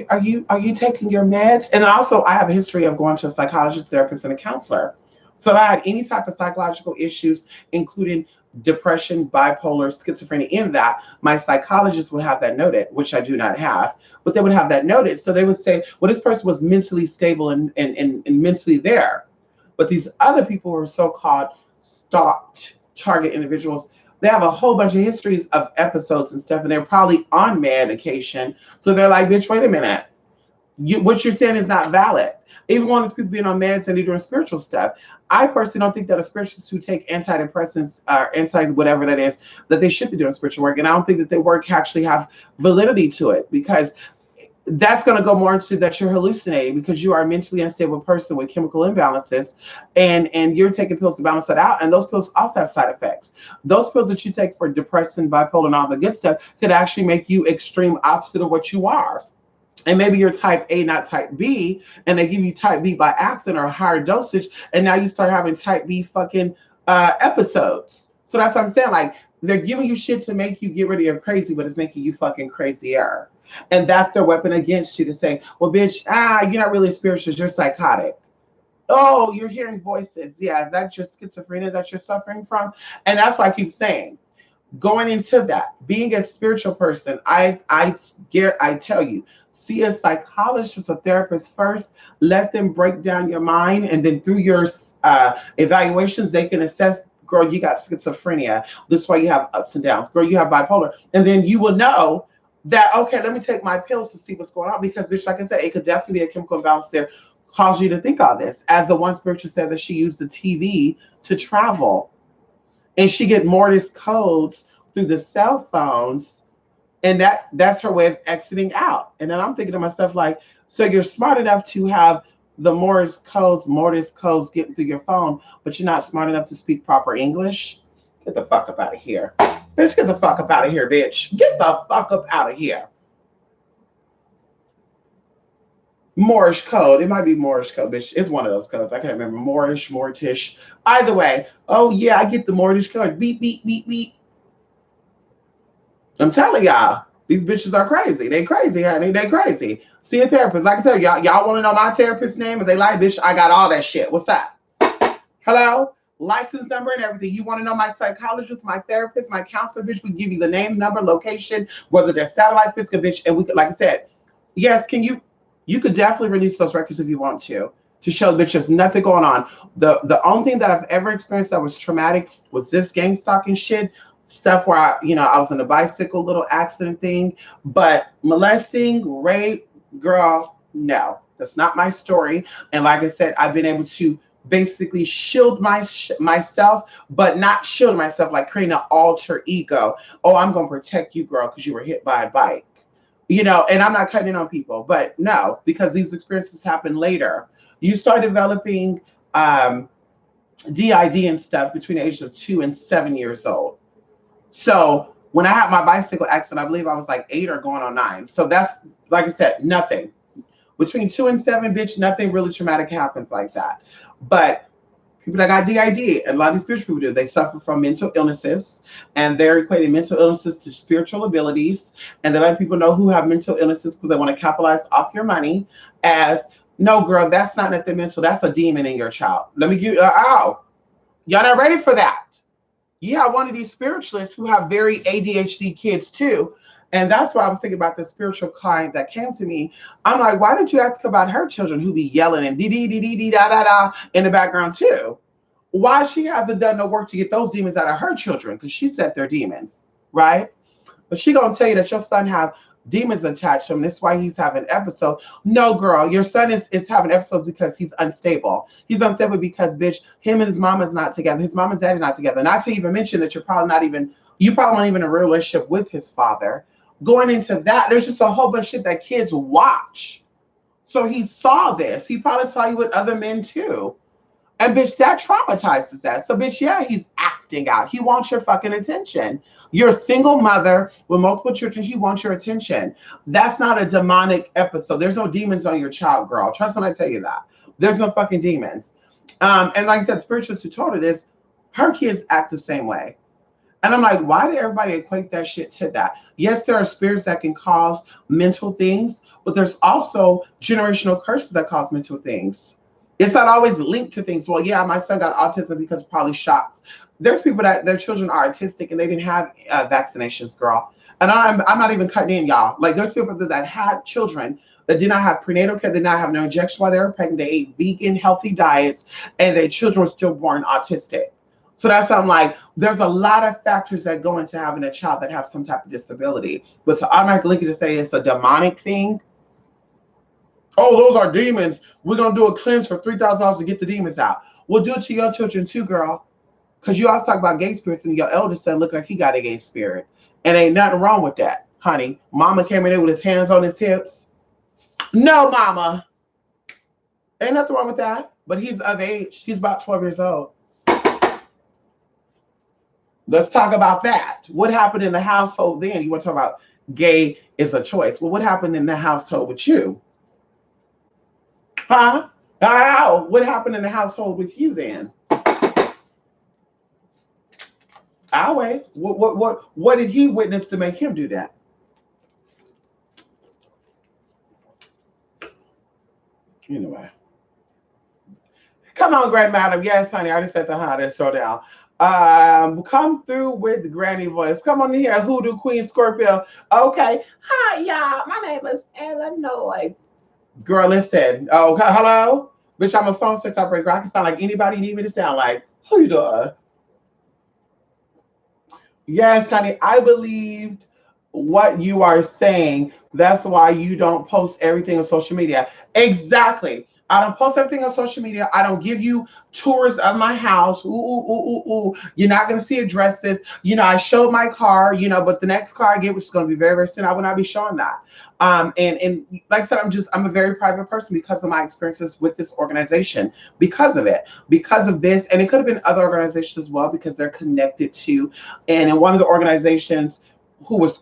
Are you taking your meds? And then also, I have a history of going to a psychologist, therapist, and a counselor. So if I had any type of psychological issues, including depression, bipolar, schizophrenia, in that, my psychologist would have that noted, which I do not have, but they would have that noted. So they would say, well, this person was mentally stable and mentally there. But these other people who are so-called stalked target individuals, they have a whole bunch of histories of episodes and stuff, and they're probably on medication. So they're like, bitch, wait a minute. What you're saying is not valid. Even one of the people being on meds and they're doing spiritual stuff. I personally don't think that a spiritualist who take antidepressants or whatever that is, that they should be doing spiritual work. And I don't think that their work actually have validity to it, because that's going to go more into that you're hallucinating because you are a mentally unstable person with chemical imbalances, and you're taking pills to balance that out. And those pills also have side effects. Those pills that you take for depression, bipolar, and all the good stuff could actually make you extreme opposite of what you are. And maybe you're type A, not type B, and they give you type B by accident or a higher dosage, and now you start having type B fucking episodes. So that's what I'm saying. Like, they're giving you shit to make you get rid of your crazy, but it's making you fucking crazier. And that's their weapon against you, to say, well, bitch, you're not really spiritual, you're psychotic. Oh, you're hearing voices. Yeah, that's your schizophrenia that you're suffering from. And that's why I keep saying, going into that, being a spiritual person, I tell you, see a psychologist or therapist first, let them break down your mind, and then through your evaluations, they can assess, girl, you got schizophrenia. This is why you have ups and downs. Girl, you have bipolar. And then you will know that, okay, let me take my pills to see what's going on, because, bitch, like I said, it could definitely be a chemical imbalance there, cause you to think all this. As the one spiritual said that she used the TV to travel, and she get Morse codes through the cell phones, and that's her way of exiting out. And then I'm thinking to myself, like, so you're smart enough to have the Morse codes getting through your phone, but you're not smart enough to speak proper English? Get the fuck up out of here. Bitch, get the fuck up out of here, bitch. Get the fuck up out of here. Moorish code. It might be Moorish code, bitch. It's one of those codes. I can't remember. Moorish, Mortish. Either way. Oh, yeah, I get the Mortish code. Beep, beep, beep, beep. I'm telling y'all, these bitches are crazy. They crazy, honey. They crazy. See a therapist. Like I tell y'all want to know my therapist's name? If they like, bitch, I got all that shit. What's that? Hello? License number and everything. You want to know my psychologist, my therapist, my counselor, bitch? We give you the name, number, location, whether they're satellite physical, bitch. And we could, like I said, yes, you could definitely release those records if you want to show bitch there's nothing going on. The only thing that I've ever experienced that was traumatic was this gang stalking shit. Stuff where I was in a bicycle little accident thing, but molesting, rape, girl, No, that's not my story. And like I said, I've been able to basically shield myself, but not shield myself like creating an alter ego. Oh, I'm going to protect you, girl, because you were hit by a bike. And I'm not cutting in on people, but no, because these experiences happen later. You start developing um, DID and stuff between the ages of 2 and 7 years old. So when I had my bicycle accident, I believe I was like 8 or going on 9. So that's, like I said, nothing. Between 2 and 7, bitch, nothing really traumatic happens like that. But people that got DID, and a lot of these spiritual people do, they suffer from mental illnesses, and they're equating mental illnesses to spiritual abilities. And then other people know who have mental illnesses because they want to capitalize off your money as, no, girl, that's not nothing mental. That's a demon in your child. Let me give you, y'all not ready for that. Yeah, one of these spiritualists who have very ADHD kids too. And that's why I was thinking about the spiritual client that came to me. I'm like, why didn't you ask about her children who be yelling and dee dee dee dee dee da da da in the background too? Why she hasn't done no work to get those demons out of her children? Because she said they're demons, right? But she gonna tell you that your son have demons attached to him. That's why he's having episode. No, girl, your son is having episodes because he's unstable. He's unstable because, bitch, him and his mom is not together. His mom and dad are not together. Not to even mention that you probably not even in a real relationship with his father. Going into that, there's just a whole bunch of shit that kids watch. So he saw this. He probably saw you with other men too. And bitch, that traumatizes that. So bitch, yeah, he's acting out. He wants your fucking attention. You're a single mother with multiple children. He wants your attention. That's not a demonic episode. There's no demons on your child, girl. Trust when I tell you that. There's no fucking demons. And like I said, spiritualists who told her this, her kids act the same way. And I'm like, why did everybody equate that shit to that? Yes, there are spirits that can cause mental things, but there's also generational curses that cause mental things. It's not always linked to things. Well, yeah, my son got autism because of probably shots. There's people that their children are autistic and they didn't have vaccinations, girl. And I'm not even cutting in, y'all. Like, there's people that had children that did not have prenatal care, did not have no injection while they were pregnant. They ate vegan, healthy diets, and their children were still born autistic. So that's something like, there's a lot of factors that go into having a child that have some type of disability. But to automatically to say it's a demonic thing, oh, those are demons. We're going to do a cleanse for $3,000 to get the demons out. We'll do it to your children too, girl. Because you always talk about gay spirits and your eldest son look like he got a gay spirit. And ain't nothing wrong with that, honey. Mama came in there with his hands on his hips. No, mama. Ain't nothing wrong with that. But he's of age. He's about 12 years old. Let's talk about that. What happened in the household then? You want to talk about gay is a choice. Well, what happened in the household with you? Huh? How? What happened in the household with you then? I'll wait. What did he witness to make him do that? Anyway. Come on, Grand Madam. Yes, honey. I already said the hottest. Slow down. Come through with the granny voice. Come on in here, Hoodoo Queen Scorpio. Okay. Hi, y'all. My name is Illinois. Girl, listen. Oh, hello? Bitch, I'm a phone sex operator. I can sound like anybody you need me to sound like. Who you doing? Yes, honey. I believed what you are saying. That's why you don't post everything on social media. Exactly. I don't post everything on social media. I don't give you tours of my house. Ooh, ooh, ooh, ooh, ooh. You're not going to see addresses. I showed my car, but the next car I get, which is going to be very, very soon, I will not be showing that. And like I said, I'm a very private person because of my experiences with this organization, because of it, because of this. And it could have been other organizations as well, because they're connected to. And in one of the organizations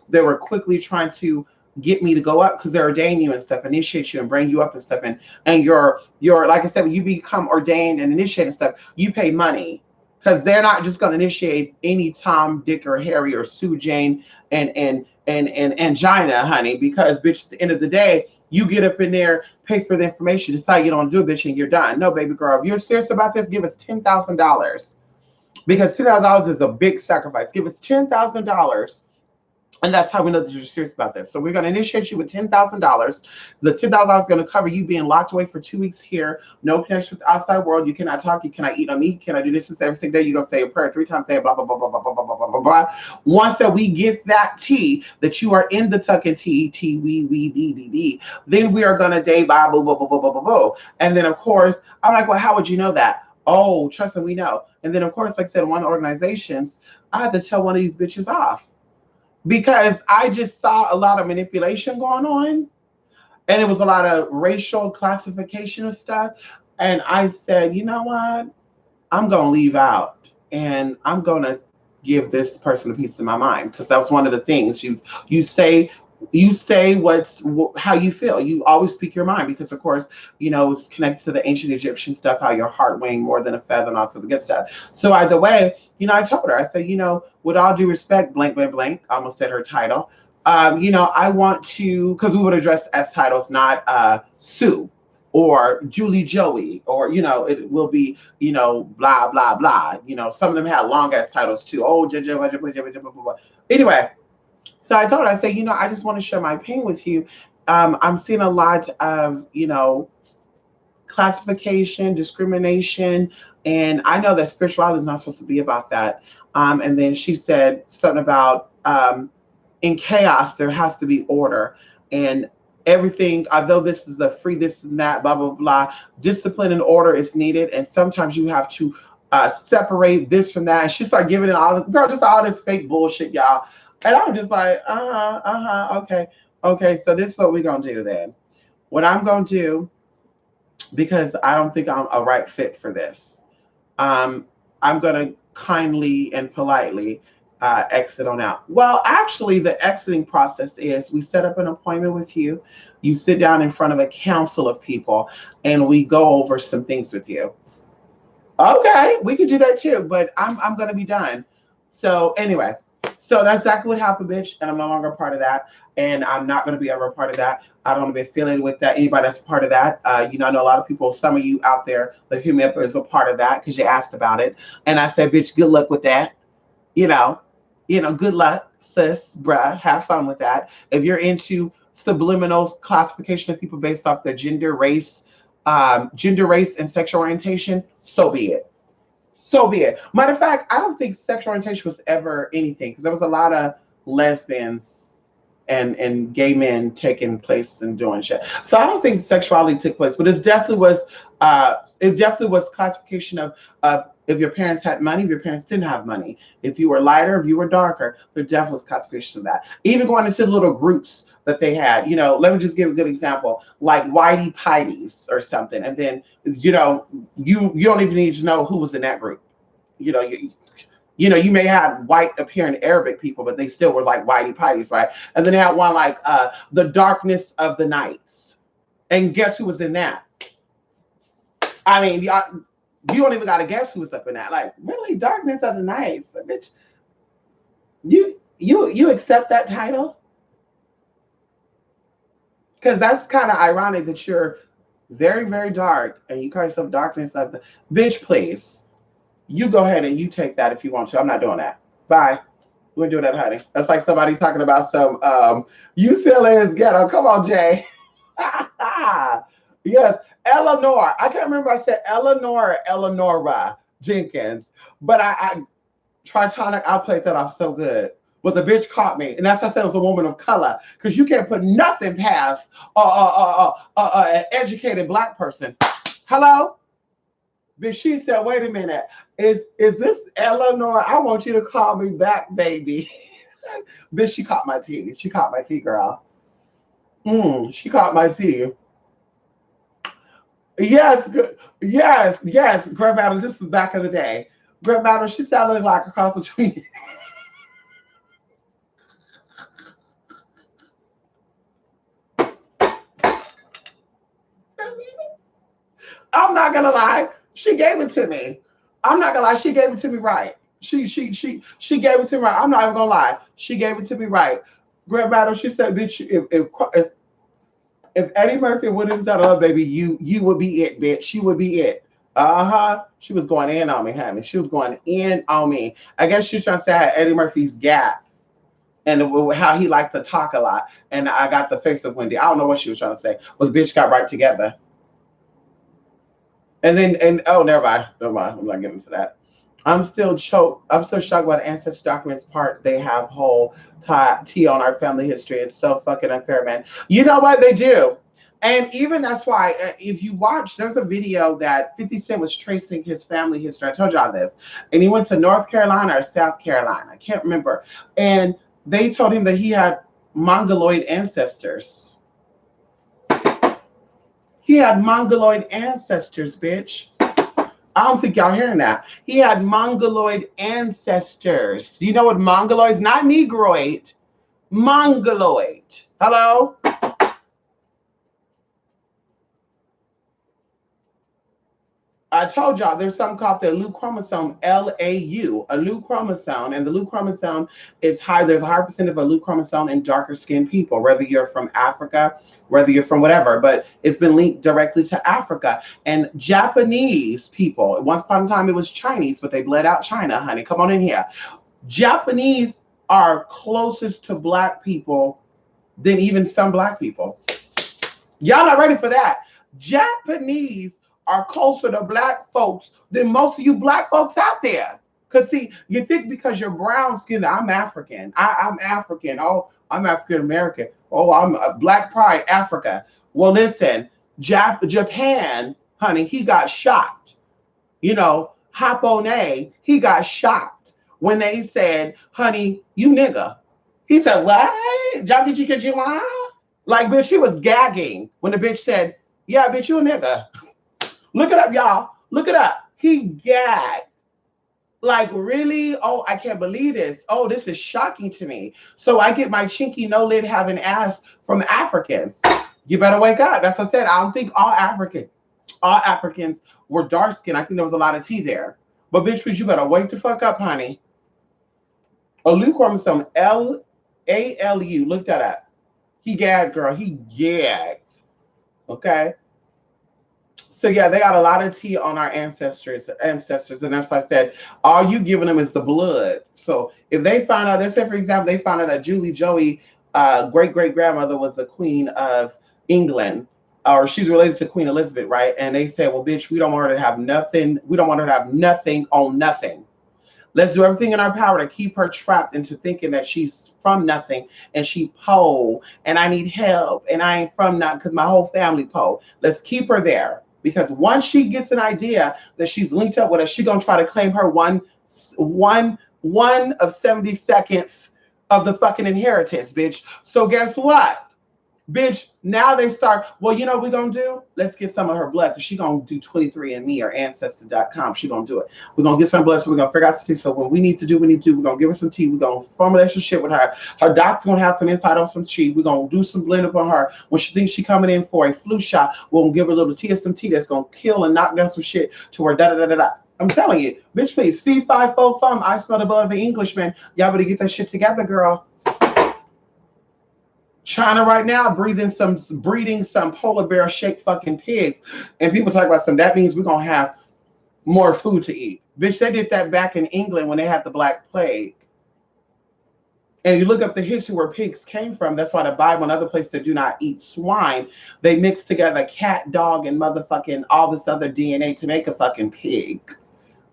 they were quickly trying to get me to go up because they ordain you and stuff, initiate you and bring you up and stuff. And you're like I said, when you become ordained and initiated and stuff, you pay money, because they're not just going to initiate any Tom, Dick, or Harry, or Sue, Jane, and Gina, honey, because bitch, at the end of the day, you get up in there, pay for the information, decide you don't do it, bitch, and you're done. No, baby girl, if you're serious about this, give us $10,000, because $10,000 is a big sacrifice. Give us $10,000 And that's how we know that you're serious about this. So we're going to initiate you with $10,000. The $10,000 is going to cover you being locked away for 2 weeks here. No connection with the outside world. You cannot talk. You cannot eat no meat. Can I do this every single day? You're going to say a prayer 3 times a day, blah, blah, blah, blah, blah, blah, blah, blah, blah, blah. Once that we get that T, that you are in the tuck and we, then we are going to day by, blah, blah, blah, blah, blah, blah, blah. And then, of course, I'm like, well, how would you know that? Oh, trust me, we know. And then, of course, like I said, one of the organizations, I had to tell one of these bitches off because I just saw a lot of manipulation going on, and it was a lot of racial classification of stuff. And I said, you know what? I'm going to leave out and I'm going to give this person a piece of my mind, because that was one of the things you say. You say how you feel. You always speak your mind because, of course, it's connected to the ancient Egyptian stuff, how your heart weighing more than a feather and also the good stuff. So either way, I told her, I said, with all due respect, blank, blank, blank, I almost said her title. I want to, because we would address as titles, not Sue or Julie Joey, or, it will be, blah, blah, blah. Some of them had long ass titles too. Oh, anyway. So I told her, I said, I just want to share my pain with you. I'm seeing a lot of, classification, discrimination, and I know that spirituality is not supposed to be about that. And then she said something about in chaos, there has to be order. And everything, although this is a free this and that, blah, blah, blah, discipline and order is needed. And sometimes you have to separate this from that. And she started giving it all this, girl, just all this fake bullshit, y'all. And I'm just like, okay. So this is what we're going to do then. What I'm going to do, because I don't think I'm a right fit for this, I'm going to kindly and politely exit on out. Well, actually, the exiting process is we set up an appointment with you. You sit down in front of a council of people, and we go over some things with you. Okay, we could do that too, but I'm going to be done. So anyway. So that's exactly what happened, bitch. And I'm no longer a part of that. And I'm not going to be ever a part of that. I don't want to be affiliated with that. Anybody that's a part of that. I know a lot of people, some of you out there that hit me up is a part of that because you asked about it. And I said, bitch, good luck with that. Good luck, sis, bruh. Have fun with that. If you're into subliminal classification of people based off their gender, race, and sexual orientation, so be it. So be it. Matter of fact, I don't think sexual orientation was ever anything, because there was a lot of lesbians and gay men taking place and doing shit. So I don't think sexuality took place, but it definitely was classification of if your parents had money, if your parents didn't have money, if you were lighter, if you were darker. There definitely was classification of that. Even going into little groups that they had, let me just give a good example, like Whitey Pities or something. And then, you don't even need to know who was in that group. You may have white appearing Arabic people, but they still were like Whitey Pities, right? And then they had one like the Darkness of the Nights. And guess who was in that? I mean, you don't even got to guess who was up in that. Like, really, Darkness of the Nights, but bitch, you accept that title? Because that's kind of ironic that you're very, very dark and you call yourself Darkness of the... Bitch, please. You go ahead and you take that if you want to. I'm not doing that. Bye. We're doing that, honey. That's like somebody talking about some UCLA is ghetto. Come on, Jay. Yes, Eleanor. I can't remember if I said Eleanor or Eleonora Jenkins, but I Tritonic, I played that off so good. But the bitch caught me, and that's why I said it was a woman of color, because you can't put nothing past an educated Black person. Hello? But she said, wait a minute, is this Eleanor? I want you to call me back, baby. Bitch, she caught my tea. She caught my tea, girl. She caught my tea. Yes, yes. Greg Battle, this was back in the day. Greg Battle, she sounded like a cross between... I'm not gonna lie. She gave it to me. I'm not gonna lie. She gave it to me right. She gave it to me right. I'm not even gonna lie. She gave it to me right. Greg Battle, she said, bitch, if Eddie Murphy wouldn't have said, oh, baby, you would be it, bitch. You would be it. She was going in on me, honey. She was going in on me. I guess she was trying to say I had Eddie Murphy's gap. and how he liked to talk a lot. And I got the face of Wendy. I don't know what she was trying to say, but the bitch got right together. And then, and oh, never mind, never mind. I'm not getting into that. I'm still choked. I'm still shocked by the ancestry documents part. They have whole tea on our family history. It's so fucking unfair, man. You know what they do? And even that's why, if you watch, there's a video that 50 Cent was tracing his family history. I told y'all this. And he went to North Carolina or South Carolina. I can't remember. And they told him that he had Mongoloid ancestors. He had Mongoloid ancestors, bitch. I don't think y'all hearing that. He had Mongoloid ancestors. Do you know what Mongoloid? Not Negroid. Mongoloid. Hello? I told y'all there's something called the Lu chromosome, LAU, a Lu chromosome, and the Lu chromosome is high. There's a higher percent of a Lu chromosome in darker skinned people, whether you're from Africa, whether you're from whatever, but it's been linked directly to Africa. And Japanese people, once upon a time it was Chinese, but they bled out China, honey. Come on in here. Japanese are closest to black people than even some black people. Y'all not ready for that. Japanese are closer to black folks than most of you black folks out there. Because see, you think because you're brown skinned, I'm African. I'm African. Oh, I'm African American. Oh, I'm a Black Pride, Africa. Well, listen, Japan, honey, he got shot. You know, Hapone, he got shot when they said, honey, you nigga. He said, what? Like, bitch, he was gagging when the bitch said, yeah, bitch, you a nigga. Look it up, y'all. Look it up. He gagged. Like, really? Oh, I can't believe this. Oh, this is shocking to me. So I get my chinky no lid having ass from Africans. You better wake up. That's what I said. I don't think all Africans were dark skinned. I think there was a lot of tea there. But bitch, please, you better wake the fuck up, honey. A Lu chromosome, LALU. Look that up. He gagged, girl. He gagged. Okay. So yeah, they got a lot of tea on our ancestors, and that's why I said all you giving them is the blood. So if they find out, let's say for example, they found out that Julie Joey, great grandmother was the Queen of England, or she's related to Queen Elizabeth, right? And they said, well, bitch, we don't want her to have nothing. We don't want her to have nothing on nothing. Let's do everything in our power to keep her trapped into thinking that she's from nothing and she poor and I need help and I ain't from nothing because my whole family poor. Let's keep her there. Because once she gets an idea that she's linked up with us, she's gonna try to claim her one of 70 seconds of the fucking inheritance, bitch. So guess what? Bitch, now they start, well, you know what we're going to do? Let's get some of her blood because she's going to do 23andMe or Ancestry.com. She's going to do it. We're going to get some blood, so we're going to figure out some tea. So what we need to do, we're going to give her some tea. We're going to form a relationship with her. Her doctor's going to have some insight on some tea. We're going to do some blend up on her. When she thinks she's coming in for a flu shot, we're going to give her a little tea of some tea that's going to kill and knock down some shit to her da-da-da-da-da. I'm telling you, bitch, please, fee, fi, fo, fum. I smell the blood of an Englishman. Y'all better get that shit together, girl. China right now breeding some polar bear shaped fucking pigs, and people talk about some. That means we're gonna have more food to eat. Bitch, they did that back in England when they had the Black Plague. And you look up the history where pigs came from. That's why the Bible and other places that do not eat swine, they mix together cat, dog, and motherfucking all this other DNA to make a fucking pig.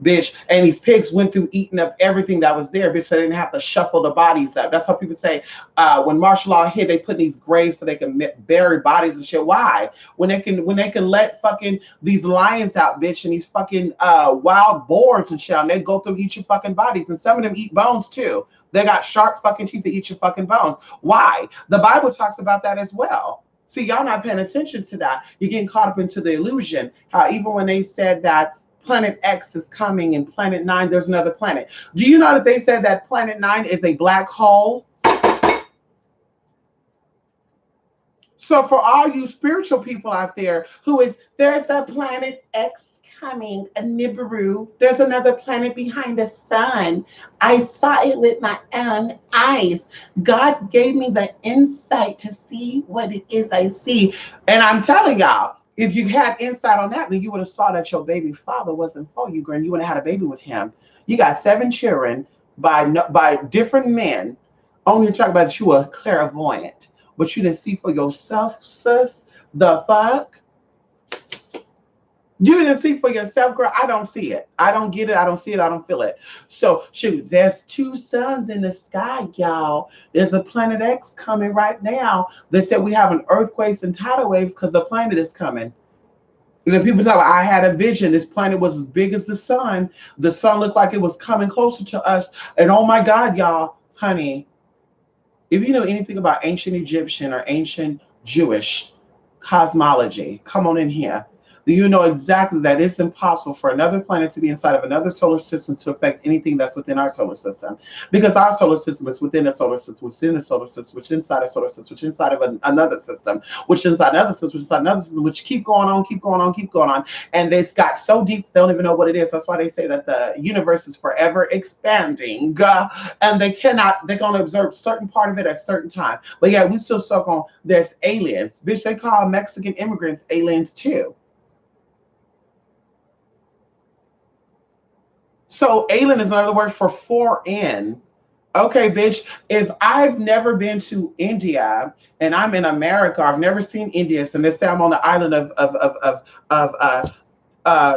Bitch, and these pigs went through eating up everything that was there, bitch, so they didn't have to shuffle the bodies up. That's how people say when martial law hit, they put in these graves so they can bury bodies and shit. Why? When they can let fucking these lions out, bitch, and these fucking wild boars and shit, and they go through each your fucking bodies, and some of them eat bones too. They got sharp fucking teeth to eat your fucking bones. Why? The Bible talks about that as well. See, y'all not paying attention to that. You're getting caught up into the illusion. How even when they said that Planet X is coming and Planet 9, there's another planet. Do you know that they said that Planet 9 is a black hole? So for all you spiritual people out there there's a Planet X coming, a Nibiru. There's another planet behind the sun. I saw it with my own eyes. God gave me the insight to see what it is I see. And I'm telling y'all, if you had insight on that, then you would have saw that your baby father wasn't for you, girl. You would have had a baby with him. You got 7 children by different men Only talk about you a clairvoyant, but you didn't see for yourself, sis. The fuck? You didn't see for yourself, girl. I don't see it. I don't get it. I don't see it. I don't feel it. So, shoot, there's two suns in the sky, y'all. There's a planet X coming right now. They said we having earthquakes and tidal waves because the planet is coming. The people talk about, I had a vision. This planet was as big as the sun. The sun looked like it was coming closer to us. And oh my God, y'all, honey, if you know anything about ancient Egyptian or ancient Jewish cosmology, come on in here. You know exactly that it's impossible for another planet to be inside of another solar system to affect anything that's within our solar system. Because our solar system is within a solar system, which is in a solar system, which is inside a solar system, which is inside of another system, which is inside another system, which is inside another system, which keep going on, keep going on, keep going on. And it's got so deep, they don't even know what it is. That's why they say that the universe is forever expanding. And they cannot, they're going to observe certain part of it at a certain time. But yeah, we still stuck on there's aliens. Bitch, they call Mexican immigrants aliens too. So alien is another word for foreign. Okay, bitch. If I've never been to India and I'm in America, I've never seen India, and they say I'm on the island of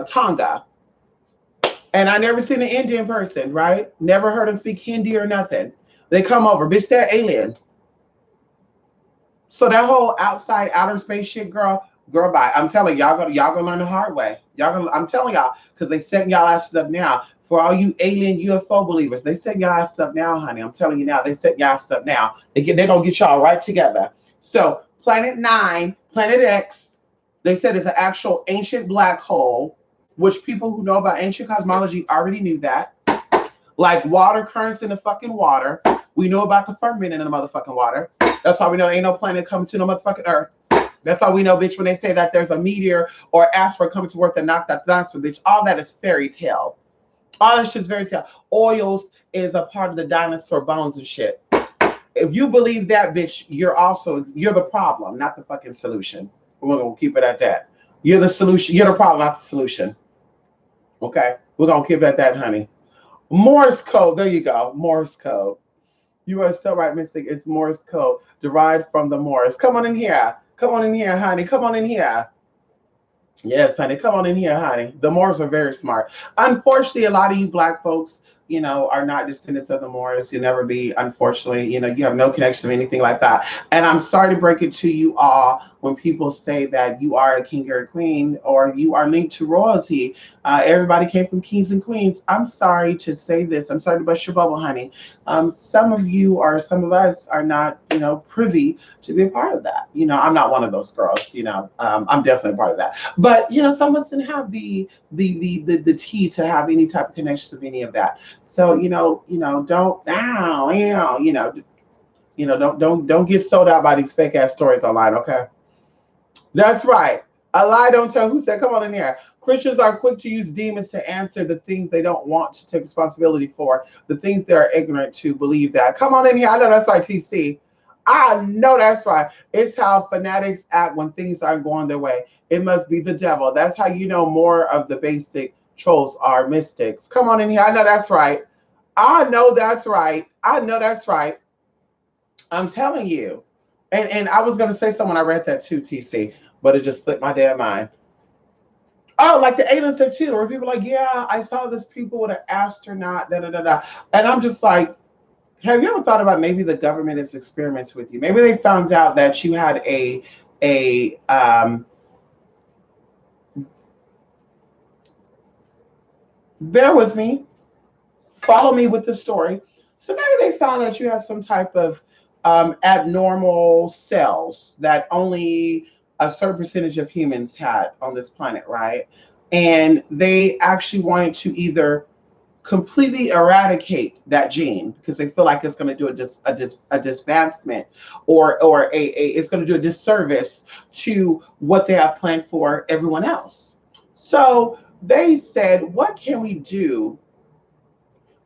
Tonga, and I never seen an Indian person, right? Never heard them speak Hindi or nothing. They come over, bitch. They're alien. So that whole outside outer space shit, girl, bye. I'm telling y'all gonna learn the hard way. I'm telling y'all, because they setting y'all asses up now. For all you alien UFO believers, they setting y'all asses up now, honey. I'm telling you now, they setting y'all asses up now. They're gonna get y'all right together. So Planet 9, Planet X, they said it's an actual ancient black hole, which people who know about ancient cosmology already knew that. Like water currents in the fucking water. We know about the firmament in the motherfucking water. That's how we know ain't no planet coming to no motherfucking Earth. That's how we know, bitch, when they say that there's a meteor or asteroid coming to Earth and knock that dinosaur, bitch. All that is fairy tale. All that shit's fairy tale. Oils is a part of the dinosaur bones and shit. If you believe that, bitch, you're the problem, not the fucking solution. We're gonna keep it at that. You're the solution. You're the problem, not the solution. Okay, we're gonna keep it at that, honey. Morse code. There you go. Morse code. You are so right, Mystic. It's Morse code derived from the Morse. Come on in here. Come on in here, honey. Come on in here. Yes, honey. Come on in here, honey. The Moors are very smart. Unfortunately, a lot of you black folks, are not descendants of the Moors. You'll never be, unfortunately. You have no connection to anything like that. And I'm sorry to break it to you all when people say that you are a king or a queen or you are linked to royalty. Everybody came from kings and queens. I'm sorry to say this. I'm sorry to bust your bubble, honey. Some of you or some of us are not, privy to be a part of that. I'm not one of those girls. I'm definitely a part of that. But some of us didn't have the tea to have any type of connection to any of that. So don't get sold out by these fake ass stories online. Okay, that's right. A lie don't tell. Who said? Come on in here. Christians are quick to use demons to answer the things they don't want to take responsibility for, the things they are ignorant to believe that. Come on in here. I know that's right, TC. I know that's right. It's how fanatics act when things aren't going their way. It must be the devil. That's how you know more of the basic trolls are mystics. Come on in here. I know that's right. I know that's right. I know that's right. I'm telling you. And I was going to say something when I read that too, TC, but it just slipped my damn mind. Oh, like the aliens said too, where people are like, yeah, I saw this people with an astronaut, da da da da. And I'm just like, have you ever thought about maybe the government is experimenting with you? Maybe they found out that you had a bear with me, follow me with the story. So maybe they found that you had some type of abnormal cells that only a certain percentage of humans had on this planet, right? And they actually wanted to either completely eradicate that gene because they feel like it's going to do a disadvancement or it's going to do a disservice to what they have planned for everyone else. So they said, what can we do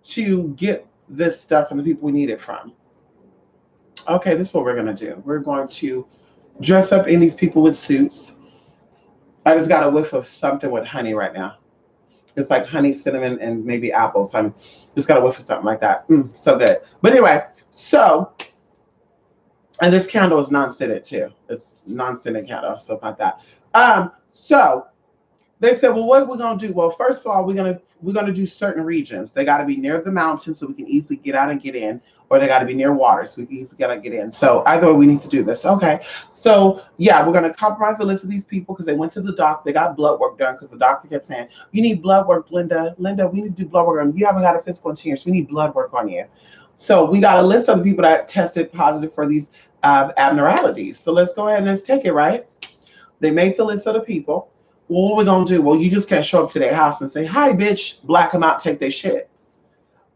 to get this stuff from the people we need it from? Okay, this is what we're going to do. We're going to dress up in these people with suits. I just got a whiff of something with honey right now. It's like honey, cinnamon, and maybe apples. I'm just got a whiff of something like that. So good. But anyway, So, and this candle is non-scented too. It's non-scented candle, so it's not that. So they said, well, what are we gonna do? Well, first of all, we're gonna do certain regions. They got to be near the mountains so we can easily get out and get in, or they got to be near water so we can easily get out and get in. So either way, we need to do this. Okay. So yeah, we're gonna compromise the list of these people because they went to the doctor. They got blood work done because the doctor kept saying, "You need blood work, Linda. Linda, we need to do blood work on you. You haven't got a physical in 10 years. We need blood work on you." So we got a list of the people that tested positive for these abnormalities. So let's go ahead and let's take it, right? They made the list of the people. Well, what are we gonna do? Well, you just can't show up to their house and say, "Hi, bitch," black them out, take their shit.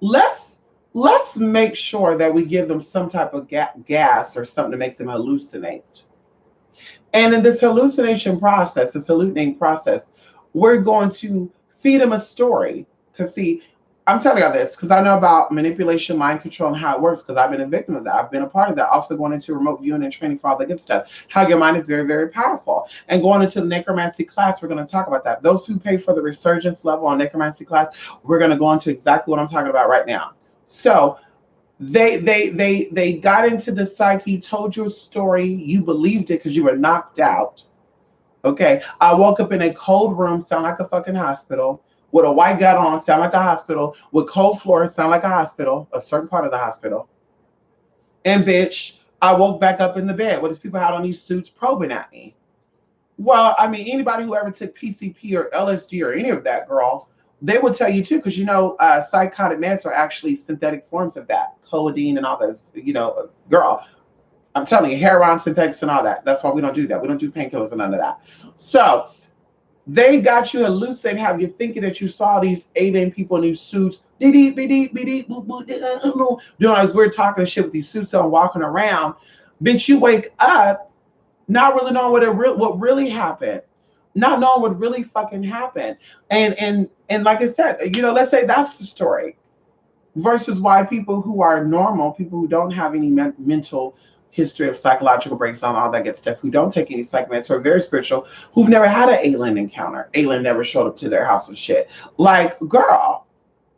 Let's make sure that we give them some type of gas or something to make them hallucinate. And in this hallucination process, this hallucinating process, we're going to feed them a story. Because see, I'm telling you this because I know about manipulation, mind control, and how it works because I've been a victim of that. I've been a part of that. Also going into remote viewing and training for all the good stuff. How your mind is very, very powerful. And going into the necromancy class, we're going to talk about that. Those who pay for the resurgence level on necromancy class, we're going to go into exactly what I'm talking about right now. So they got into the psyche, told you a story, you believed it because you were knocked out. Okay. I woke up in a cold room, sound like a fucking hospital, with a white gown on, sound like a hospital, with cold floors, sound like a hospital, a certain part of the hospital. And bitch, I woke back up in the bed. What these people had on these suits probing at me? Well, I mean, anybody who ever took PCP or LSD or any of that, girl, they will tell you too, because psychotic meds are actually synthetic forms of that, codeine and all those. Girl, I'm telling you, heroin, synthetics, and all that. That's why we don't do that. We don't do painkillers and none of that. So they got you hallucinating, have you thinking that you saw these alien people in these suits, doing all this weird talking and shit with these suits on, walking around. Bitch, you wake up not really knowing what really happened, not knowing what really fucking happened. And like I said, let's say that's the story. Versus why people who are normal, people who don't have any mental history of psychological breakdown, all that good stuff, who don't take any psych meds, who are very spiritual, who've never had an alien encounter. Alien never showed up to their house and shit. Like, girl,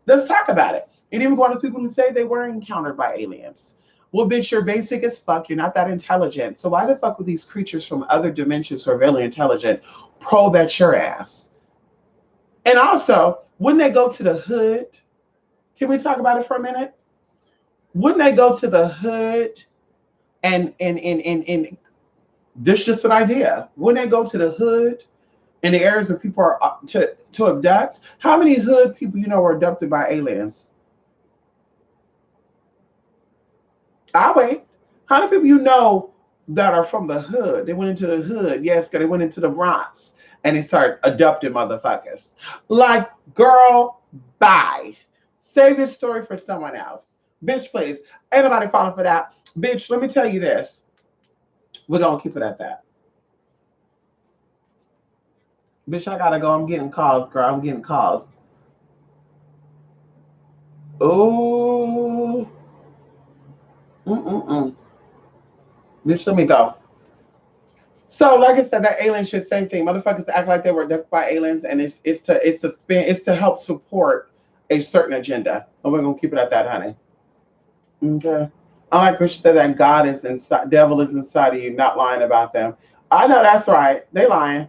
let's talk about it. And even one of the people who say they were encountered by aliens. Well, bitch, you're basic as fuck. You're not that intelligent. So why the fuck would these creatures from other dimensions who are very intelligent probe at your ass? And also, wouldn't they go to the hood? Can we talk about it for a minute? Wouldn't they go to the hood and this is just an idea. Wouldn't they go to the hood in the areas that people are to abduct? How many hood people were abducted by aliens? I'll wait. How many people that are from the hood? They went into the hood, yes, because they went into the Bronx and they started abducting motherfuckers. Like, girl, bye. Save your story for someone else. Bitch, please. Ain't nobody falling for that. Bitch, let me tell you this. We're going to keep it at that. Bitch, I got to go. I'm getting calls, girl. I'm getting calls. Oh. Bitch, let me go. So, like I said, that alien shit, same thing. Motherfuckers act like they were abducted by aliens, and it's to help support a certain agenda. And we're gonna keep it at that, honey. Okay. I like what you said that God is inside, devil is inside of you, not lying about them. I know that's right. They lying.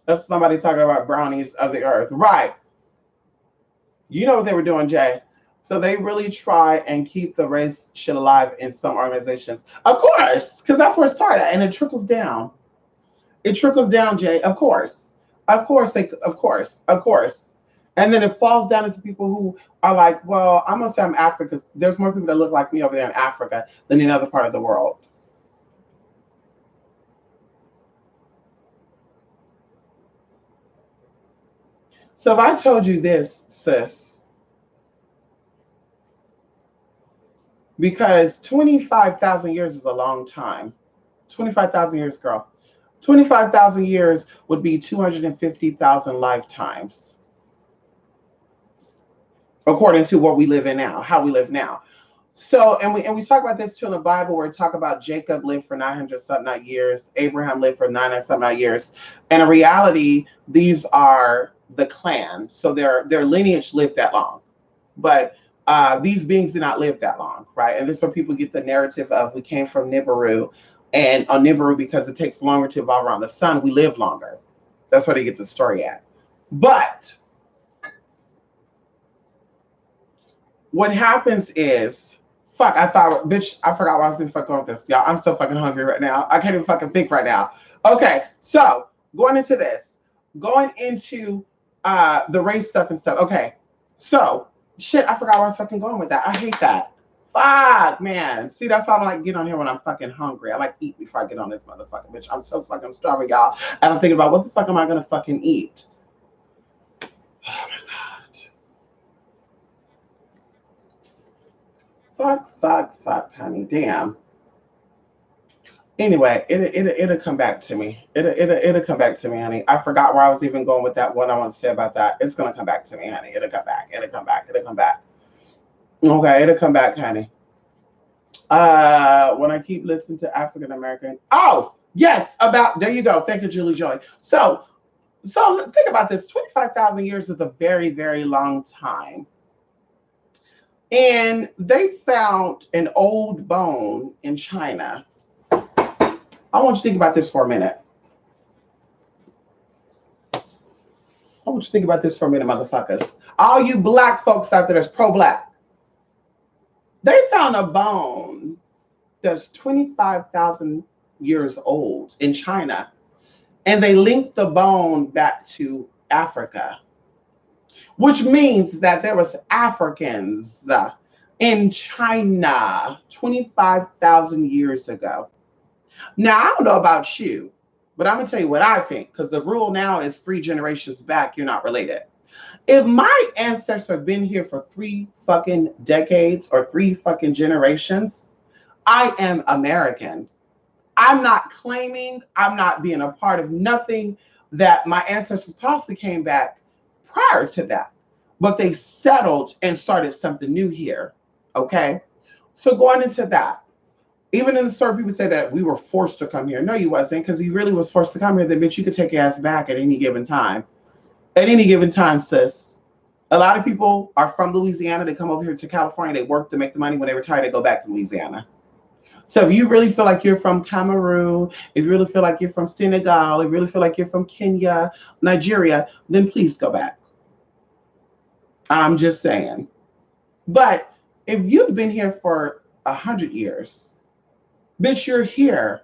That's somebody talking about brownies of the earth. Right. You know what they were doing, Jay. So they really try and keep the race shit alive in some organizations. Of course, because that's where it started. And it trickles down. It trickles down, Jay. Of course. Of course. And then it falls down into people who are like, well, I'm going to say I'm African because there's more people that look like me over there in Africa than in another part of the world. So if I told you this, sis, because 25,000 years is a long time. 25,000 years, girl. 25,000 years would be 250,000 lifetimes. According to what we live in now, how we live now. So, and we talk about this too in the Bible, where we talk about Jacob lived for 900 something years, Abraham lived for 900 something years. And in reality, these are the clan. So their lineage lived that long. But these beings did not live that long, right? And this is where people get the narrative of we came from Nibiru, and on Nibiru, because it takes longer to evolve around the sun, we live longer. That's where they get the story at. But what happens is, fuck, I thought, bitch, I forgot why I was even fucking going with this. Y'all, I'm so fucking hungry right now. I can't even fucking think right now. Okay, so going into the race stuff and stuff. Okay, so shit, I forgot where I was fucking going with that. I hate that. Fuck, man. See, that's why I don't like get on here when I'm fucking hungry. I like eat before I get on this motherfucking bitch. I'm so fucking starving, y'all. And I'm thinking about what the fuck am I gonna fucking eat? Oh my god. Fuck, honey. Damn. Anyway, it'll come back to me. It'll come back to me, honey. I forgot where I was even going with that. What I want to say about that. It's gonna come back to me, honey. It'll come back. It'll come back. It'll come back. Okay, it'll come back, honey. When I keep listening to African American. Oh, yes, there you go. Thank you, Julie Joy. So think about this. 25,000 years is a very, very long time. And they found an old bone in China. I want you to think about this for a minute. Motherfuckers. All you black folks out there that's pro-black. They found a bone that's 25,000 years old in China. And they linked the bone back to Africa, which means that there was Africans in China 25,000 years ago. Now, I don't know about you, but I'm going to tell you what I think, because the rule now is 3 generations back, you're not related. If my ancestors have been here for 3 fucking decades or 3 fucking generations, I am American. I'm not claiming, I'm not being a part of nothing that my ancestors possibly came back prior to that. But they settled and started something new here. Okay? So going into that, even in the story, people say that we were forced to come here. No, you wasn't, because he really was forced to come here. Then, bitch, you could take your ass back at any given time. At any given time, sis. A lot of people are from Louisiana. They come over here to California. They work to make the money. When they retire, they go back to Louisiana. So if you really feel like you're from Cameroon, if you really feel like you're from Senegal, if you really feel like you're from Kenya, Nigeria, then please go back. I'm just saying. But if you've been here for 100 years, bitch, you're here.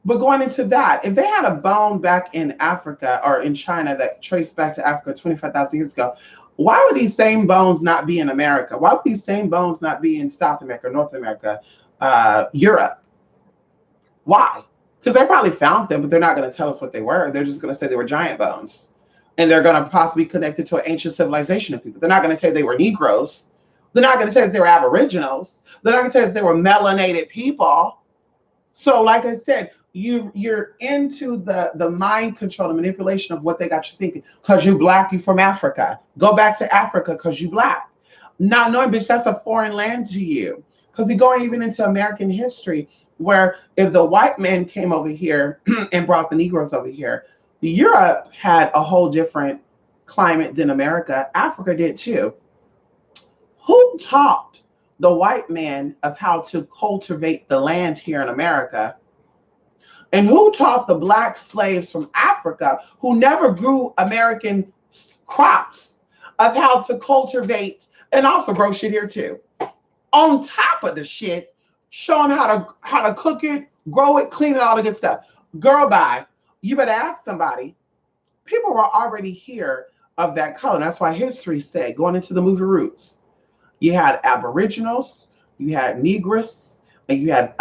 But going into that, if they had a bone back in Africa or in China that traced back to Africa 25,000 years ago, why would these same bones not be in America? Why would these same bones not be in South America, North America, Europe? Why? Because they probably found them, but they're not going to tell us what they were. They're just going to say they were giant bones. And they're going to possibly connect it to an ancient civilization of people. They're not going to say they were Negroes. They're not going to say that they were Aboriginals. They're not going to say that they were melanated people. So like I said, you're into the mind control, the manipulation of what they got you thinking. Because you black, you from Africa. Go back to Africa because you black. Not knowing, bitch, that's a foreign land to you. Because you're going even into American history, where if the white man came over here and brought the Negroes over here, Europe had a whole different climate than America. Africa did too. Who taught the white man of how to cultivate the land here in America? And who taught the black slaves from Africa who never grew American crops of how to cultivate and also grow shit here too? On top of the shit, show them how to cook it, grow it, clean it, all the good stuff. Girl, bye. You better ask somebody. People were already here of that color. That's why history said, going into the movie Roots, you had Aboriginals, you had Negroes, and you had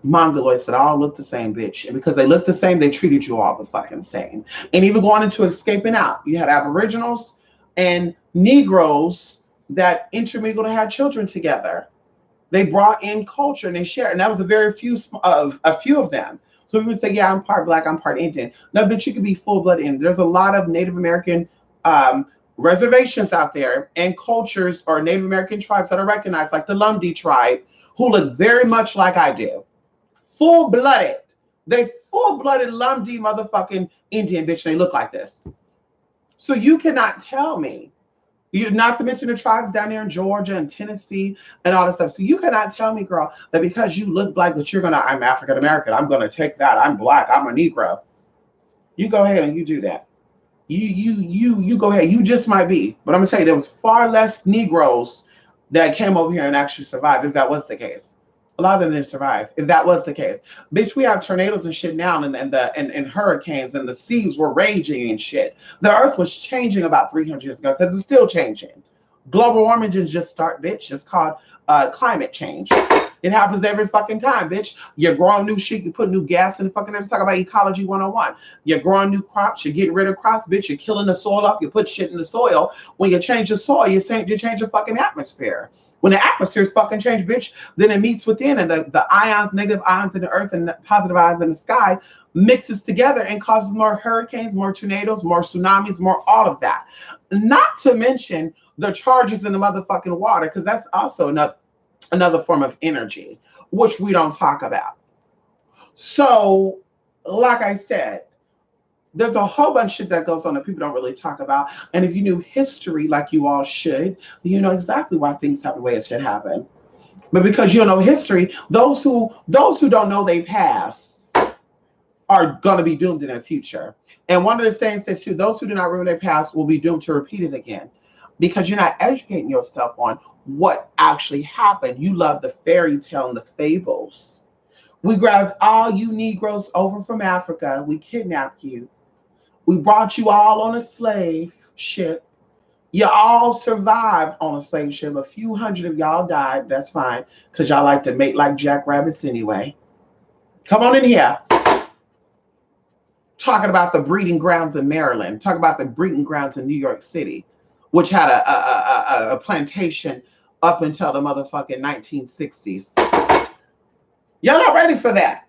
Mongoloids that all looked the same, bitch. And because they looked the same, they treated you all the fucking same. And even going into Escaping Out, you had Aboriginals and Negroes that intermingled and had children together. They brought in culture and they shared, and that was a few of them. So we would say, yeah, I'm part black, I'm part Indian. No, but you could be full-blood Indian. There's a lot of Native American reservations out there and cultures or Native American tribes that are recognized, like the Lumbee tribe, who look very much like I do. Full-blooded. They full-blooded Lumbee motherfucking Indian, bitch. They look like this. So you cannot tell me You, not to mention the tribes down there in Georgia and Tennessee and all this stuff. So you cannot tell me, girl, that because you look black that you're gonna, I'm African American, I'm gonna take that. I'm black, I'm a Negro. You go ahead and you do that. You go ahead. You just might be. But I'm gonna tell you, there was far less Negroes that came over here and actually survived if that was the case. A lot of them didn't survive if that was the case. Bitch, we have tornadoes and shit now and hurricanes and the seas were raging and shit. The earth was changing about 300 years ago because it's still changing. Global warming didn't just start, bitch. It's called climate change. It happens every fucking time, bitch. You're growing new shit, you put new gas in the fucking, let's talk about ecology 101. You're growing new crops, you're getting rid of crops, bitch. You're killing the soil off, you put shit in the soil. When you change the soil, you change the fucking atmosphere. When the atmosphere is fucking changed, bitch, then it meets within and the ions, negative ions in the earth and the positive ions in the sky mixes together and causes more hurricanes, more tornadoes, more tsunamis, more all of that. Not to mention the charges in the motherfucking water, because that's also another form of energy, which we don't talk about. So, like I said, there's a whole bunch of shit that goes on that people don't really talk about. And if you knew history like you all should, you know exactly why things happen the way it should happen. But because you don't know history, those who don't know they past are gonna be doomed in the future. And one of the sayings says too, those who do not remember their past will be doomed to repeat it again. Because you're not educating yourself on what actually happened. You love the fairy tale and the fables. We grabbed all you Negroes over from Africa. We kidnapped you. We brought you all on a slave ship. You all survived on a slave ship. A few hundred of y'all died. That's fine, because y'all like to mate like jackrabbits anyway. Come on in here. Talking about the breeding grounds in Maryland. Talk about the breeding grounds in New York City, which had a plantation up until the motherfucking 1960s. Y'all not ready for that.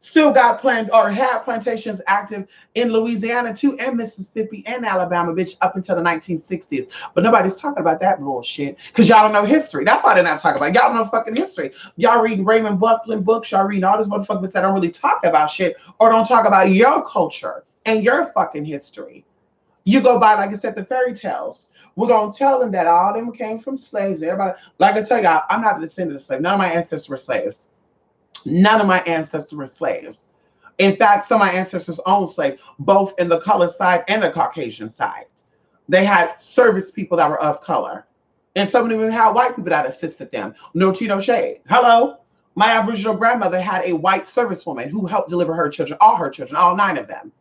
Still got planned or had plantations active in Louisiana too, and Mississippi and Alabama, bitch, up until the 1960s. But nobody's talking about that bullshit because y'all don't know history. That's why they're not talking about it. Y'all don't know fucking history. Y'all reading Raymond Buckland books, y'all reading all this motherfuckers that don't really talk about shit or don't talk about your culture and your fucking history. You go by, like I said, the fairy tales. We're going to tell them that all of them came from slaves. Everybody, like I tell y'all, I'm not a descendant of slaves. None of my ancestors were slaves. None of my ancestors were slaves. In fact, some of my ancestors owned slaves, both in the color side and the Caucasian side. They had service people that were of color. And some of them even had white people that assisted them. No tea, no shade. Hello? My Aboriginal grandmother had a white servicewoman who helped deliver her children, all 9 of them.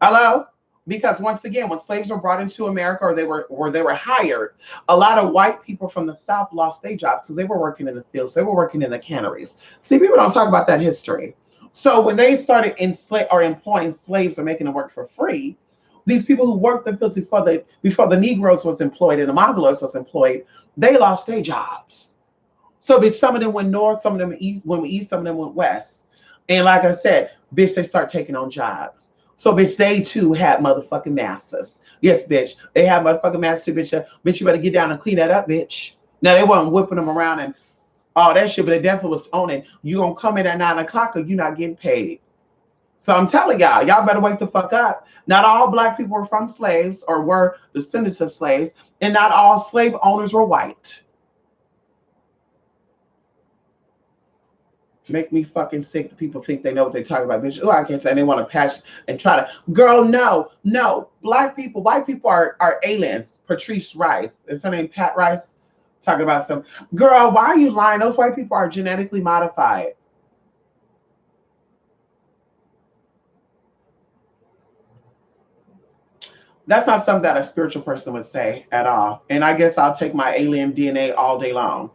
Hello? Because once again, when slaves were brought into America or they were hired, a lot of white people from the South lost their jobs because they were working in the fields, they were working in the canneries. See, people don't talk about that history. So when they started employing slaves or making them work for free, these people who worked the fields before the Negroes was employed and the Mongols was employed, they lost their jobs. So bitch, some of them went north, some of them went east, some of them went west. And like I said, bitch, they start taking on jobs. So, bitch, they too had motherfucking masters. Yes, bitch. They had motherfucking masters too, bitch. Bitch, you better get down and clean that up, bitch. Now, they wasn't whipping them around and all that shit, but they definitely was owning. You gonna come in at 9 o'clock or you not getting paid. So I'm telling y'all better wake the fuck up. Not all black people were from slaves or were descendants of slaves, and not all slave owners were white. Make me fucking sick. People think they know what they're talking about, bitch. Oh, I can't say they want to patch and try to. Girl, no. Black people, white people are aliens. Patrice Rice. Is her name Pat Rice? Talking about some. Girl, why are you lying? Those white people are genetically modified. That's not something that a spiritual person would say at all. And I guess I'll take my alien DNA all day long.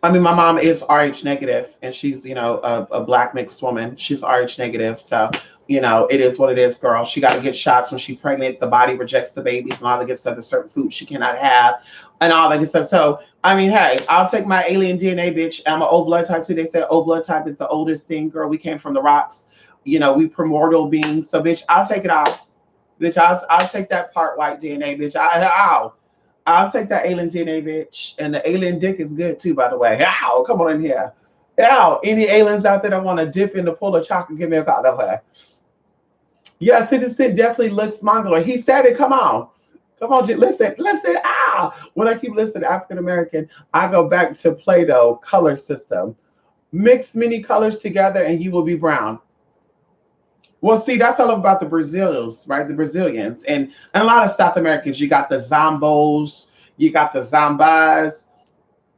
I mean, my mom is Rh negative, and she's, a black mixed woman. She's Rh negative, so it is what it is, girl. She got to get shots when she's pregnant. The body rejects the babies and all that good stuff. There's certain foods she cannot have, and all that good stuff. So, I mean, hey, I'll take my alien DNA, bitch. I'm an O blood type too. They said O blood type is the oldest thing, girl. We came from the rocks. We primordial beings. So, bitch, I'll take it all. Bitch, I'll take that part white DNA, bitch. I'll take that alien DNA, bitch. And the alien dick is good too, by the way. Ow, come on in here. Ow, any aliens out there that want to dip in the pool of chocolate, give me a call. That way. Yeah, Citizen definitely looks mongoloid. He said it. Come on. Come on, listen, listen. Ah, when I keep listening to African American, I go back to Play-Doh color system. Mix many colors together, and you will be brown. Well, see, that's all about the Brazils, right? The Brazilians and a lot of South Americans. You got the Zombos, you got the Zambas,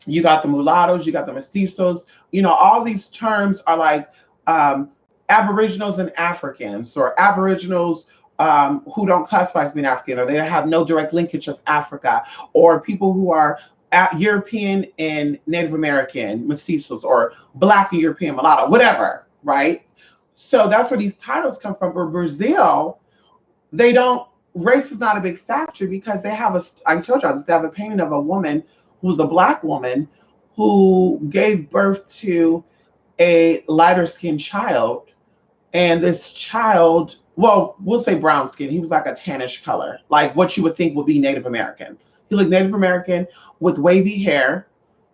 you got the mulattoes, you got the mestizos. All these terms are like um, Aboriginals and Africans, or Aboriginals who don't classify as being African, or they have no direct linkage of Africa, or people who are European and Native American mestizos, or Black and European mulatto, whatever, right? So that's where these titles come from. For Brazil, they don't. Race is not a big factor because they have a. I told you they have a painting of a woman who's a Black woman who gave birth to a lighter skinned child, and this child, well, we'll say brown skin. He was like a tannish color, like what you would think would be Native American. He looked Native American with wavy hair.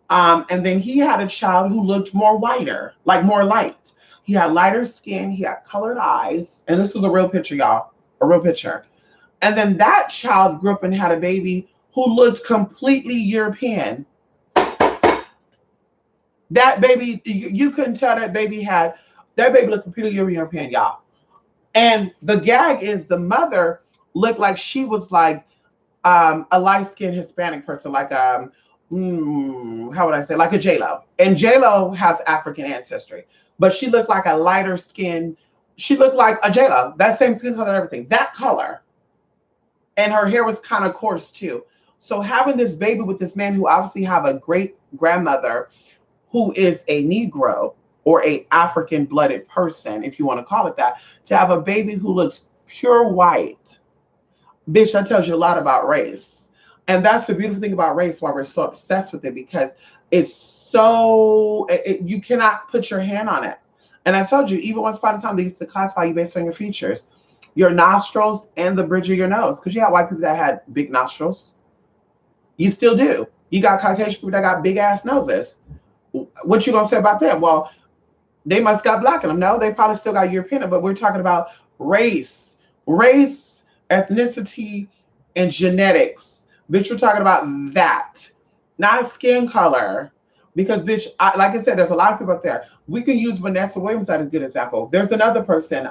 And then he had a child who looked more whiter, like more light. He had lighter skin, he had colored eyes, and this was a real picture, y'all, a real picture. And then that child grew up and had a baby who looked completely European. That baby, you couldn't tell that baby looked completely European, y'all. And the gag is the mother looked like she was like a light-skinned Hispanic person, like how would I say, like a J-Lo. And J-Lo has African ancestry, but she looked like a lighter skin. She looked like a J-Lo, that same skin color and everything, that color. And her hair was kind of coarse too. So having this baby with this man who obviously have a great grandmother who is a Negro or a African blooded person, if you want to call it that, to have a baby who looks pure white, bitch, that tells you a lot about race. And that's the beautiful thing about race, why we're so obsessed with it, because it's so, you cannot put your hand on it. And I told you, even once upon a time, they used to classify you based on your features, your nostrils and the bridge of your nose. Because you had white people that had big nostrils. You still do. You got Caucasian people that got big ass noses. What you gonna say about them? Well, they must got black in them. No, they probably still got European, but we're talking about race, ethnicity, and genetics. Bitch, we're talking about that, not skin color. Because, bitch, like I said, there's a lot of people out there. We can use Vanessa Williams as a good example. There's another person,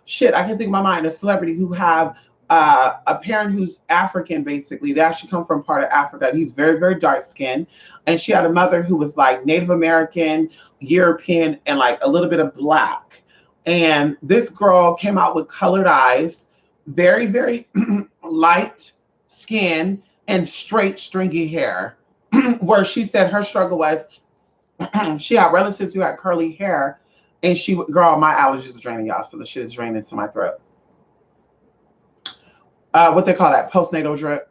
shit, I can think of my mind, a celebrity who have a parent who's African, basically. They actually come from part of Africa. And he's very, very dark skinned. And she had a mother who was like Native American, European, and like a little bit of Black. And this girl came out with colored eyes, very, very light skin, and straight, stringy hair. Where she said her struggle was she had relatives who had curly hair, and girl, my allergies are draining, y'all, so the shit is draining into my throat. What they call that, postnatal drip.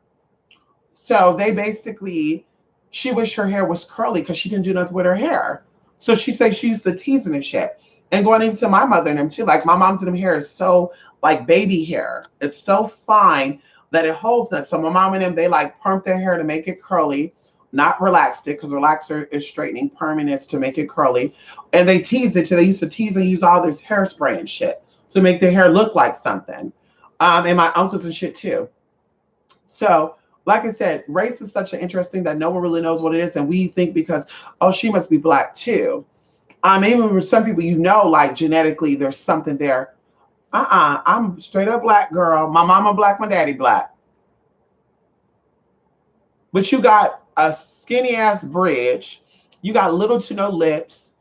So they basically, she wished her hair was curly because she didn't do nothing with her hair. So she said she used to teasing and shit. And going into my mother and them too, like my mom's and them hair is so like baby hair. It's so fine that it holds nothing. So my mom and them, they like permed their hair to make it curly, not relaxed it, because relaxer is straightening, perming is to make it curly. And they teased it, they used to tease and use all this hairspray and shit to make their hair look like something. And my uncles and shit too. So, like I said, race is such an interesting that no one really knows what it is. And we think because, oh, she must be Black too. Even for some people, like genetically, there's something there. I'm straight up Black girl. My mama Black, my daddy Black. But you got a skinny ass bridge. You got little to no lips.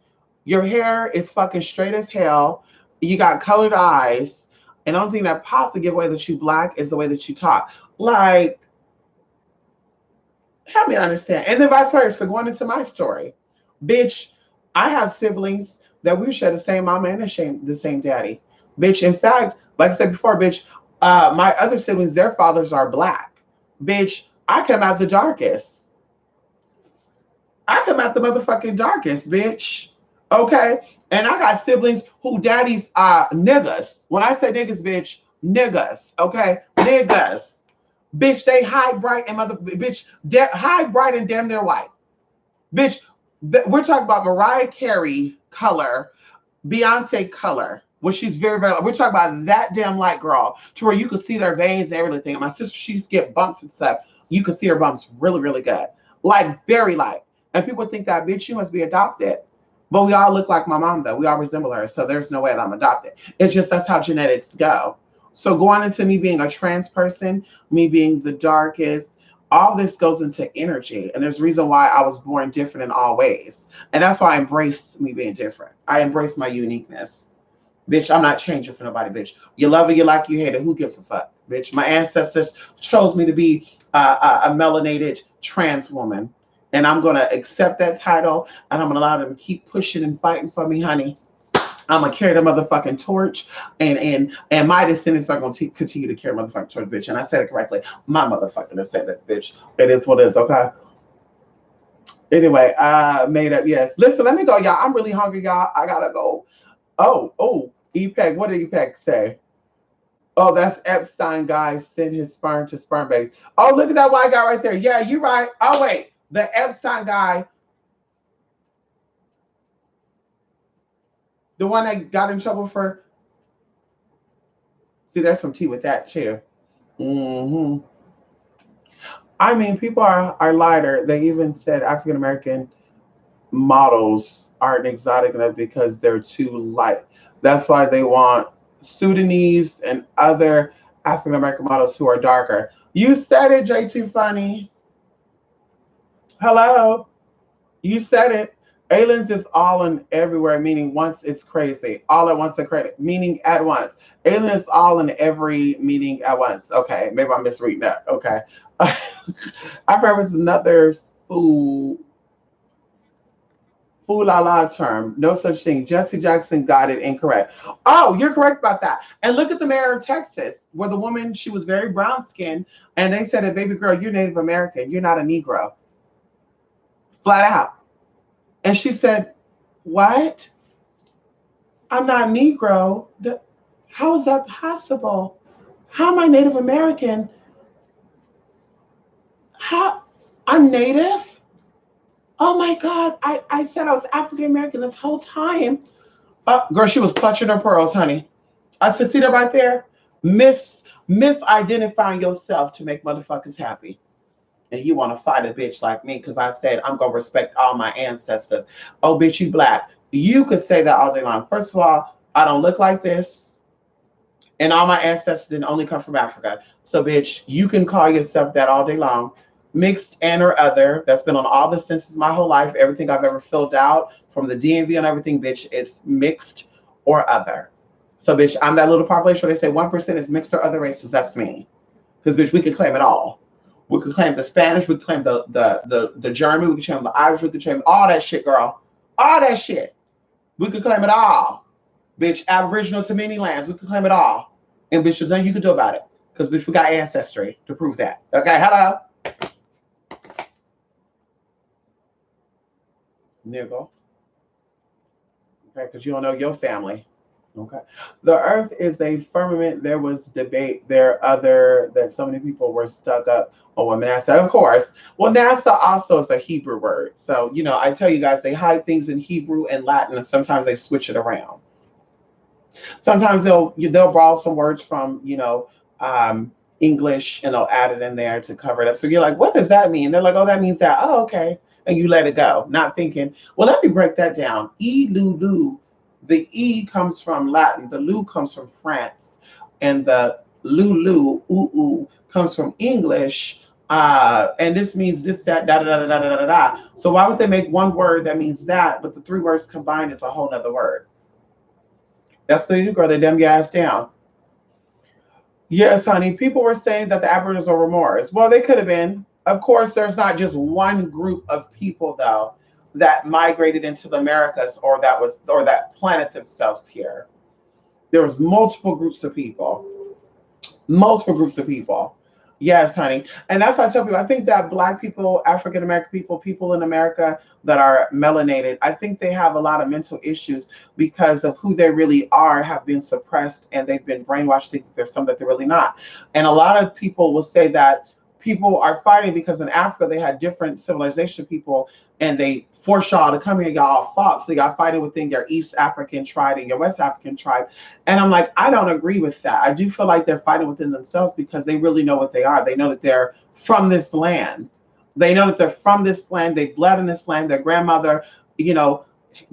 Your hair is fucking straight as hell. You got colored eyes. And the only thing that possibly give away that you Black is the way that you talk. Like, help me understand. And then vice versa, going into my story. Bitch, I have siblings that we share the same mama and the same daddy. Bitch, in fact, like I said before, bitch, my other siblings, their fathers are Black. Bitch, I come out the darkest. I come out the motherfucking darkest, bitch. Okay? And I got siblings who daddies are niggas. When I say niggas, bitch, niggas. Okay? Niggas. Bitch, they high, bright, and high, bright, and damn near white. Bitch, we're talking about Mariah Carey color, Beyonce color. When she's very, very, we're talking about that damn light, girl, to where you could see their veins and everything. And my sister, she used to get bumps and stuff. You could see her bumps really, really good, like very light. And people think that, bitch, you must be adopted. But we all look like my mom, though. We all resemble her. So there's no way that I'm adopted. It's just that's how genetics go. So going into me being a trans person, me being the darkest, all this goes into energy. And there's a reason why I was born different in all ways. And that's why I embrace me being different. I embrace my uniqueness. Bitch, I'm not changing for nobody, bitch. You love it, you like it, you hate it. Who gives a fuck, bitch? My ancestors chose me to be a melanated trans woman. And I'm going to accept that title, and I'm going to allow them to keep pushing and fighting for me, honey. I'm going to carry the motherfucking torch, and my descendants are going to continue to carry motherfucking torch, bitch. And I said it correctly. My motherfucking descendants, bitch. It is what it is, okay? Anyway, made up, yes. Listen, let me go, y'all. I'm really hungry, y'all. I got to go. Oh, EPEG. What did EPEG say? Oh, that's Epstein guy sent his sperm to sperm banks. Oh, look at that white guy right there. Yeah, you're right. Oh, wait. The Epstein guy, the one that got in trouble for. See, there's some tea with that, too. Mm-hmm. I mean, people are lighter. They even said African American models aren't exotic enough because they're too light. That's why they want Sudanese and other African American models who are darker. You said it, J2 Funny. Hello. You said it. Aliens is all and everywhere, meaning once it's crazy. All at once, meaning at once. Alien is all in every meaning at once. Okay, maybe I'm misreading that. Okay. I referenced another la la term. No such thing. Jesse Jackson got it incorrect. Oh, you're correct about that. And look at the mayor of Texas, where the woman, she was very brown skinned, and they said, baby girl, you're Native American. You're not a Negro. Flat out. And she said, what? I'm not Negro. How is that possible? How am I Native American? How? I'm Native? Oh my God. I said I was African American this whole time. Girl, she was clutching her pearls, honey. I said, see that right there? Misidentifying yourself to make motherfuckers happy. And you want to fight a bitch like me because I said I'm going to respect all my ancestors. Oh, bitch, you black. You could say that all day long. First of all, I don't look like this. And all my ancestors didn't only come from Africa. So, bitch, you can call yourself that all day long. Mixed and or other. That's been on all the census my whole life. Everything I've ever filled out from the DMV and everything, bitch, it's mixed or other. So, bitch, I'm that little population where they say 1% is mixed or other races. That's me. Because, bitch, we can claim it all. We could claim the Spanish. We could claim the German. We could claim the Irish. We could claim all that shit, girl. All that shit. We could claim it all. Bitch, Aboriginal to many lands. We could claim it all. And bitch, there's nothing you can do about it. Because, bitch, we got ancestry to prove that. Okay, hello? Nigga. Okay, because you don't know your family. Okay. The earth is a firmament. There was debate there that so many people were stuck up on what NASA, of course. Well, NASA also is a Hebrew word. So, I tell you guys, they hide things in Hebrew and Latin, and sometimes they switch it around. Sometimes they'll borrow some words from, English, and they'll add it in there to cover it up. So you're like, what does that mean? They're like, oh, that means that. Oh, okay. And you let it go, not thinking, well, let me break that down. E-lu-lu. The E comes from Latin, the lu comes from France, and the lulu, ooh, comes from English. And this means this, that, da, da, da, da, da, da, da. So why would they make one word that means that, but the three words combined is a whole nother word? That's the you, girl. They dumb your ass down. Yes, honey. People were saying that the Aboriginals are remorse. Well, they could have been. Of course, there's not just one group of people, though, that migrated into the Americas or that planted themselves here. There was multiple groups of people. Multiple groups of people. Yes, honey. And that's why I tell people, I think that Black people, African American people, people in America that are melanated, I think they have a lot of mental issues because of who they really are have been suppressed and they've been brainwashed to think they're something that they're really not. And a lot of people will say that people are fighting because in Africa they had different civilization people and they forced y'all to come here, y'all all fought. So y'all fighting within your East African tribe and your West African tribe. And I'm like, I don't agree with that. I do feel like they're fighting within themselves because they really know what they are. They know that they're from this land. They know that they're from this land. They bled in this land. Their grandmother, you know,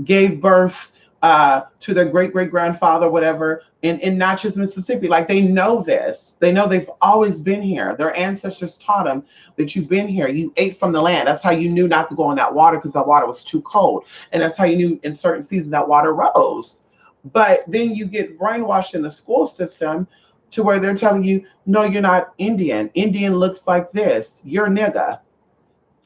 gave birth to their great great grandfather, whatever, in Natchez, Mississippi. Like they know this. They know they've always been here. Their ancestors taught them that you've been here. You ate from the land. That's how you knew not to go in that water because that water was too cold. And that's how you knew in certain seasons that water rose. But then you get brainwashed in the school system to where they're telling you, no, you're not Indian. Indian looks like this. You're nigga.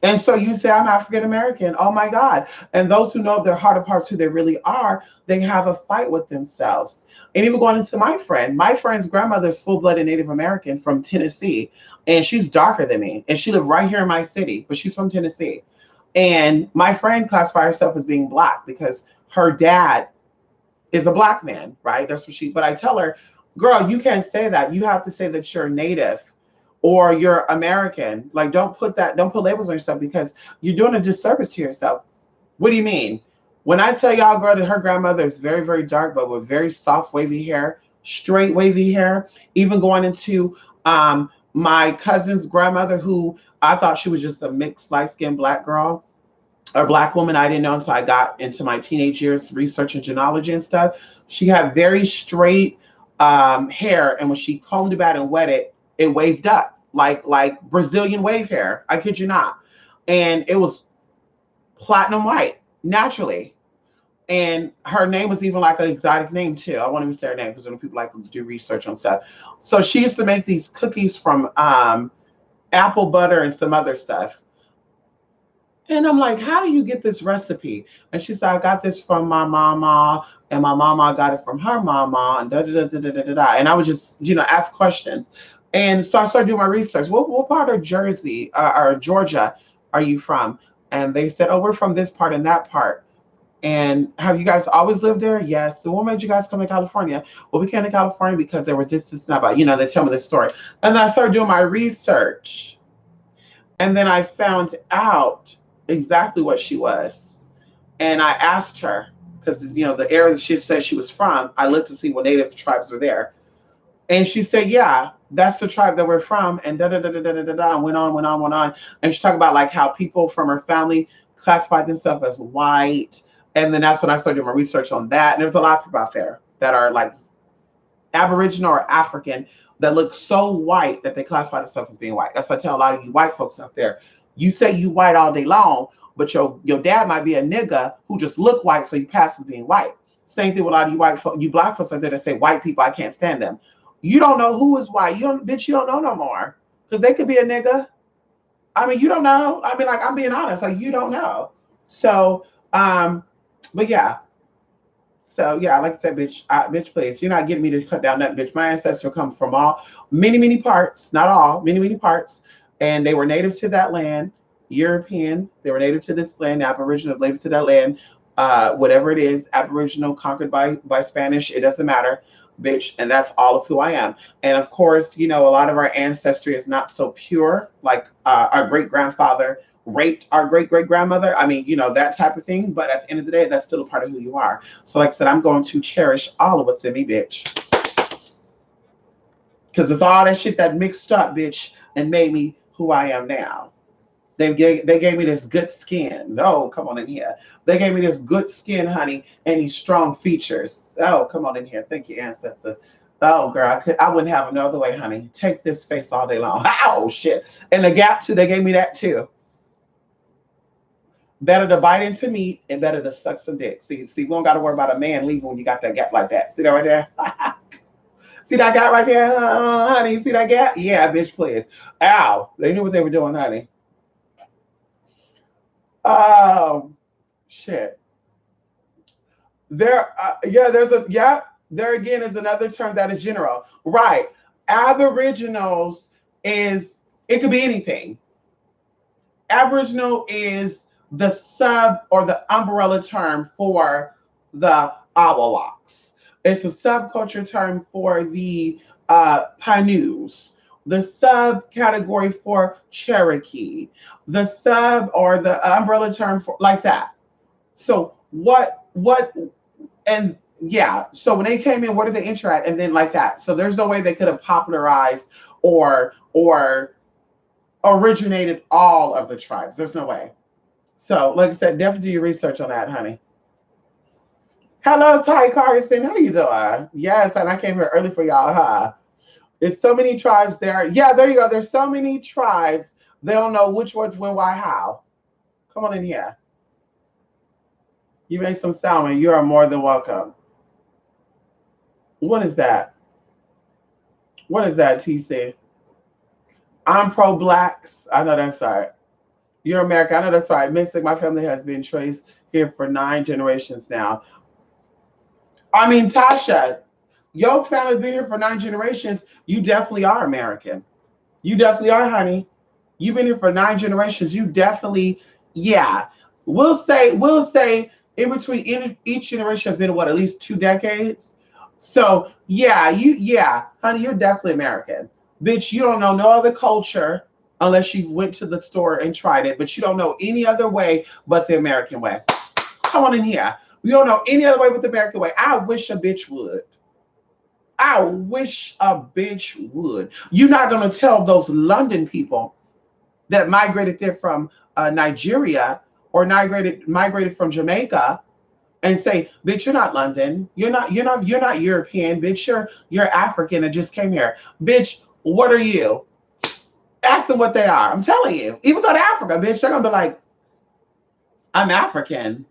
And so you say, I'm African American. Oh my God. And those who know of their heart of hearts who they really are, they have a fight with themselves. And even going into my friend's grandmother's full-blooded Native American from Tennessee. And she's darker than me. And she lived right here in my city, but she's from Tennessee. And my friend classified herself as being Black because her dad is a Black man, right? That's what but I tell her, girl, you can't say that. You have to say that you're Native or you're American. Like, don't put labels on yourself because you're doing a disservice to yourself. What do you mean? When I tell y'all, girl, that her grandmother is very, very dark, but with very soft, wavy hair, straight, wavy hair, even going into my cousin's grandmother, who I thought she was just a mixed light-skinned Black girl or Black woman. I didn't know until I got into my teenage years researching genealogy and stuff. She had very straight hair, and when she combed it out and wet it, it waved up like Brazilian wave hair. I kid you not. And it was platinum white naturally. And her name was even like an exotic name too. I won't even say her name because when people like to do research on stuff. So she used to make these cookies from apple butter and some other stuff. And I'm like, how do you get this recipe? And she said, I got this from my mama, and my mama got it from her mama, and da da da da da da da. And I would just, ask questions. And so I started doing my research. What part of Jersey or Georgia are you from? And they said, oh, we're from this part and that part. And have you guys always lived there? Yes. So what made you guys come to California? Well, we came to California because there was this and that. They tell me this story. And then I started doing my research. And then I found out exactly what she was. And I asked her, because, the area that she said she was from, I looked to see what Native tribes were there. And she said, yeah, that's the tribe that we're from. And da-da-da-da-da-da-da, and went on. And she talked about like how people from her family classified themselves as white. And then that's when I started doing my research on that. And there's a lot of people out there that are like Aboriginal or African that look so white that they classify themselves as being white. That's what I tell a lot of you white folks out there. You say you white all day long, but your dad might be a nigga who just look white, so you pass as being white. Same thing with a lot of you white folks, you Black folks out there that say white people, I can't stand them. You don't know who is white. You don't know no more. Because they could be a nigga. I mean, you don't know. I mean, like, I'm being honest. Like, you don't know. So, but yeah. So, yeah, like I said, bitch, please. You're not getting me to cut down that bitch. My ancestors come from many parts. Not all. Many parts. And they were native to that land. European. They were native to this land. Aboriginal, native to that land. Whatever it is. Aboriginal, conquered by Spanish. It doesn't matter. Bitch, and that's all of who I am. And of course, a lot of our ancestry is not so pure, like our great grandfather raped our great great grandmother. I mean, that type of thing. But at the end of the day, that's still a part of who you are. So, like I said, I'm going to cherish all of what's in me, bitch, because it's all that shit that mixed up, bitch, and made me who I am now. They gave me this good skin. Oh, come on in here. They gave me this good skin, honey, and these strong features. Oh, come on in here. Thank you, ancestor. Oh, girl, I wouldn't have it no other way, honey. Take this face all day long. Oh, shit. And the gap, too, they gave me that, too. Better to bite into meat and better to suck some dick. See, we don't got to worry about a man leaving when you got that gap like that. See that right there? See that gap right there, honey? See that gap? Yeah, bitch, please. Ow. They knew what they were doing, honey. Shit. There again is another term that is general. Right. Aboriginals it could be anything. Aboriginal is the sub or the umbrella term for the Awalaks. It's a subculture term for the Painus the subcategory for Cherokee, the sub or the umbrella term for like that. So what and yeah, so when they came in, where did they enter at? And then like that. So there's no way they could have popularized or originated all of the tribes. There's no way. So like I said, definitely do your research on that, honey. Hello, Ty Carson. How you doing? Yes, and I came here early for y'all, huh? There's so many tribes there. Yeah, there you go. There's so many tribes. They don't know which ones, when, why, how. Come on in here. You made some salmon. You are more than welcome. What is that? What is that, TC? I'm pro blacks. I know that's right. You're American. I know that's right. Mystic, my family has been traced here for 9 generations now. I mean, Tasha, your family's been here for 9 generations. You definitely are American. You definitely are, honey. You've been here for 9 generations. You definitely, yeah. We'll say in between each generation has been what, at least 2 decades. So yeah, honey, you're definitely American. Bitch, you don't know no other culture unless you went to the store and tried it, but you don't know any other way but the American way. Come on in here. You don't know any other way but the American way. I wish a bitch would. I wish a bitch would. You're not going to tell those London people that migrated there from Nigeria or migrated from Jamaica and say, bitch, you're not London. You're not European, bitch. You're African and just came here. Bitch, what are you? Ask them what they are. I'm telling you. Even go to Africa, bitch. They're gonna be like, I'm African.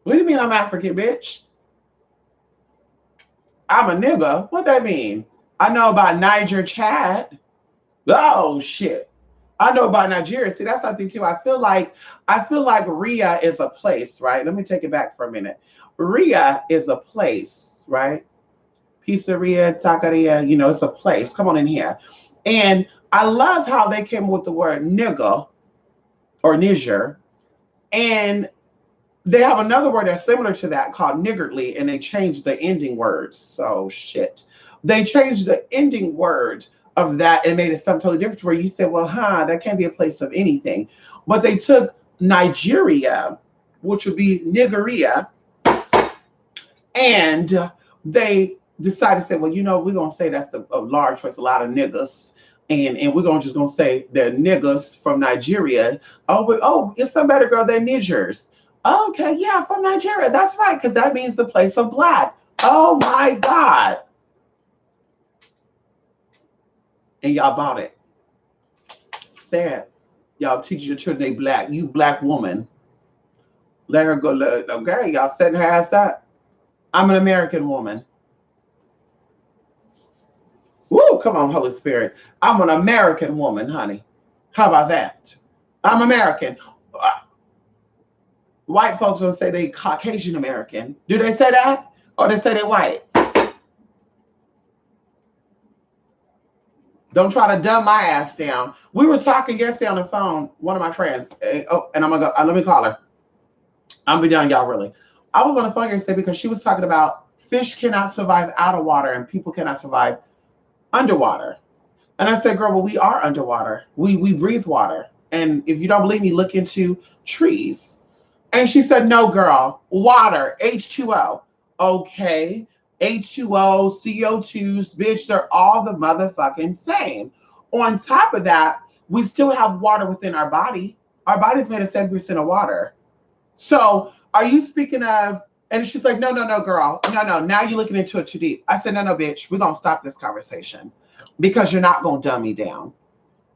What do you mean I'm African, bitch? I'm a nigga. What that mean? I know about Niger, Chad. Oh shit. I know about Nigeria. See, that's something too. I feel like Ria is a place, right? Let me take it back for a minute. Ria is a place, right? Pizzeria, taqueria, it's a place. Come on in here. And I love how they came with the word nigga or Niger. And they have another word that's similar to that called niggardly, and they changed the ending words. So shit. They changed the ending word of that and made it something totally different where you said, well, that can't be a place of anything. But they took Nigeria, which would be Nigeria, and they decided to say, well, we're gonna say that's a large place, a lot of niggas. And we're just gonna say the niggas from Nigeria. Oh, it's some better girl than Nigers. Okay, yeah, from Nigeria. That's right, because that means the place of black. Oh my God. And y'all bought it. Sad. Y'all teaching your children they black. You black woman. Let her go. Okay, y'all setting her ass up. I'm an American woman. Woo, come on, Holy Spirit. I'm an American woman, honey. How about that? I'm American. White folks will say they Caucasian American. Do they say that? Or they say they white? Don't try to dumb my ass down. We were talking yesterday on the phone, one of my friends. And I'm going to go, let me call her. I'm going to be done, y'all, really. I was on the phone yesterday because she was talking about fish cannot survive out of water and people cannot survive underwater. And I said, girl, well, we are underwater. We breathe water. And if you don't believe me, look into trees. And she said, no, girl, water, H2O. Okay, H2O, CO2s, bitch, they're all the motherfucking same. On top of that, we still have water within our body. Our body's made of 7% of water. So are you speaking of, and she's like, no, girl. No, now you're looking into it too deep. I said, no, bitch, we're going to stop this conversation because you're not going to dumb me down.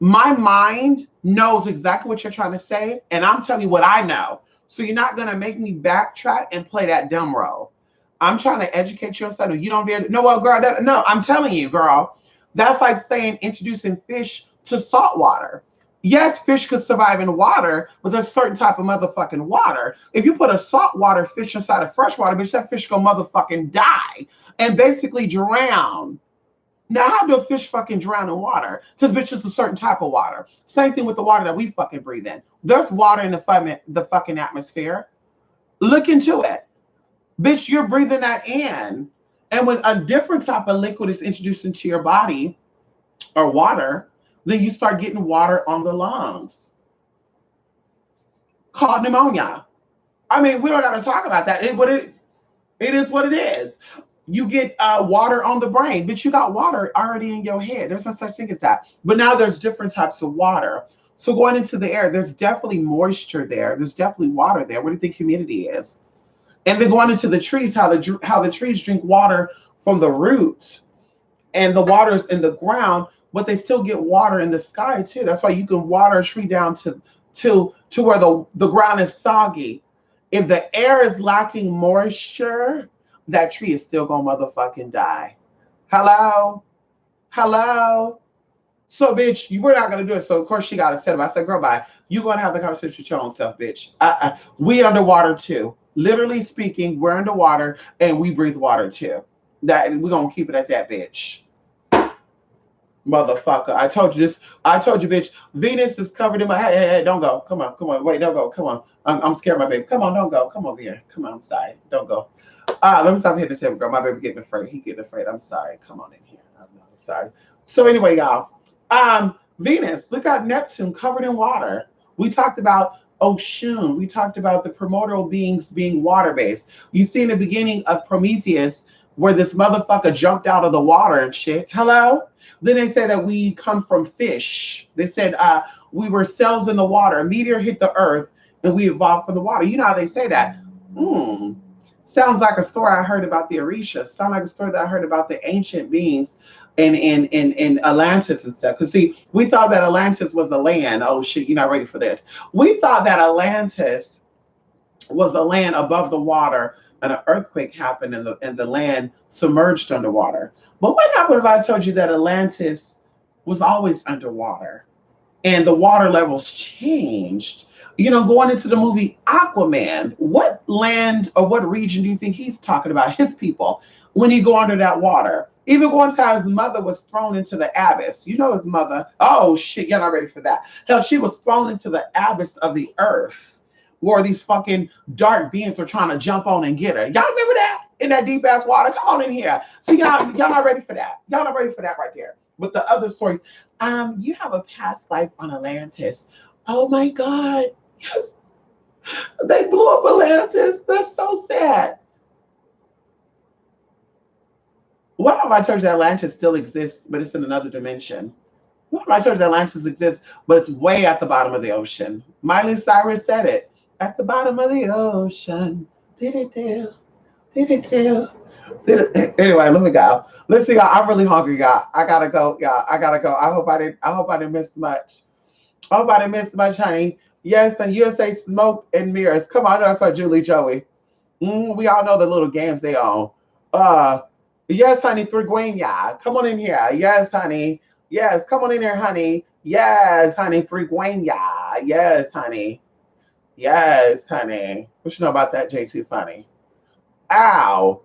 My mind knows exactly what you're trying to say, and I'm telling you what I know. So you're not going to make me backtrack and play that dumb role. I'm trying to educate you on something. You don't be able to, no, well, girl, no, I'm telling you, girl, that's like saying introducing fish to salt water. Yes, fish could survive in water, but there's a certain type of motherfucking water. If you put a saltwater fish inside of freshwater, bitch, that fish gonna motherfucking die and basically drown. Now, how do a fish fucking drown in water? Because bitch, it's a certain type of water. Same thing with the water that we fucking breathe in. There's water in the fucking atmosphere. Look into it. Bitch, you're breathing that in. And when a different type of liquid is introduced into your body, or water, then you start getting water on the lungs called pneumonia. I mean, we don't got to talk about that. It is what it is. You get water on the brain, but you got water already in your head. There's no such thing as that. But now there's different types of water. So going into the air, there's definitely moisture there. There's definitely water there. What do you think humidity is? And then going into the trees, how the trees drink water from the roots, and the water's in the ground, but they still get water in the sky too. That's why you can water a tree down to where the ground is soggy. If the air is lacking moisture, that tree is still gonna motherfucking die. Hello? Hello? So, bitch, you were not gonna do it. So, of course, she got upset about it. I said, girl, bye. You're gonna have the conversation with your own self, bitch. We underwater too. Literally speaking, we're underwater and we breathe water too. That we're gonna keep it at that, bitch. Motherfucker. I told you this. I told you, bitch. Venus is covered in my hey, don't go. Come on, come on. Wait, don't go. Come on. I'm scared, my baby. Come on, don't go. Come over here. Come on, I'm sorry. Don't go. Let me stop hitting the table, girl. My baby getting afraid. He getting afraid. I'm sorry. Come on in here. I'm sorry. So anyway, y'all. Venus, look at Neptune covered in water. We talked about Oshun. We talked about the primordial beings being water-based. You see in the beginning of Prometheus where this motherfucker jumped out of the water and shit. Hello? Then they say that we come from fish. They said we were cells in the water. A meteor hit the earth and we evolved from the water. You know how they say that? Sounds like a story I heard about the Orishas. Sounds like a story that I heard about the ancient beings in Atlantis and stuff. Because see, we thought that Atlantis was a land. Oh shit, you're not ready for this. We thought that Atlantis was a land above the water, and an earthquake happened and the land submerged underwater. But what happened if I told you that Atlantis was always underwater and the water levels changed? You know, going into the movie Aquaman, what land or what region do you think he's talking about, his people, when he go under that water? Even one time his mother was thrown into the abyss. You know his mother. Oh shit, you're not ready for that. Hell, she was thrown into the abyss of the earth where these fucking dark beings were trying to jump on and get her. Y'all remember that? In that deep ass water? Come on in here. See, y'all not ready for that. Y'all not ready for that right there. But the other stories, you have a past life on Atlantis. Oh my God. Yes. They blew up Atlantis. That's so sad. What if I told you that Atlantis still exists, but it's in another dimension? What if I told you that Atlantis exists, but it's way at the bottom of the ocean? Miley Cyrus said it. At the bottom of the ocean. Did it do? Did it do? Did it? Anyway, let me go. Listen, y'all, I'm really hungry, y'all. I gotta go, y'all. I gotta go. I hope I didn't miss much. I hope I didn't miss much, honey. Yes, and USA Smoke and Mirrors. Come on, that's our Julie Joey. We all know the little games they own. Yes, honey, Thriguena. Come on in here. Yes, honey. Yes, come on in here, honey. Yes, honey, Thriguena. Yes, honey. Yes, honey. What you know about that, JT Funny? Ow.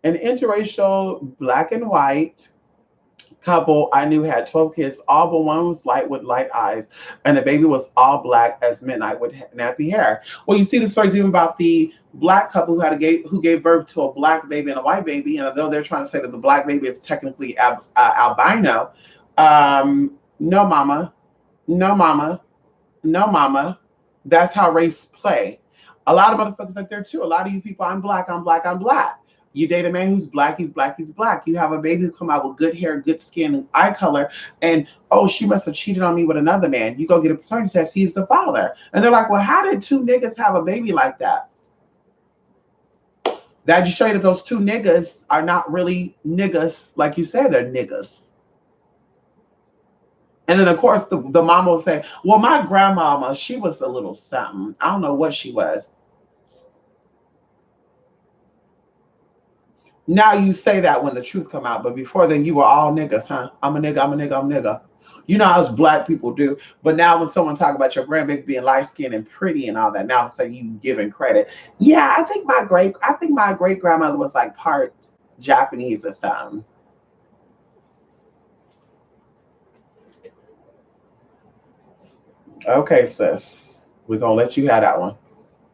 An interracial black and white couple I knew had 12 kids. All but one was light with light eyes, and the baby was all black as midnight with nappy hair. Well, you see the stories even about the black couple who gave birth to a black baby and a white baby, and although they're trying to say that the black baby is technically albino, no mama, no mama, no mama. That's how race play. A lot of motherfuckers like there too. A lot of you people, I'm black, I'm black, I'm black. You date a man who's black, he's black, he's black. You have a baby who come out with good hair, good skin, and eye color, and oh, she must have cheated on me with another man. You go get a paternity test, he's the father. And they're like, well, how did two niggas have a baby like that? That just show you that those two niggas are not really niggas like you say they're niggas. And then, of course, the mama will say, well, my grandmama, she was a little something. I don't know what she was. Now you say that when the truth come out, but before then you were all niggas, huh? I'm a nigga, I'm a nigga, I'm a nigga. You know how us black people do. But now when someone talk about your grandbaby being light skinned and pretty and all that, now it's like you giving credit. Yeah, I think my great grandmother was like part Japanese or something. Okay, sis. We're gonna let you have that one.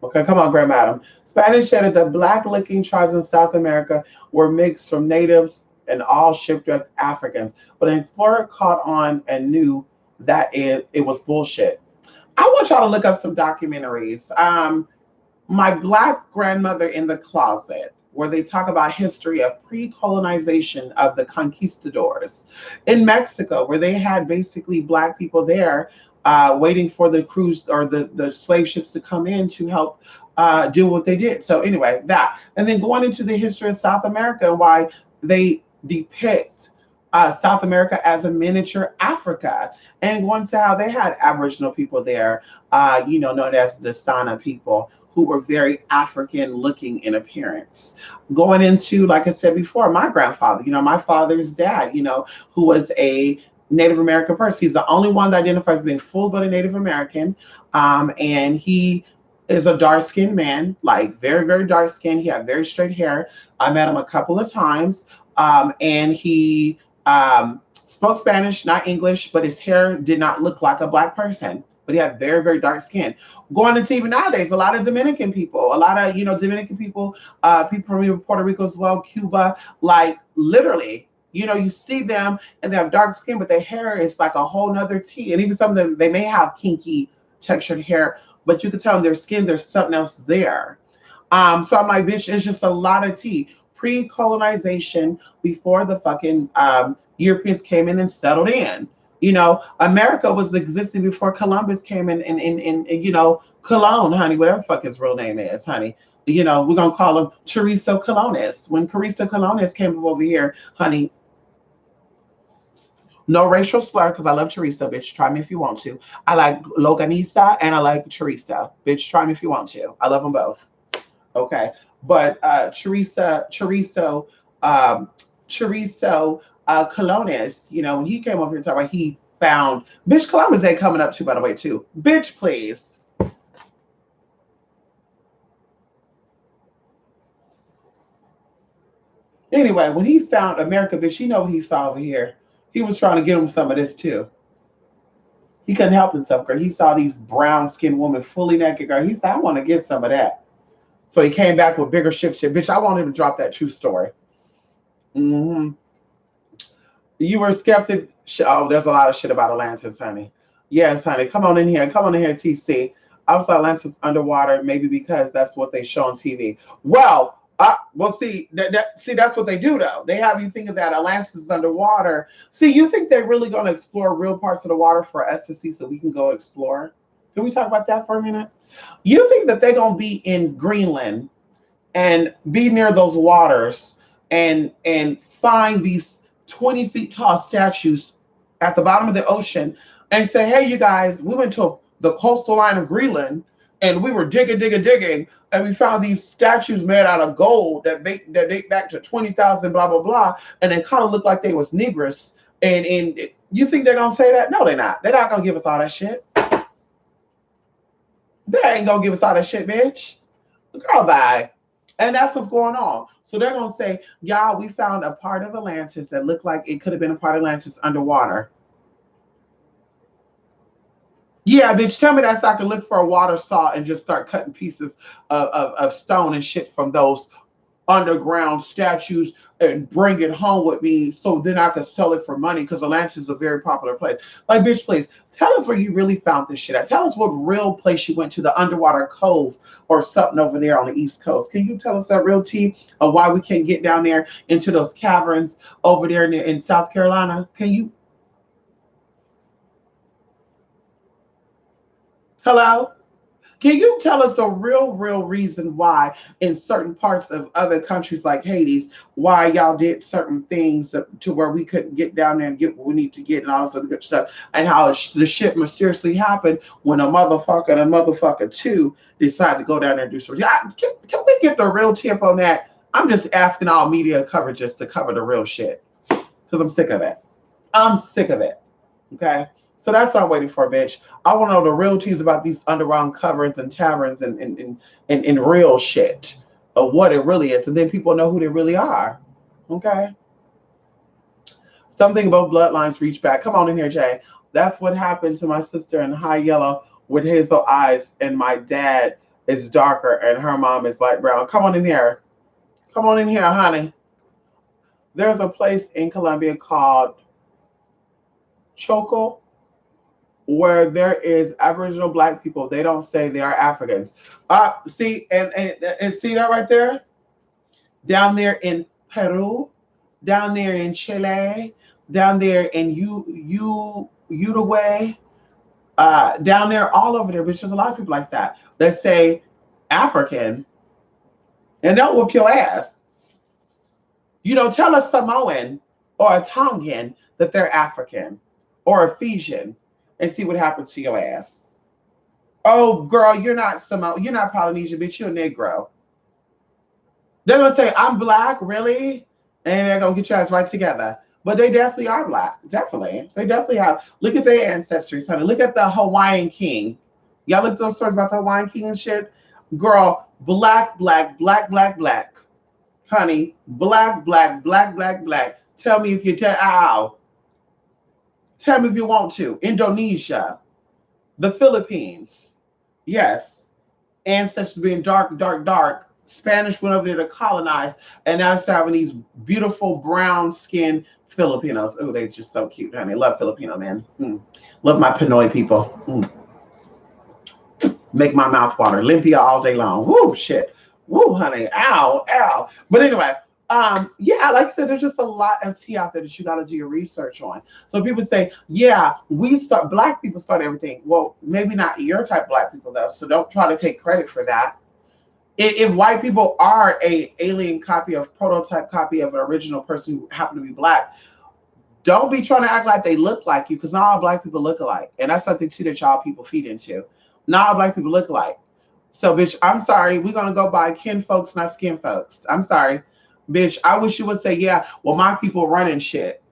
Okay, come on, Grandmadam. Spanish said that the black licking tribes in South America were mixed from natives and all shipwrecked Africans. But an explorer caught on and knew that it was bullshit. I want y'all to look up some documentaries. My Black Grandmother in the Closet, where they talk about history of pre-colonization of the conquistadors in Mexico, where they had basically Black people there waiting for the cruise or the slave ships to come in to help do what they did. So anyway, that. And then going into the history of South America and why they depict South America as a miniature Africa, and going to how they had Aboriginal people there, known as the Sana people, who were very African looking in appearance. Going into, like I said before, my grandfather, my father's dad, who was a Native American person. He's the only one that identifies as being full-blooded Native American. And he is a dark-skinned man, like very, very dark-skinned. He had very straight hair. I met him a couple of times. And he spoke Spanish, not English, but his hair did not look like a Black person. But he had very, very dark skin. Going to TV nowadays, a lot of Dominican people, Dominican people, people from even Puerto Rico as well, Cuba, like literally, you see them and they have dark skin, but their hair is like a whole nother tea. And even some of them, they may have kinky textured hair, but you can tell in their skin, there's something else there. So I'm like, bitch, it's just a lot of tea. Pre-colonization, before the fucking Europeans came in and settled in. America was existing before Columbus came in Colon, honey, whatever the fuck his real name is, honey. We're going to call him Chorizo Colones. When Chorizo Colones came up over here, honey, no racial slur, because I love chorizo, bitch. Try me if you want to. I like Loganisa and I like chorizo. Bitch, try me if you want to. I love them both. Okay. But chorizo, Colones, when he came over here talking about he found, bitch, Columbus ain't coming up too, by the way, too. Bitch, please. Anyway, when he found America, bitch, you know what he saw over here. He was trying to get him some of this, too. He couldn't help himself, girl. He saw these brown-skinned women fully naked, girl. He said, I want to get some of that. So he came back with bigger shit. Bitch, I want him to drop that true story. Mm-hmm. You were skeptic. Oh, there's a lot of shit about Atlantis, honey. Yes, honey. Come on in here. Come on in here, TC. I was Atlantis was underwater, maybe because that's what they show on TV. Well, see, that's what they do, though. They have you thinking that Atlantis is underwater. See, you think they're really going to explore real parts of the water for us to see so we can go explore? Can we talk about that for a minute? You think that they're going to be in Greenland and be near those waters and find these 20 feet tall statues at the bottom of the ocean and say, hey, you guys, we went to the coastal line of Greenland and we were digging, and we found these statues made out of gold that date back to 20,000, blah, blah, blah, and they kind of look like they was Negroes. And you think they're going to say that? No, they're not. They're not going to give us all that shit. They ain't going to give us all that shit, bitch. Girl, bye. And that's what's going on. So they're going to say, y'all, we found a part of Atlantis that looked like it could have been a part of Atlantis underwater. Yeah, bitch, tell me that so I can look for a water saw and just start cutting pieces of stone and shit from those underground statues and bring it home with me so then I can sell it for money because Atlantis is a very popular place. Like, bitch, please, tell us where you really found this shit at. Tell us what real place you went to, the underwater cove or something over there on the East Coast. Can you tell us that real tea of why we can't get down there into those caverns over there in South Carolina? Can you? Hello? Can you tell us the real reason why in certain parts of other countries like Hades, why y'all did certain things to where we couldn't get down there and get what we need to get and all this other good stuff, and how the shit mysteriously happened when a motherfucker and a motherfucker two decided to go down there and do something? Can we get the real tip on that? I'm just asking all media coverages to cover the real shit because I'm sick of it. I'm sick of it. Okay? So that's what I'm waiting for, bitch. I want to know the real teas about these underground caverns and taverns and real shit of what it really is. And then people know who they really are. Okay? Something about bloodlines reach back. Come on in here, Jay. That's what happened to my sister in high yellow with hazel eyes. And my dad is darker and her mom is light brown. Come on in here. Come on in here, honey. There's a place in Colombia called Choco where there is Aboriginal black people. They don't say they are Africans. See, and see that right there? Down there in Peru, down there in Chile, down there in Uruguay, down there all over there, which there's a lot of people like that that say African, and they'll whoop your ass. You don't tell a Samoan or a Tongan that they're African or a Fijian and see what happens to your ass. Oh, girl, you're not Samoan, you're not Polynesian, bitch, you're a Negro. They're gonna say, I'm black, really? And they're gonna get your ass right together. But they definitely are black. Definitely. They definitely have. Look at their ancestry, honey. Look at the Hawaiian king. Y'all look at those stories about the Hawaiian king and shit? Girl, black, black, black, black, black. Honey, black, black, black, black, black. Tell me if you ow. Tell me if you want to. Indonesia, the Philippines. Yes. Ancestors being dark, dark, dark. Spanish went over there to colonize, and now it's having these beautiful brown skinned Filipinos. Oh, they're just so cute, honey. Love Filipino men. Love my Pinoy people. Make my mouth water. Limpia all day long. Woo, shit. Woo, honey. Ow, ow. But anyway, yeah, like I said, there's just a lot of tea out there that you got to do your research on. So people say, yeah, black people start everything. Well, maybe not your type of black people though. So don't try to take credit for that. If white people are a alien copy of prototype copy of an original person who happened to be black, don't be trying to act like they look like you, because not all black people look alike. And that's something too that y'all people feed into. Not all black people look alike. So, bitch, I'm sorry. We're going to go by kin folks, not skin folks. I'm sorry. Bitch, I wish you would say, yeah, well, my people running shit.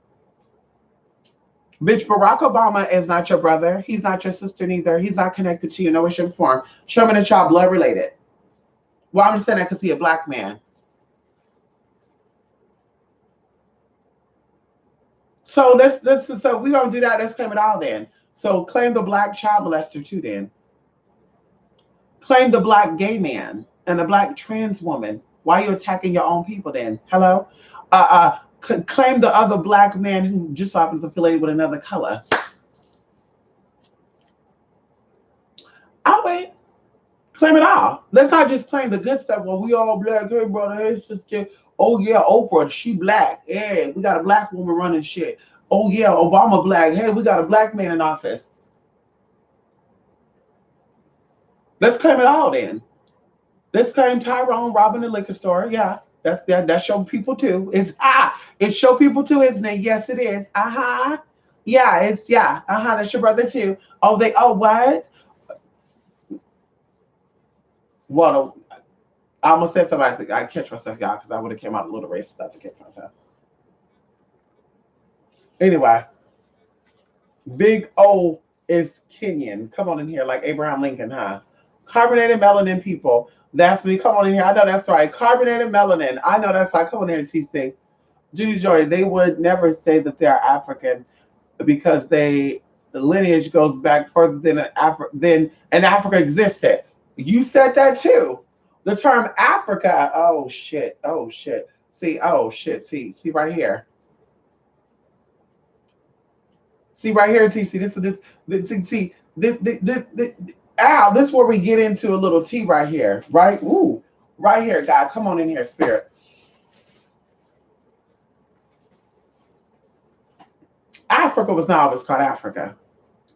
Bitch, Barack Obama is not your brother. He's not your sister neither. He's not connected to you in no way, shape, or form. Show me that y'all blood related. Well, I'm just saying that because he's a black man. So so we're gonna do that. Let's claim it all then. So claim the black child molester too then. Claim the black gay man and the black trans woman. Why are you attacking your own people then? Hello? Claim the other black man who just happens affiliated with another color. I'll wait. Claim it all. Let's not just claim the good stuff. Well, we all black. Hey, brother. Hey, sister. Oh, yeah, Oprah. She black. Yeah, we got a black woman running shit. Oh, yeah, Obama black. Hey, we got a black man in office. Let's claim it all then. Let's claim Tyrone robbing the liquor store. Yeah, that's show people too. It's show people too, isn't it? Yes, it is. Yeah, that's your brother too. Oh, what? Well, I almost said something. I catch myself, y'all, because I would have came out a little racist. I to catch myself. Anyway, Big O is Kenyan. Come on in here, like Abraham Lincoln, huh? Carbonated melanin people. That's me. Come on in here. I know that's right. Carbonated melanin. I know that's right. Come on in here, TC. Judy Joy, they would never say that they are African because the lineage goes back further than an Africa existed. You said that too. The term Africa. Oh shit. Oh shit. See. Oh shit. See right here. See right here, TC. Ow, this is where we get into a little tea right here, right? Ooh, right here, God. Come on in here, spirit. Africa was not always called Africa.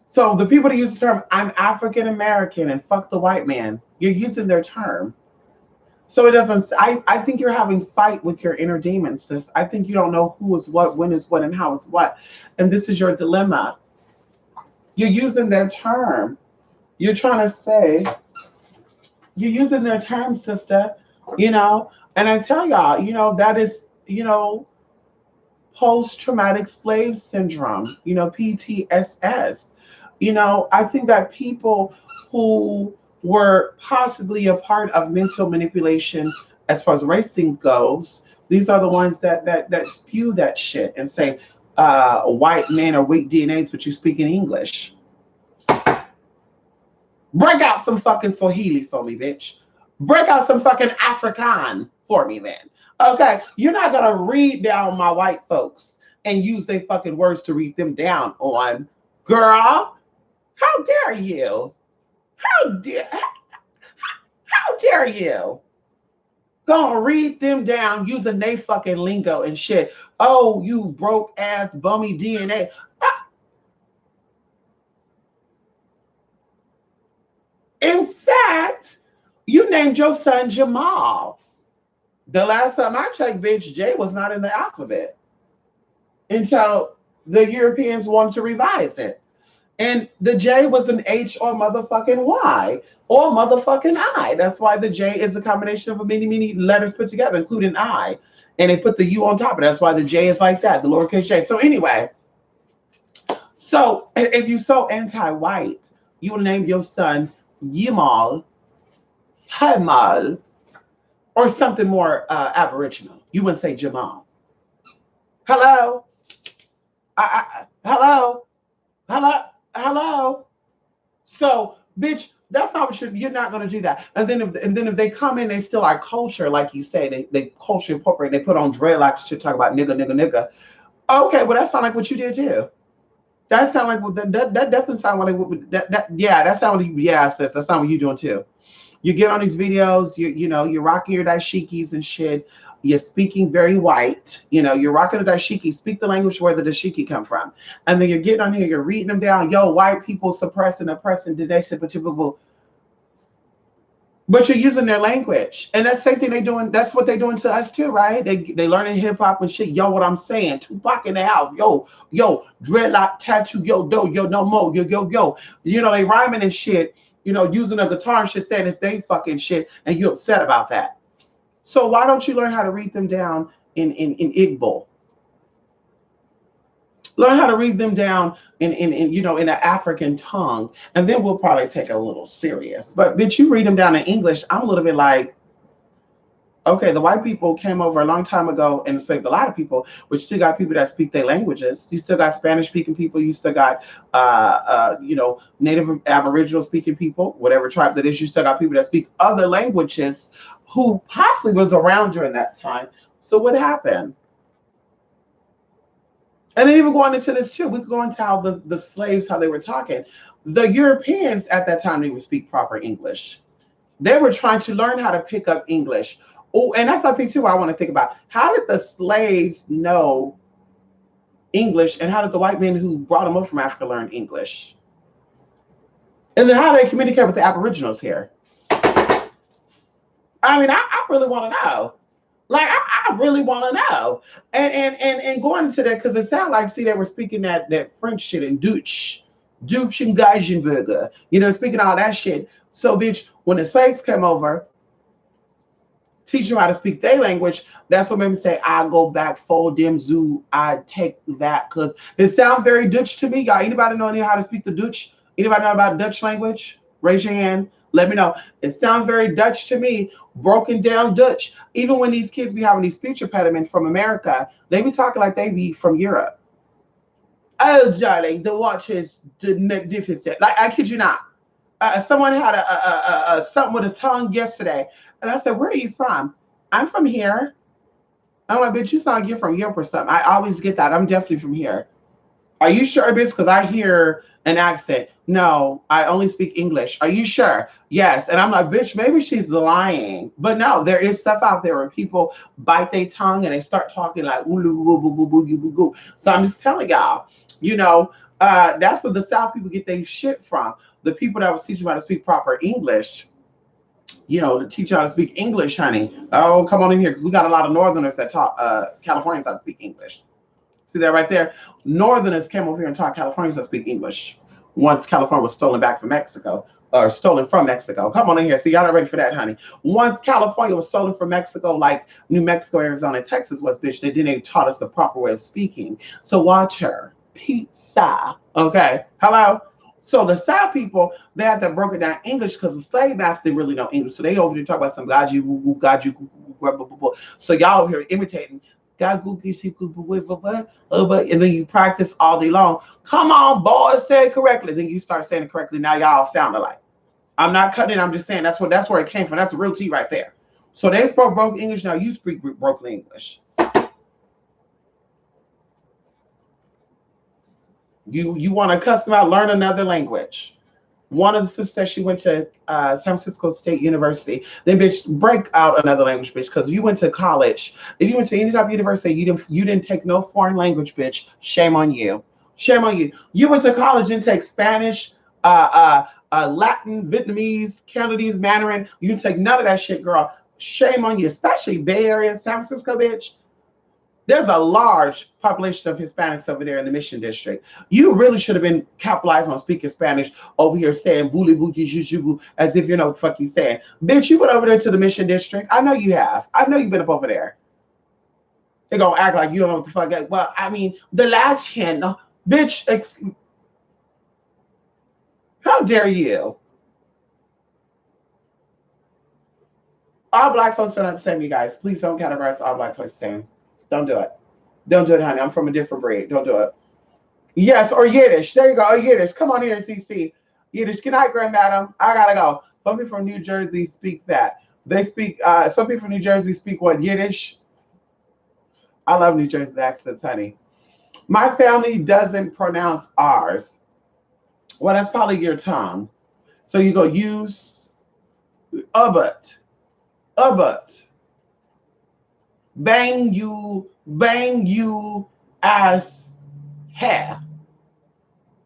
So the people that use the term, I'm African American and fuck the white man, you're using their term. So it doesn't, I think you're having fight with your inner demons, sis. I think you don't know who is what, when is what, and how is what. And this is your dilemma. You're using their term. You're trying to say, you're using their term, sister, and I tell y'all, that is, post-traumatic slave syndrome, PTSS. I think that people who were possibly a part of mental manipulation as far as race thing goes, these are the ones that spew that shit and say white men are weak DNAs, but you speak in English. Break out some fucking Swahili for me, bitch. Break out some fucking Afrikaan for me then. Okay, you're not gonna read down my white folks and use their fucking words to read them down on. Girl, how dare you? How dare how dare you? Gonna read them down using they fucking lingo and shit. Oh, you broke ass bummy DNA. In fact, you named your son Jamal. The last time I checked, bitch, J was not in the alphabet until the Europeans wanted to revise it. And the J was an H or motherfucking Y or motherfucking I. That's why the J is the combination of many, many letters put together, including I. And they put the U on top of it. That's why the J is like that, the lowercase j. So anyway, so if you're so anti-white, you will name your son Yimal, Hamal, or something more aboriginal. You wouldn't say Jamal. Hello? Hello? Hello? Hello? So, bitch, that's not what you're not gonna do that. And then if they come in, they steal our culture, like you say, they culture appropriate, they put on dreadlocks to talk about nigga, nigga, nigga. Okay, well that sounds like what you did too. That sounds like that definitely sounds like that sounds yeah, sis, that sounds what you doing too. You get on these videos, you're rocking your dashikis and shit. You're speaking very white. You're rocking a dashiki. Speak the language where the dashiki come from. And then you're getting on here, you're reading them down. Yo, white people suppressing, oppressing, but you're using their language. And that's the same thing they doing. That's what they doing to us too, right? They learning hip hop and shit. Yo, what I'm saying. Tupac in the house. Yo, dreadlock tattoo. Yo, no more. Yo. They rhyming and shit. Using a guitar and shit, saying it's they fucking shit, and you're upset about that. So why don't you learn how to read them down in Igbo? Learn how to read them down in an African tongue, and then we'll probably take it a little serious. But bitch, you read them down in English, I'm a little bit like, okay, the white people came over a long time ago and enslaved a lot of people, which still got people that speak their languages. You still got Spanish speaking people. You still got, Native Aboriginal speaking people, whatever tribe that is. You still got people that speak other languages who possibly was around during that time. So what happened? And then even going into this too, we could go into how the slaves, how they were talking. The Europeans at that time didn't even speak proper English. They were trying to learn how to pick up English. Oh, and that's something too I want to think about. How did the slaves know English, and how did the white men who brought them up from Africa learn English? And then how do they communicate with the Aboriginals here? I mean, I really want to know. Like, I really want to know. And going into that, because it sounded like, see, they were speaking that French shit in Dutch and Geisenberger, speaking all that shit. So, bitch, when the slaves came over, teach them how to speak their language, that's what made me say, I go back for them zoo, I take that, because it sounds very Dutch to me. Y'all, anybody know how to speak the Dutch? Anybody know about Dutch language? Raise your hand. Let me know. It sounds very Dutch to me, broken down Dutch. Even when these kids be having these speech impediments from America, they be talking like they be from Europe. Oh, darling, the watch is magnificent. Like, I kid you not. Someone had a something with a tongue yesterday. And I said, where are you from? I'm from here. I'm like, bitch, you sound like you're from Europe or something. I always get that. I'm definitely from here. Are you sure, bitch? Because I hear an accent. No, I only speak English. Are you sure? Yes. And I'm like, bitch, maybe she's lying. But no, there is stuff out there where people bite their tongue and they start talking like, so I'm just telling y'all, that's where the South people get their shit from. The people that was teaching how to speak proper English, to teach you how to speak English, honey. Oh, come on in here, because we got a lot of Northerners that talk Californians how to speak English. See that right there? Northerners came over here and taught Californians how to speak English once California was stolen back from Mexico, or stolen from Mexico. Come on in here. See, y'all not ready for that, honey. Once California was stolen from Mexico, like New Mexico, Arizona, and Texas was, bitch, they didn't taught us the proper way of speaking. So watch her. Pizza. Okay. Hello? So the South people, they had to broke it down English because the slave masters didn't really know English. So they over here talk about some God you, so y'all over here imitating God, and then you practice all day long. Come on, boys, say it correctly. Then you start saying it correctly. Now y'all sound alike. I'm not cutting it. I'm just saying that's where it came from. That's real tea right there. So they spoke broken English. Now you speak broken English. You want to cuss them out? Learn another language. One of the sisters, she went to San Francisco State University. Then, bitch, break out another language, bitch. Because you went to college, if you went to any type of university, you didn't take no foreign language, bitch. Shame on you. Shame on you. You went to college and take Spanish, Latin, Vietnamese, Cantonese, Mandarin. You didn't take none of that shit, girl. Shame on you, especially Bay Area, San Francisco, bitch. There's a large population of Hispanics over there in the Mission District. You really should have been capitalizing on speaking Spanish over here saying "booly booty jujubu" as if you know what the fuck you saying. Bitch, you went over there to the Mission District. I know you have. I know you've been up over there. They're gonna act like you don't know what the fuck. Well, I mean, the last hand, bitch. How dare you? All black folks are not the same, you guys. Please don't categorize all black folks the same. Don't do it. Don't do it, honey. I'm from a different breed. Don't do it. Yes, or Yiddish. There you go. Or Yiddish. Come on here, CC. Yiddish. Good night, grandmadam. I gotta go. Some people from New Jersey speak that. They speak. Some people from New Jersey speak what, Yiddish. I love New Jersey accents, honey. My family doesn't pronounce R's. Well, that's probably your tongue. So you go use ubbut, ubbut, bang you as hair.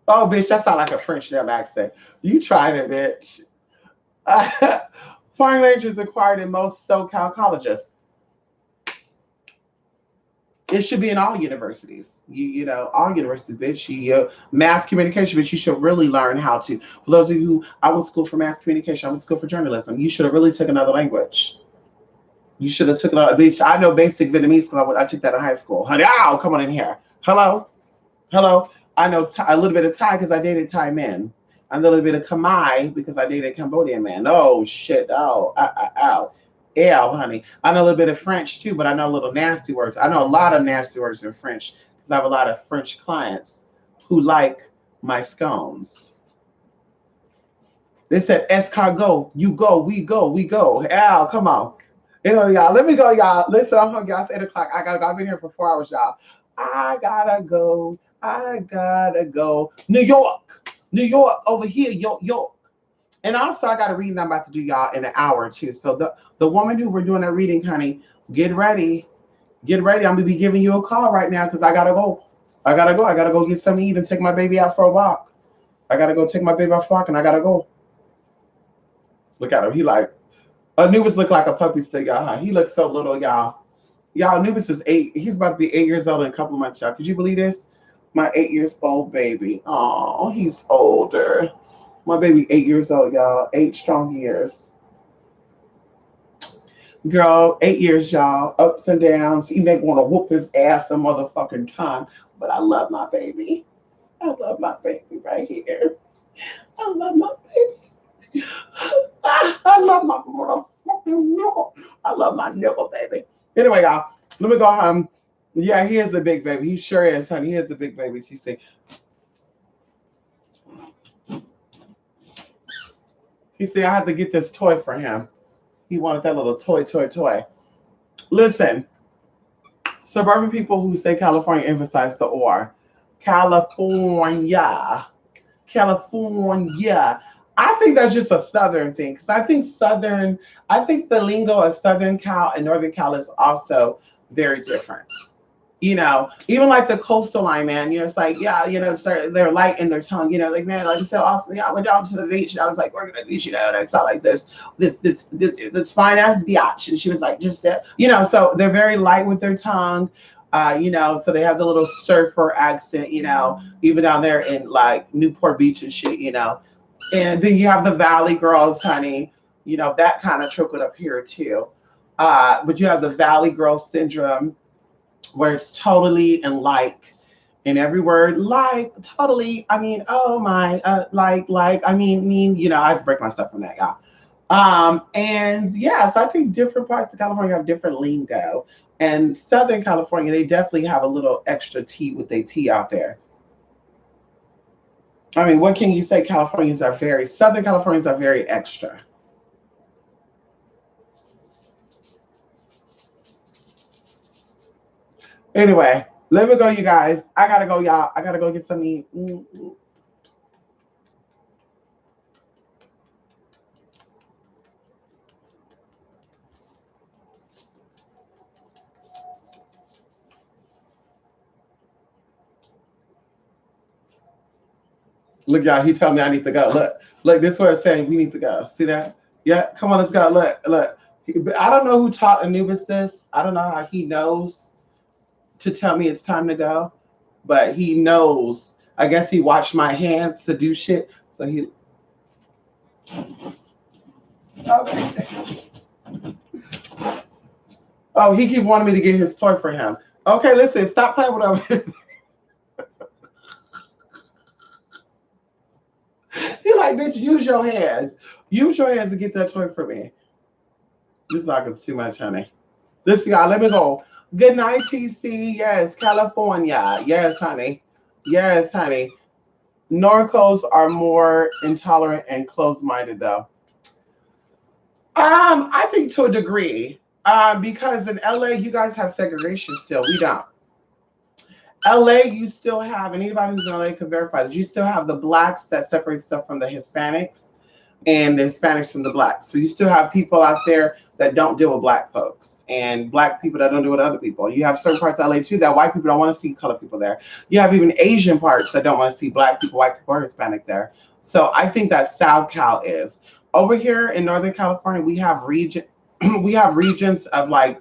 Oh, bitch, that sounds like a French damn accent. You tried it, bitch. Foreign language is acquired in most SoCal colleges. It should be in all universities. All universities, bitch. Mass communication, but you should really learn how to. For those of you who, I went to school for mass communication, I went to school for journalism. You should have really took another language. You should have took another. Bitch, I know basic Vietnamese because I took that in high school. Honey, ow, come on in here. Hello, hello. I know a little bit of Thai because I dated Thai men. I know a little bit of Khmer because I dated Cambodian men. Oh shit. Oh, ow. Ew, honey. I know a little bit of French too, but I know a little nasty words. I know a lot of nasty words in French because I have a lot of French clients who like my scones. They said escargot, you go, we go, we go. Al, come on. Y'all, let me go, y'all. Listen, I'm hungry. It's 8 o'clock. I gotta go. I've been here for 4 hours, y'all. I gotta go. I gotta go. New York. New York over here, York. And also, I got a reading I'm about to do, y'all, in an hour or two. So the woman who we're doing that reading, honey, get ready. Get ready. I'm going to be giving you a call right now because I got to go. I got to go. I got to go get something to eat and take my baby out for a walk. I got to go take my baby out for a walk and I got to go. Look at him. He like, Anubis look like a puppy still, y'all. Huh? He looks so little, y'all. Y'all, Anubis is 8. He's about to be 8 years old in a couple of months, y'all. Could you believe this? My 8 years old baby. Oh, he's older. My baby 8 years old, y'all. 8 strong years. Girl, 8 years, y'all. Ups and downs. He may want to whoop his ass some motherfucking time. But I love my baby. I love my baby right here. I love my baby. I love my motherfucking nigga. I love my nigga, baby. Anyway, y'all, let me go home. Yeah, he is a big baby. He sure is, honey. He is a big baby. She said. He said I had to get this toy for him. He wanted that little toy. Listen, suburban people who say California emphasize the or. California. California. I think that's just a Southern thing. Because I think the lingo of Southern Cal and Northern Cal is also very different. Even like the coastal line, man, it's like, yeah, they're light in their tongue, like, man, like so often, yeah, I went down to the beach and I was like, working at the beach, and I saw like this fine ass biatch, and she was like, just that, so they're very light with their tongue, so they have the little surfer accent, even down there in like Newport Beach and shit, and then you have the Valley girls, honey, that kind of trickled up here too, but you have the Valley girl syndrome, where it's totally and like in every word, like totally. I mean, oh my, like, I mean, I have to break myself from that, y'all. And yes, I think different parts of California have different lingo, and Southern California, they definitely have a little extra T with their T out there. I mean, what can you say? Southern Californians are very extra. Anyway, let me go, you guys. I gotta go, y'all. I gotta go get some eat. Look, y'all, he told me I need to go. Look, this is where it's saying we need to go. See that? Yeah, come on, let's go. Look. I don't know who taught Anubis this. I don't know how he knows to tell me it's time to go, but he knows. I guess he watched my hands to do shit. So he, okay. Oh, he keep wanting me to get his toy for him. Okay, listen, stop playing with him. He like, bitch, use your hands. Use your hands to get that toy for me. This like is too much, honey. Listen, y'all, let me go. Good night, TC. Yes, California. Yes, honey. Yes, honey. Norcos are more intolerant and closed-minded, though. I think to a degree. Because in LA, you guys have segregation still. We don't. LA, you still have, and anybody who's in LA can verify this, you still have the blacks that separate stuff from the Hispanics and the Hispanics from the blacks. So you still have people out there that don't deal with black folks and black people that don't deal with other people. You have certain parts of LA too that white people don't want to see color people there. You have even Asian parts that don't want to see black people, white people, or Hispanic there. So I think that South Cal is. Over here in Northern California, we have we have regions of like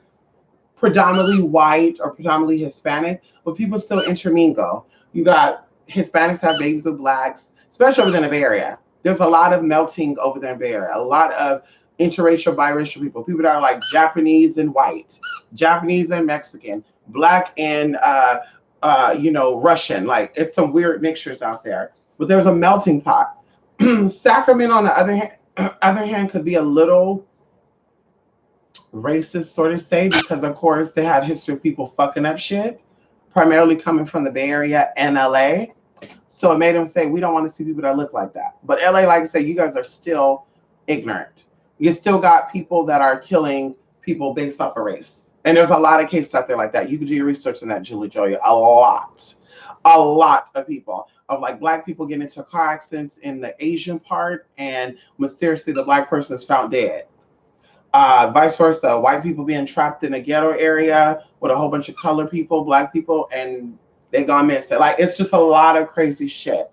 predominantly white or predominantly Hispanic, but people still intermingle. You got Hispanics have babies with blacks, especially over in the Bay Area. There's a lot of melting over there in the Bay Area. A lot of interracial, biracial people that are like Japanese and white, Japanese and Mexican, black and Russian. Like it's some weird mixtures out there. But there's a melting pot. Sacramento, on the other hand, could be a little racist, sort of say, because of course they had history of people fucking up shit, primarily coming from the Bay Area and LA. So it made them say, we don't want to see people that look like that. But LA, like I said, you guys are still ignorant. You still got people that are killing people based off of race. And there's a lot of cases out there like that. You can do your research on that, Julie Joya. A lot of people of like black people getting into car accidents in the Asian part, and mysteriously the black person is found dead. Vice versa, white people being trapped in a ghetto area with a whole bunch of colored people, black people, and they gone missing. Like it's just a lot of crazy shit.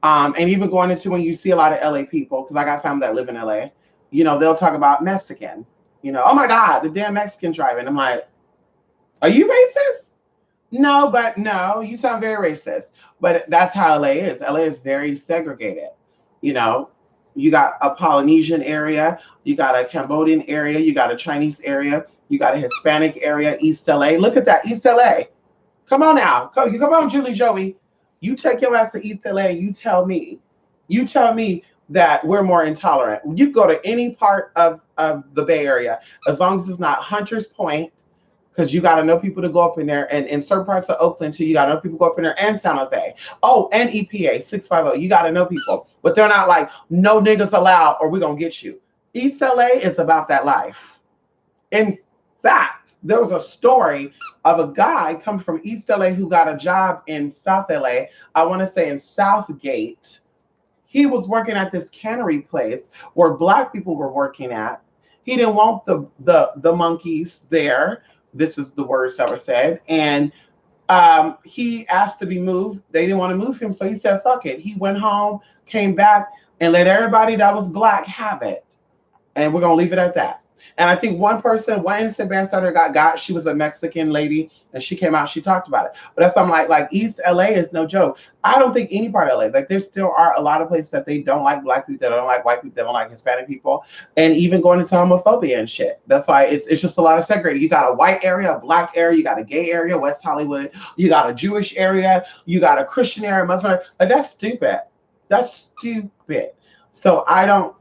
And even going into when you see a lot of LA people, because I got family that live in LA, they'll talk about Mexican. Oh my God, the damn Mexican driving. I'm like, are you racist? No, but no, you sound very racist. But that's how LA is. LA is very segregated. You know, you got a Polynesian area, you got a Cambodian area, you got a Chinese area, you got a Hispanic area, East LA. Look at that, East LA. Come on now. Come on, Julie Joey. You take your ass to East LA and you tell me that we're more intolerant. You go to any part of the Bay Area, as long as it's not Hunters Point, because you got to know people to go up in there, and in certain parts of Oakland too, you got to know people go up in there, and San Jose. Oh, and EPA 650, you got to know people, but they're not like no niggas allowed or we're gonna get you. East LA is about that life. In fact, there was a story of a guy coming from East LA who got a job in South LA. I want to say in Southgate. He was working at this cannery place where black people were working at. He didn't want the monkeys there. This is the words that were said. And he asked to be moved. They didn't want to move him, so he said, fuck it. He went home, came back, and let everybody that was black have it. And we're going to leave it at that. And I think one innocent bystander got. She was a Mexican lady, and she came out. She talked about it. But that's something like East LA is no joke. I don't think any part of LA, like there still are a lot of places that they don't like black people, that don't like white people, that don't like Hispanic people, and even going into homophobia and shit. That's why it's just a lot of segregated. You got a white area, a black area, you got a gay area, West Hollywood, you got a Jewish area, you got a Christian area, Muslim. Like that's stupid. That's stupid. So I don't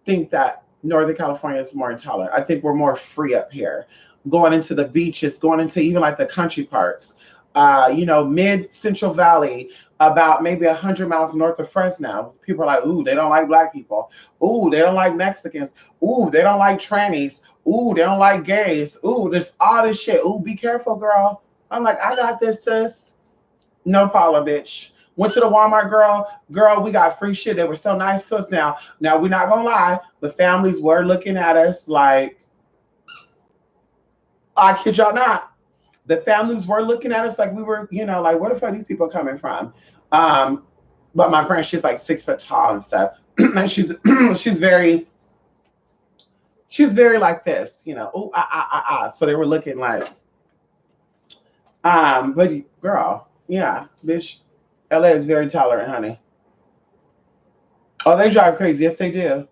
think that Northern California is more intolerant. I think we're more free up here. Going into the beaches, going into even like the country parts. mid Central Valley, about maybe 100 miles north of Fresno. People are like, ooh, they don't like black people. Ooh, they don't like Mexicans. Ooh, they don't like trannies. Ooh, they don't like gays. Ooh, there's all this shit. Ooh, be careful, girl. I'm like, I got this, sis. No problem, bitch. Went to the Walmart, girl. Girl, we got free shit. They were so nice to us now. Now, we're not going to lie. The families were looking at us like, I kid y'all not. The families were looking at us like we were, like, where the fuck are these people coming from? Um, but my friend, she's like 6 foot tall and stuff. And she's very, like this, oh, So they were looking like, but girl, yeah, bitch, LA is very tolerant, honey. Oh, they drive crazy. Yes, they do.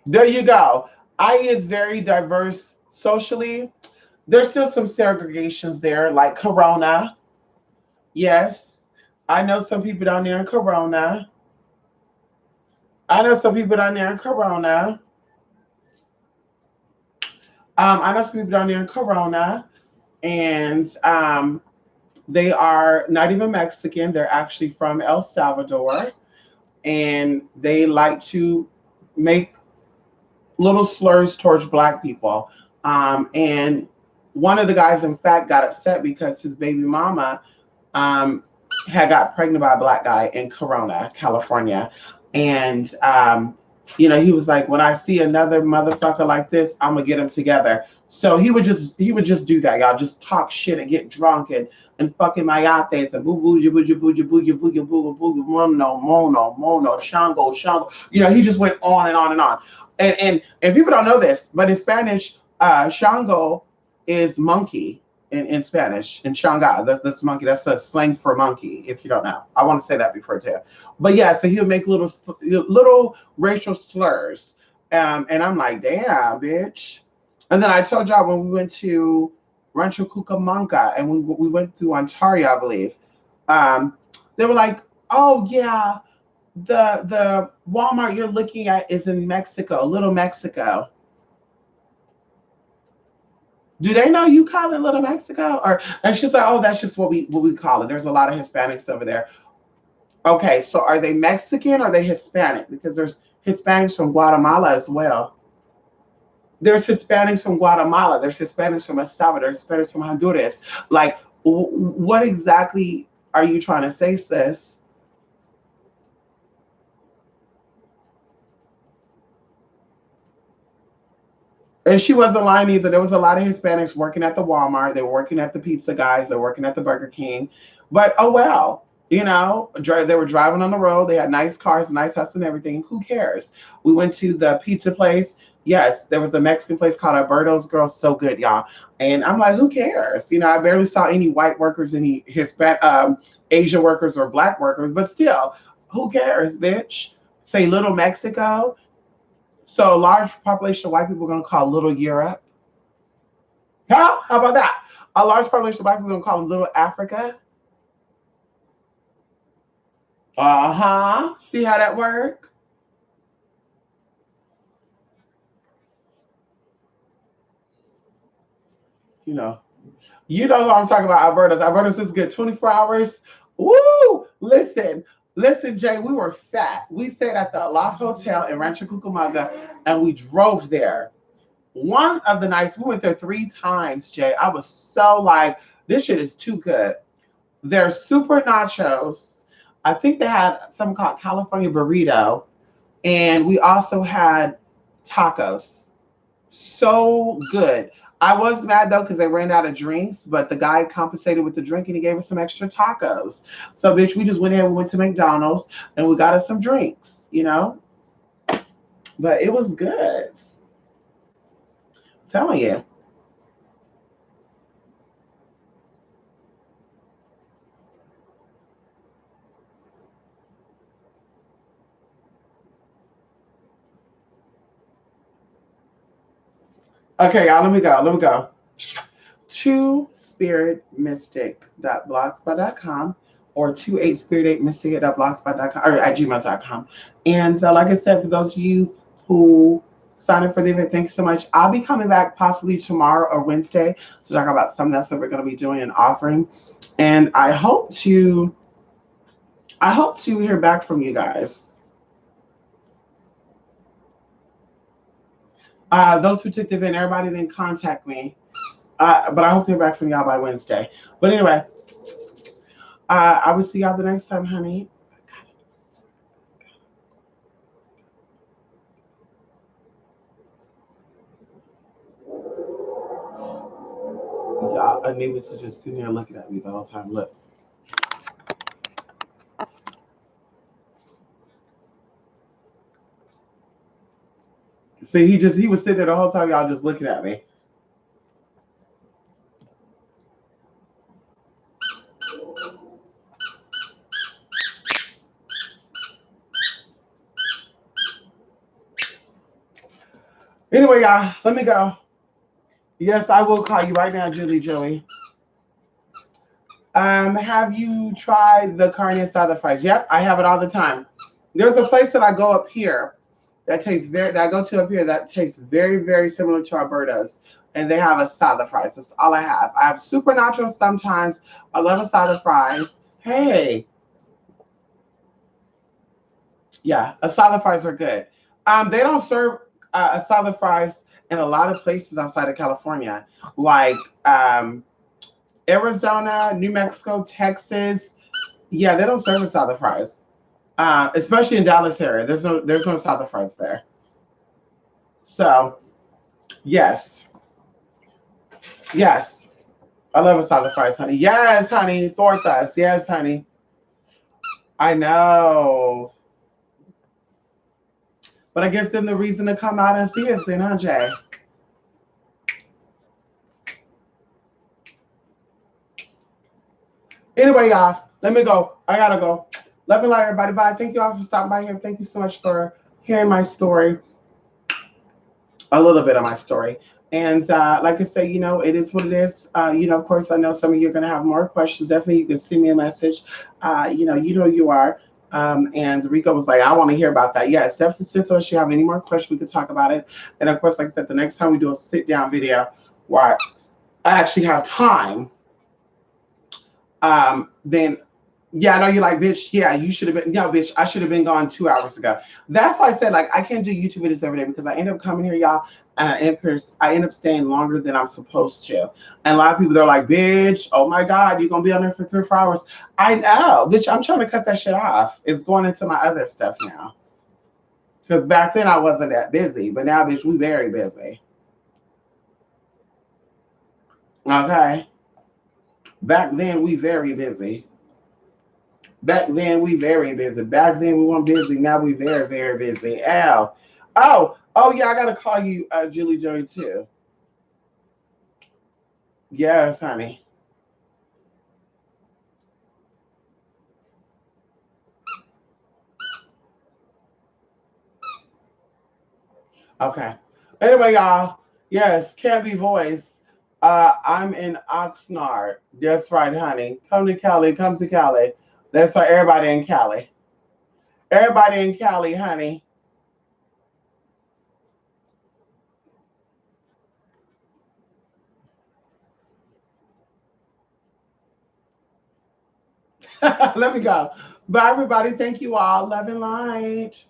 There you go. IE is very diverse socially. There's still some segregations there, like Corona. Yes. I know some people down there in Corona. I know some people down there in Corona. I know some people down there in Corona, and they are not even Mexican. They're actually from El Salvador, and they like to make little slurs towards black people. And one of the guys, in fact, got upset because his baby mama had got pregnant by a black guy in Corona, California. And, he was like, when I see another motherfucker like this, I'm gonna get him together. So he would just do that, y'all. Just talk shit and get drunk and fucking mayates and boo boo boo boo boo boo boo boo boo boo mono shango. He just went on and on and on. And people don't know this, but in Spanish, shango is monkey in Spanish, in Shanghai. That's monkey. That's a slang for monkey, if you don't know. I want to say that before too. But yeah, so he'll make little racial slurs. And I'm like, damn, bitch. And then I told y'all when we went to Rancho Cucamonga and we went through Ontario, I believe, they were like, oh yeah, the Walmart you're looking at is in Mexico, Little Mexico. Do they know you call it Little Mexico? And she's like, oh, that's just what we call it. There's a lot of Hispanics over there. Okay, so are they Mexican or are they Hispanic? Because there's Hispanics from Guatemala as well. There's Hispanics from Guatemala. There's Hispanics from El Salvador. There's Hispanics from Honduras. Like, what exactly are you trying to say, sis? And she wasn't lying either. There was a lot of Hispanics working at the Walmart. They were working at the pizza guys. They're working at the Burger King. But oh well, they were driving on the road. They had nice cars, nice house and everything. Who cares? We went to the pizza place. Yes, there was a Mexican place called Alberto's. Girl, so good, y'all. And I'm like, who cares? I barely saw any white workers, any Hispanic, Asian workers, or black workers. But still, who cares, bitch? Say Little Mexico. So a large population of white people are going to call Little Europe. Huh? How about that? A large population of white people are going to call them Little Africa. Uh-huh. See how that works? You know what I'm talking about, Alberta's. Alberta's is good. 24 hours. Woo! Listen, Jay, we were fat. We stayed at the Loft Hotel in Rancho Cucamonga, and we drove there. One of the nights, we went there 3 times, Jay. I was so like, this shit is too good. They're super nachos. I think they had something called California burrito. And we also had tacos. So good. I was mad though because they ran out of drinks, but the guy compensated with the drink and he gave us some extra tacos. So bitch, we just went ahead and went to McDonald's and we got us some drinks. But it was good. I'm telling you. Okay, y'all, let me go. twospiritmystic.blogspot.com or 28spirit8mystic.blogspot.com or at gmail.com. And so, like I said, for those of you who sign up for the event. Thank you so much. I'll be coming back possibly tomorrow or Wednesday to talk about something else that we're going to be doing and offering. And I hope to hear back from you guys. Those who took the event, everybody didn't contact me. But I hope to hear back from y'all by Wednesday. But anyway, I will see y'all the next time, honey. Y'all, Anita was just sitting there looking at me the whole time. Look. See, he was sitting there the whole time, y'all just looking at me. Anyway, y'all, let me go. Yes, I will call you right now, Julie Joey. Have you tried the carne asada fries? Yep, I have it all the time. There's a place that I go up here that I go to up here that tastes very, very similar to Alberto's. And they have asada fries. That's all I have. I have super nachos sometimes. I love asada fries. Hey. Yeah, asada fries are good. They don't serve asada fries in a lot of places outside of California, like Arizona, New Mexico, Texas. Yeah, they don't serve asada fries, especially in Dallas area. There's no asada fries there. So yes, yes, I love asada fries, honey. Yes, honey, tortas. Yes, honey. I know. But I guess then the reason to come out and see us then, huh, Jay? Anyway, y'all, let me go. I gotta go. Love and light, everybody. Bye. Thank you all for stopping by here. Thank you so much for hearing my story, a little bit of my story. And like I say, it is what it is. Of course, I know some of you are going to have more questions. Definitely, you can send me a message. You are. And Rico was like, I want to hear about that. Yes, definitely. Since if you have any more questions, we could talk about it. And of course, like I said, the next time we do a sit down video where I actually have time, then yeah, I know you're like, bitch, yeah, you should have been, no, bitch, I should have been gone 2 hours ago. That's why I said, like, I can't do YouTube videos every day because I end up coming here, y'all, and I end up staying longer than I'm supposed to. And a lot of people, they're like, bitch, oh my God, you're going to be on there for 3 or 4 hours. I know, bitch, I'm trying to cut that shit off. It's going into my other stuff now. Because back then I wasn't that busy, but now, bitch, we very busy. Okay? Back then, we very busy. Back then we very busy. Back then we weren't busy. Now we very, very busy. Al. Oh yeah, I gotta call you Julie Joy too. Yes, honey. Okay. Anyway, y'all. Yes, Canby Voice. I'm in Oxnard. That's right, honey. Come to Cali. Come to Cali. That's for everybody in Cali. Everybody in Cali, honey. Let me go. Bye, everybody. Thank you all. Love and light.